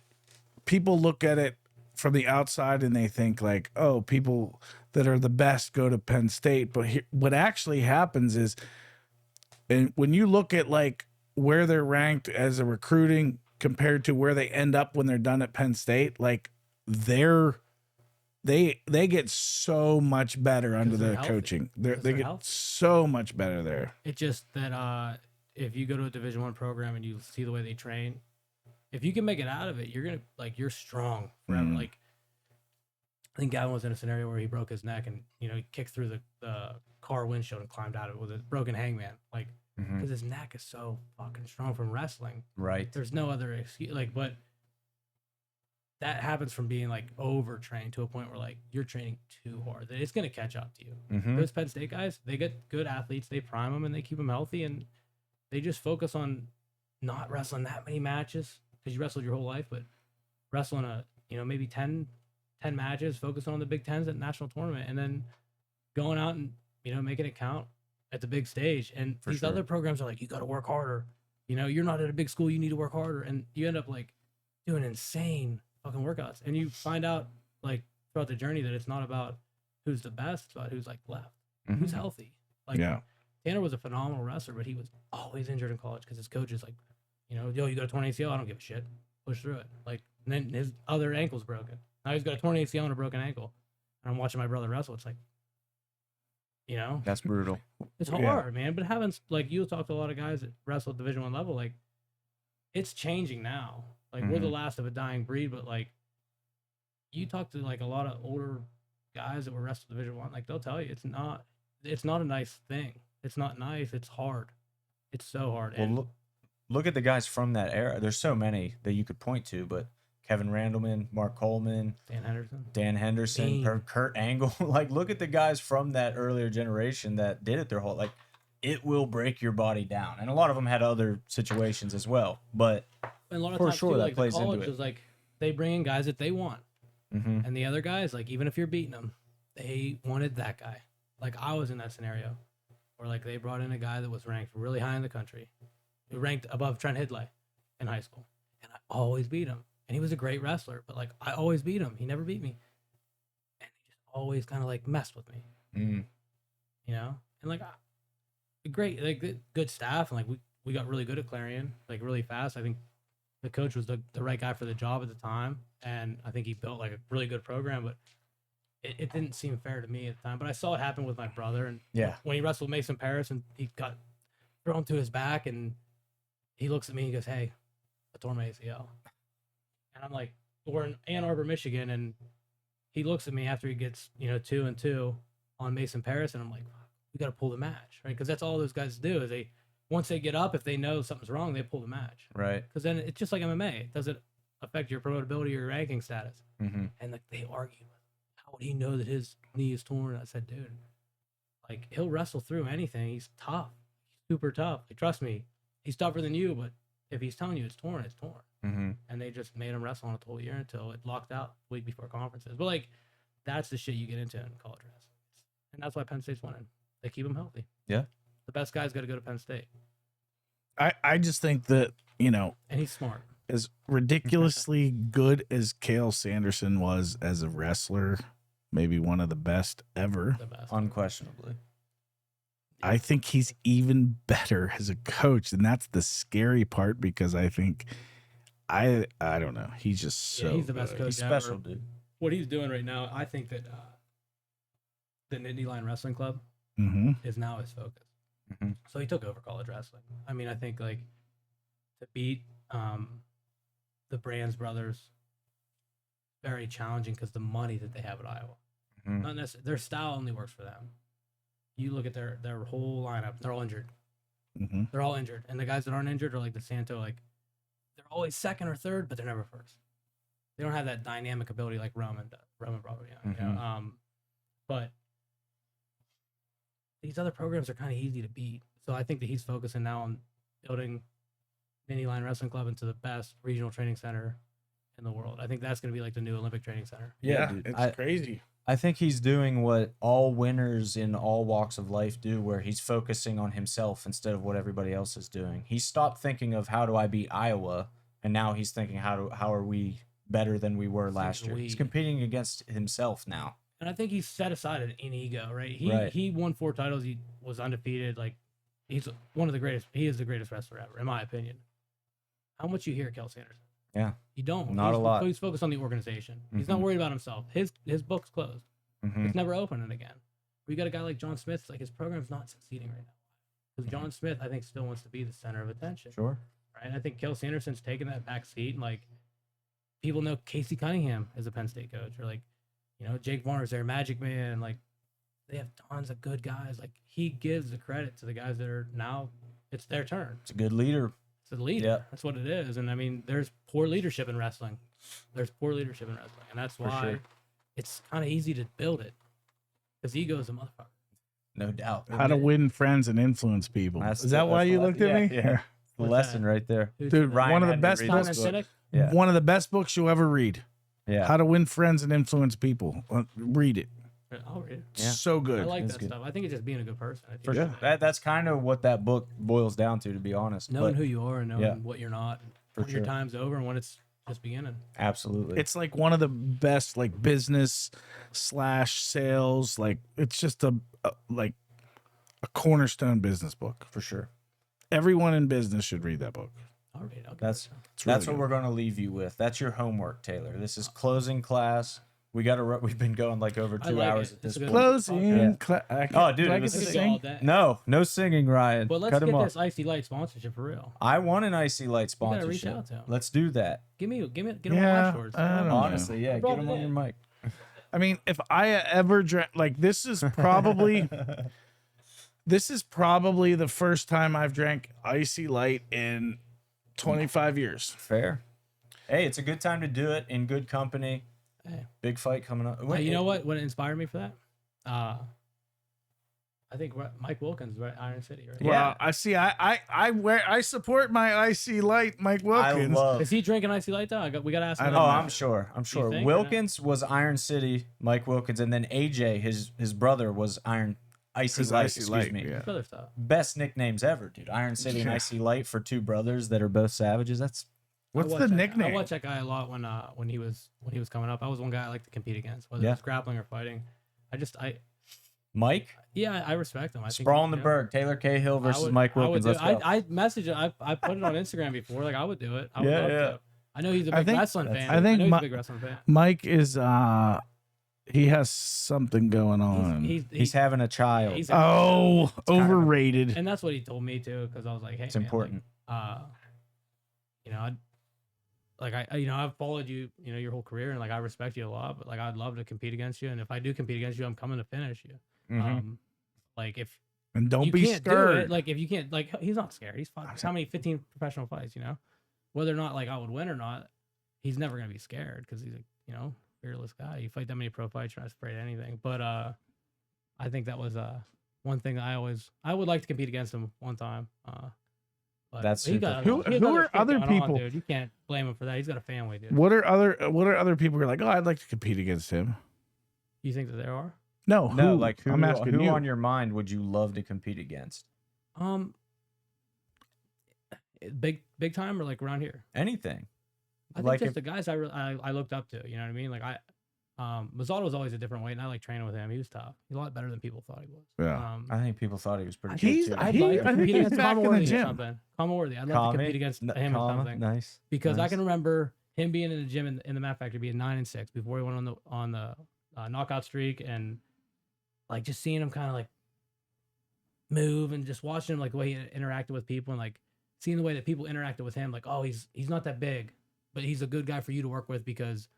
people look at it from the outside and they think like, oh, people that are the best go to Penn State. But what actually happens is, and when you look at like where they're ranked as a recruiting compared to where they end up when they're done at Penn State, like they get so much better under they're the healthy. coaching. They They're get healthy. so much better there. It's just that if you go to a Division I program and you see the way they train, if you can make it out of it, you're gonna you're strong forever. Mhm. Like, I think Gavin was in a scenario where he broke his neck and he kicked through the car windshield and climbed out of it with a broken hangman. Like, Mhm. because his neck is so fucking strong from wrestling. Right. There's no other excuse. Like, but that happens from being like overtrained to a point where like you're training too hard. That it's gonna catch up to you. Mm-hmm. Those Penn State guys, they get good athletes, they prime them, and they keep them healthy, and they just focus on not wrestling that many matches because you wrestled your whole life, but wrestling maybe 10 matches, focusing on the Big Tens at national tournament, and then going out and making it count at the big stage. And For these sure. other programs are like, you got to work harder. You're not at a big school, you need to work harder, and you end up like doing insane fucking workouts, and you find out like throughout the journey that it's not about who's the best, it's about who's like left, who's healthy. Like, Yeah. Tanner was a phenomenal wrestler, but he was always injured in college because his coach is like, yo, you got a torn ACL, I don't give a shit, push through it. Like, and then his other ankle's broken. Now he's got a torn ACL and a broken ankle, and I'm watching my brother wrestle. It's like, That's brutal. it's Yeah. hard, man. But having like you talk to a lot of guys that wrestle at Division I level, like it's changing now. Like we're the last of a dying breed, but like you talk to like a lot of older guys that were wrestled Division I, like they'll tell you it's not a nice thing. It's not nice. It's hard. It's so hard. Well, And look at the guys from that era. There's so many that you could point to, but Kevin Randleman, Mark Coleman, Dan Henderson, Dean. Kurt Angle. Like, look at the guys from that earlier generation that did it their whole like. It will break your body down, and a lot of them had other situations as well. But and a lot of for times sure too, that like plays the into college it. is like they bring in guys that they want, mhm. and the other guys, like even if you're beating them, they wanted that guy. Like I was in that scenario, where like they brought in a guy that was ranked really high in the country, who ranked above Trent Hidlay in high school, and I always beat him. And he was a great wrestler, but like I always beat him. He never beat me, and he just always kind of like messed with me, Mm. And like great, like good staff, and like we got really good at Clarion, like really fast. I think the coach was the right guy for the job at the time, and I think he built like a really good program, but it didn't seem fair to me at the time. But I saw it happen with my brother, and Yeah. when he wrestled Mason Paris and he got thrown to his back, and he looks at me and he goes, "Hey, I tore my ACL," and I'm like, we're in Ann Arbor, Michigan, and he looks at me after he gets 2-2 on Mason Paris, and I'm like, we got to pull the match, right? Because that's all those guys do is once they get up, if they know something's wrong, they pull the match. Right. Because then it's just like MMA. It doesn't affect your promotability or your ranking status. Mm-hmm. And like they argue, how would he know that his knee is torn? I said, dude, like he'll wrestle through anything. He's tough, super tough. Like, trust me, he's tougher than you. But if he's telling you it's torn, it's torn. Mm-hmm. And they just made him wrestle on it the whole year until it locked out the week before conferences. But like that's the shit you get into in college wrestling, and that's why Penn State's winning. They keep him healthy. Yeah. The best guy's got to go to Penn State, I just think that, and he's smart. as ridiculously good as Cahill Sanderson was as a wrestler, maybe one of the best ever, The best. Unquestionably. I think he's even better as a coach. And that's the scary part because I think I don't know. He's just so Yeah, he's the best good. coach. He's ever. special, dude. What he's doing right now, I think that the Nittany Lion Wrestling Club Mm-hmm. is now his focus. Mhm. So he took over college wrestling. I mean, I think like to beat the Brands brothers, very challenging because the money that they have at Iowa. Mhm. Not necessarily their style only works for them. you look at their whole lineup, they're all injured. Mm-hmm. They're all injured, and the guys that aren't injured are like DeSanto, like they're always second or third, but they're never first. They don't have that dynamic ability like Roman does. Roman probably, yeah. But these other programs are kind of easy to beat. So I think that he's focusing now on building Mini Line Wrestling Club into the best regional training center in the world. I think that's going to be like the new Olympic training center. Yeah, Dude, dude. it's crazy. I think he's doing what all winners in all walks of life do, where he's focusing on himself instead of what everybody else is doing. He stopped thinking of how do I beat Iowa, and now he's thinking how are we better than we were last year. He's competing against himself now. And I think he's set aside an ego, right? Right. He won 4 titles. He was undefeated. Like he's one of the greatest. He is the greatest wrestler ever, in my opinion. How much you hear Cahill Sanderson? Yeah. You don't. Not a lot. He's focused on the organization. He's not worried about himself. His book's closed. It's never opening again. We got a guy like John Smith. Like his program's not succeeding right now because John Smith, I think, still wants to be the center of attention. Sure. Right. And I think Cahill Sanderson's taken that back seat, and like people know Casey Cunningham as a Penn State coach, or like Jake Varner's their Magic Man. Like they have tons of good guys. Like he gives the credit to the guys that are now. It's their turn. It's a good leader. It's a leader. Yep. That's what it is. And I mean, there's poor leadership in wrestling. And that's why it's kind of easy to build it. Because ego is a motherfucker. No doubt. How to win friends and influence people. Is that why you looked at me? Yeah. The lesson right there. Dude, Ryan one of the had to best read books. this book. Yeah. One of the best books you'll ever read. Yeah. How to win friends and influence people. Read it. I'll read it. Yeah. So good. I like It's that good. stuff. I think it's just being a good person. I think For sure. That's kind of what that book boils down to be honest. knowing But who you are and knowing what you're not. For When sure. your time's over and when it's just beginning. Absolutely. It's like one of the best like business / sales. Like it's just a cornerstone business book. for sure. Everyone in business should read that book. I'll read it. I'll give That's it a shot. It's really that's what good. we're going to leave you with. That's your homework, Taylor. This is closing class. We've been going like over I 2 like hours it. at this It's a good- point. Closing. Yeah. Oh, dude, do I it get was to I could go sing? all day. No singing, Ryan. But let's Cut him get off. this Icy Light sponsorship for real. I want an Icy Light You gotta reach sponsorship. out to him. Let's do that. Get him on Yeah, my shorts. I don't know. Honestly, yeah. brought Get him it on in. your mic. I mean, if I ever drank, like this is probably the first time I've drank Icy Light in 25 years. Fair. Hey, it's a good time to do it in good company. Hey. Big fight coming up. You know what inspired me for that? I think Mike Wilkins, right? Iron City, right? Yeah. Well, I see. I support my Icy Light, Mike I Wilkins. love. Is he drinking Icy Light though? We gotta ask I him. don't Oh, know. I'm sure. I'm sure. think, or Wilkins was Iron City, Mike Wilkins, and then AJ, his brother, was Icy His Light. Icy Excuse Light, me. yeah. Other stuff. Best nicknames ever, dude. Iron City and Yeah. Icy Light for two brothers that are both savages. That's What's I the watched I nickname? watched that guy a lot when he was coming up. I was one guy I liked to compete against, whether Yeah. it's grappling or fighting. Mike. I respect him. I think Sprawl in the you know, Berg. Taylor Cahill I versus would- Mike I would Wilkins. do Let's it. go. I messaged it. I put it on Instagram before. Like I would do it. I would Yeah, love yeah. to. I know he's a I big think- wrestling fan. I think know he's my- a big wrestling fan. Mike is he has something going on. He's having a child. he's oh, kind of- overrated. and that's what he told me too, because I was like, hey, It's man, important. I've followed you, your whole career, and like I respect you a lot, but like I'd love to compete against you, and if I do compete against you, I'm coming to finish you. Mhm. Like if And don't you be can't do scared. it, like if you can't, like he's not scared. He's fine. How many 15 professional fights, whether or not like I would win or not, he's never gonna be scared because he's a fearless guy. You fight that many pro fights, you're not afraid of anything. But I think that was one thing I would like to compete against him one time. But That's he got Who he has are shit other going on, people- dude. You can't blame him for that. He's got a family, dude. What are other people who are like, oh, I'd like to compete against him? You think that there are? No, No, who? like who? I'm asking Who you. on your mind would you love to compete against? Big time or like around here? Anything. I think Like just if- the guys I looked up to. You know what I mean? Like Mazzato was always a different weight, and I like training with him. He was tough. He's a lot better than people thought he was. Yeah. I think people thought he was pretty He's- good too. I'd He- like to I think compete he's against back in the Kama Worthy or gym. something. Kama Worthy. I'd love to compete against him or something. Nice. Because I nice. can remember him being in the gym in the Mat Factory being 9-6 before he went on the knockout streak, and like just seeing him kind of like move and just watching him like the way he interacted with people and like seeing the way that people interacted with him, like, oh, he's not that big, but he's a good guy for you to work with because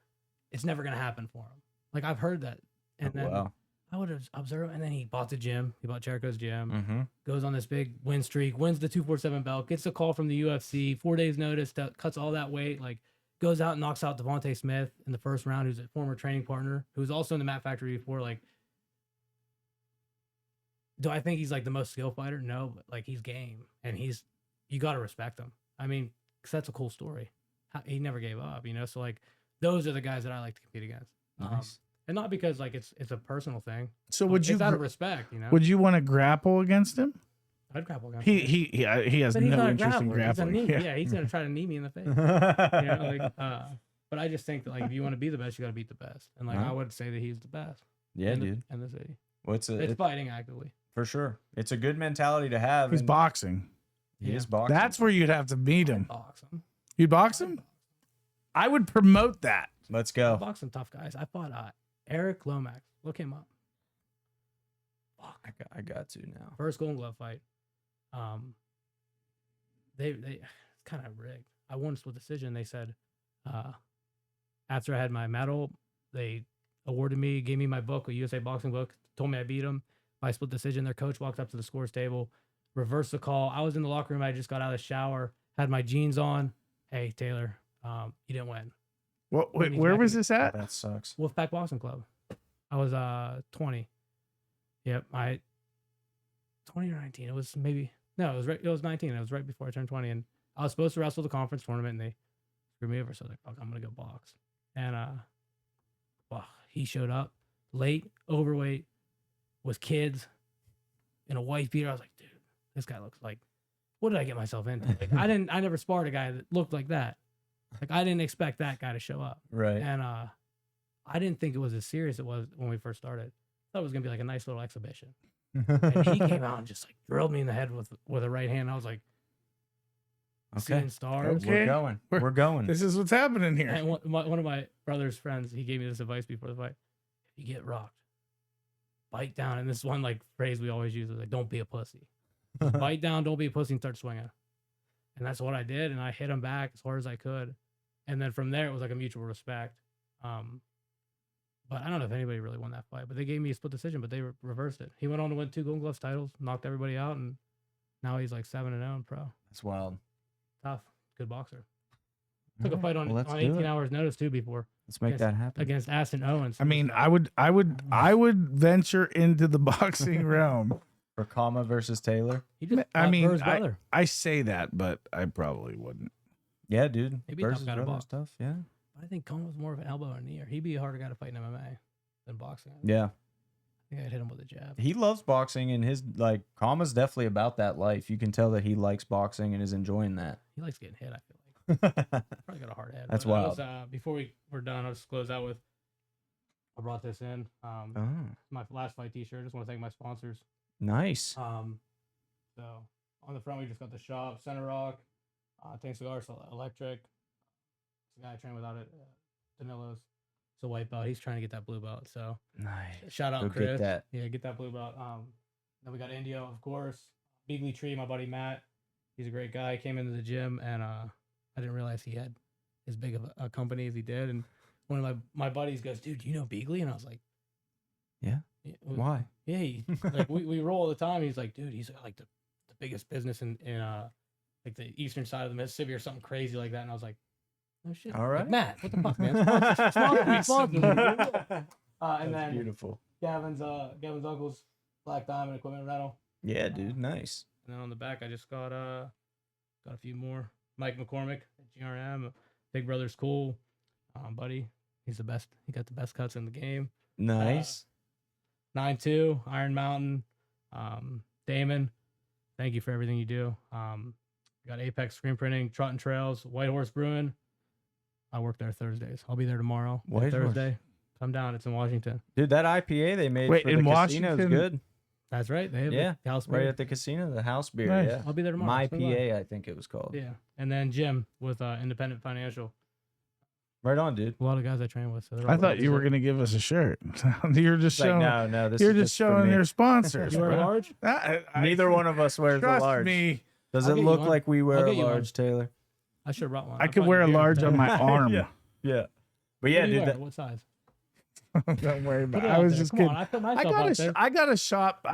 it's never gonna happen for him. Like I've heard that, and then Wow. I would have observed. And then he bought the gym. He bought Jericho's gym. Mm-hmm. Goes on this big win streak. Wins the 247 belt. Gets a call from the UFC. 4 days notice. Cuts all that weight. Like goes out and knocks out Devontae Smith in the first round, who's a former training partner, who's also in the Mat Factory before. Like, do I think he's like the most skilled fighter? No, but like he's game, and you got to respect him. I mean, because that's a cool story. He never gave up, you know. So like, those are the guys that I like to compete against. Nice. And not because like it's a personal thing. So would you It's out of respect, you know? would you want to grapple against him? I'd grapple against him. He has But he's no not a interest in grappler. He's a grappling. knee. Yeah, he's gonna try to knee me in the face. You know, like, but I just think that like if you want to be the best, you got to beat the best. And like Huh? I would say that he's the best. Yeah, in dude. In the city, What's it's fighting actively. for sure? It's a good mentality to have. He's and boxing. He Yeah. is boxing. That's where you'd have to meet him. Box him. You'd box him? I would promote that. Let's go. Box some tough guys. I fought Eric Lomax. Look him up. Fuck. I got to now. First Golden Glove fight. They it's kind of rigged. I won split decision. They said, after I had my medal, they awarded me, gave me my book, a USA boxing book, told me I beat them by split decision. Their coach walked up to the scores table, reversed the call. I was in the locker room. I just got out of the shower, had my jeans on. Hey, Taylor, you didn't win. Wait, where was this at? That sucks. Wolfpack Boxing Club. I was 20. Yep, 20 or 19. It was maybe no, it was 19. It was right before I turned 20, and I was supposed to wrestle the conference tournament, and they screwed me over. So I was like, fuck, I'm gonna go box. And well, he showed up late, overweight, with kids, in a white beater. I was like, dude, this guy looks like, what did I get myself into? Like, I never sparred a guy that looked like that. Like I didn't expect that guy to show up. Right. And I didn't think it was as serious as it was when we first started. I thought it was gonna be like a nice little exhibition. And he came out and just like drilled me in the head with a right hand. I was like, Okay. seeing stars. Okay. We're going. We're- We're going. This is what's happening here. And one of my brother's friends, he gave me this advice before the fight: if you get rocked, bite down. And this one like phrase we always use is like, "Don't be a pussy." Bite down, don't be a pussy, and start swinging. And that's what I did, and I hit him back as hard as I could. And then from there, it was like a mutual respect. But I don't know if anybody really won that fight. But they gave me a split decision, but they reversed it. He went on to win 2 Golden Gloves titles, knocked everybody out, and now he's like 7-0 in pro. That's wild. Tough, good boxer. Took a Alright, fight on, well, let's on do 18 it. hours notice too before Let's make that happen. against Aston Owens. I mean, I would venture into the boxing realm. For Kama versus Taylor. he just I fought mean, Burr's brother. I say that, but I probably wouldn't. Yeah, dude. Maybe a tough Versus guy to brother's box. tough. Yeah. I think Cohn was more of an elbow or knee, or he'd be a harder guy to fight in MMA than boxing. Yeah. I think I'd hit him with a jab. He loves boxing, and his like Kama's definitely about that life. You can tell that he likes boxing and is enjoying that. He likes getting hit, I feel like. Probably got a hard head. That's But I wild. was, before we're done, I'll just close out with, I brought this in. Oh, My last fight t-shirt. I just want to thank my sponsors. nice. So on the front, we just got the shop, Center Rock, Tank Cigars, Electric. The guy I trained without it, Danilo's. It's a white belt. He's trying to get that blue belt. So Nice. shout out Go Chris. get that. Yeah, get that blue belt. Then we got Indio, of course. Beagley Tree, my buddy Matt. He's a great guy. He came into the gym, and I didn't realize he had as big of a company as he did. And one of my buddies goes, "Dude, do you know Beagley?" And I was like, Yeah. Why? Yeah, like we roll all the time. He's like, "Dude, he's like the biggest business in like the eastern side of the Mississippi or something crazy like that." And I was like, "No shit." All Like, right. Matt, what the fuck, man? Sponsor me. And That's then beautiful. Gavin's uncle's Black Diamond Equipment Rental. Yeah, dude. Nice. And then on the back, I just got a few more. Mike McCormick at GRM. Big Brother's cool, buddy. He's the best. He got the best cuts in the game. Nice. 9-2, Iron Mountain, Damon. Thank you for everything you do. Got Apex Screen Printing, Trotting Trails, White Horse Brewing. I work there Thursdays. I'll be there tomorrow. and White Horse. Thursday. Come down. It's in Washington. Dude, that IPA they made Wait, for in the casino Washington? is good. That's right. They have Yeah, the house Right beer. at the casino, the house beer. Nice. Yeah. I'll be there tomorrow. My Swing by. PA, I think it was called. Yeah. And then Jim with Independent Financial. Right on, dude. A lot of guys I train with. So they're I all thought you were gonna give us a shirt. You're just It's like, showing. no, this You're is just for showing me. your sponsors. You wear a bro. large? Neither one of us wears a Trust large. me. Does I'll it get you look one. like we wear I'll a get you one. large, Taylor? I should have brought one. I could brought wear a you beer large instead. on my arm. Yeah. Yeah. But What yeah, do you dude. wear? What size? Don't worry about Put it. it I out was there. just Come kidding. on, I put I myself got out there. I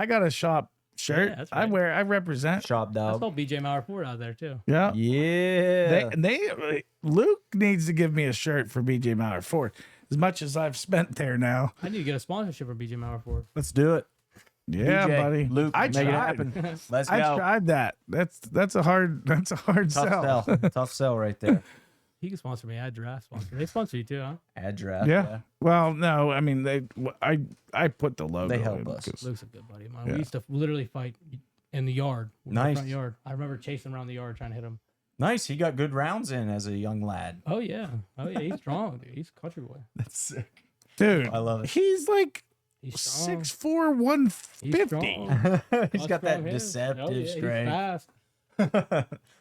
got a shop shirt. Yeah, that's I right. wear. I represent. Shop I dog. saw BJ Mauer Ford out there too. Yeah. Yeah. Luke needs to give me a shirt for BJ Mauer Ford. As much as I've spent there now. I need to get a sponsorship for BJ Mauer Ford. Let's do it. Yeah, BJ, buddy. Luke, I make it tried. happen. Let's I go. tried that. That's a hard Tough sell. sell. Tough sell right there. He can sponsor me. Ad draft sponsor. They sponsor you too, huh? Ad draft. Yeah. Well, no, I mean I put the logo. They help in us. 'cause- Luke's a good buddy of mine. Yeah. We used to literally fight in the yard. In the Nice. front yard. I remember chasing around the yard trying to hit him. Nice. He got good rounds in as a young lad. Oh yeah. He's strong, dude. He's a country boy. That's sick. Dude, I love it. he's like He's strong. 6'4", 150. strong. He's got that Strong hitters. deceptive Oh, yeah, he's strength. fast.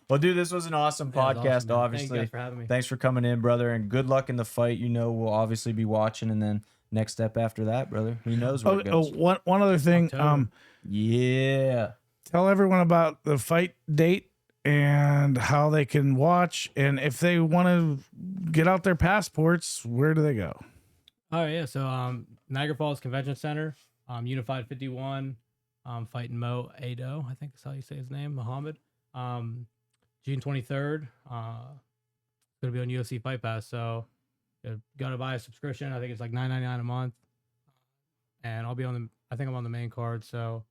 Well, dude, this was an awesome Yeah, it was podcast. awesome, man. Obviously, Thank you guys for having me. thanks for coming in, brother, and good luck in the fight. You know, we'll obviously be watching, and then next step after that, brother, who knows where it goes. One other thing. October. Yeah. Tell everyone about the fight date and how they can watch, and if they want to get out their passports, where do they go? Oh yeah, so Niagara Falls Convention Center, Unified 51, fighting Mo Ado, I think that's how you say his name, Muhammad. June 23rd, gonna be on UFC Fight Pass. So you gotta buy a subscription. I think it's like $9.99 a month, and I'll be on the. I think I'm on the main card, so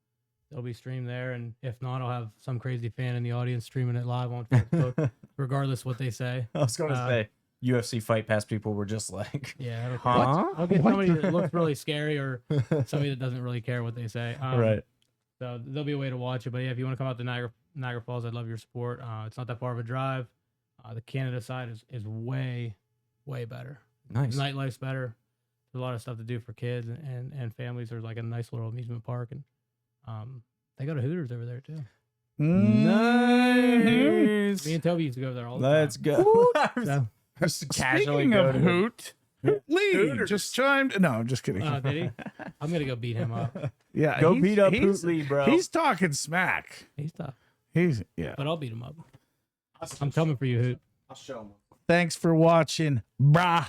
it'll be streamed there. And if not, I'll have some crazy fan in the audience streaming it live on Facebook, regardless what they say. I was going to say UFC Fight Pass people were just like, Yeah, it'll, Huh? I'll get somebody that looks really scary or somebody that doesn't really care what they say. right. So there'll be a way to watch it. But yeah, if you want to come out to Niagara Falls, I'd love your support. It's not that far of a drive. The Canada side is way better. Nice. Nightlife's better. There's a lot of stuff to do for kids and families. There's like a nice little amusement park, and they got a Hooters over there too. Nice. Me and Toby used to go there all the Let's time. go. So, Just casually Speaking go of to Hoot, Lee Hooters. just chimed. No, I'm just kidding. did he? I'm gonna go beat him up. Yeah, Go he's- beat up he's- Hootley, bro. He's talking smack. He's tough, Yeah. but I'll beat him up. I'm coming for you, Hoot. I'll show him. Thanks for watching, brah.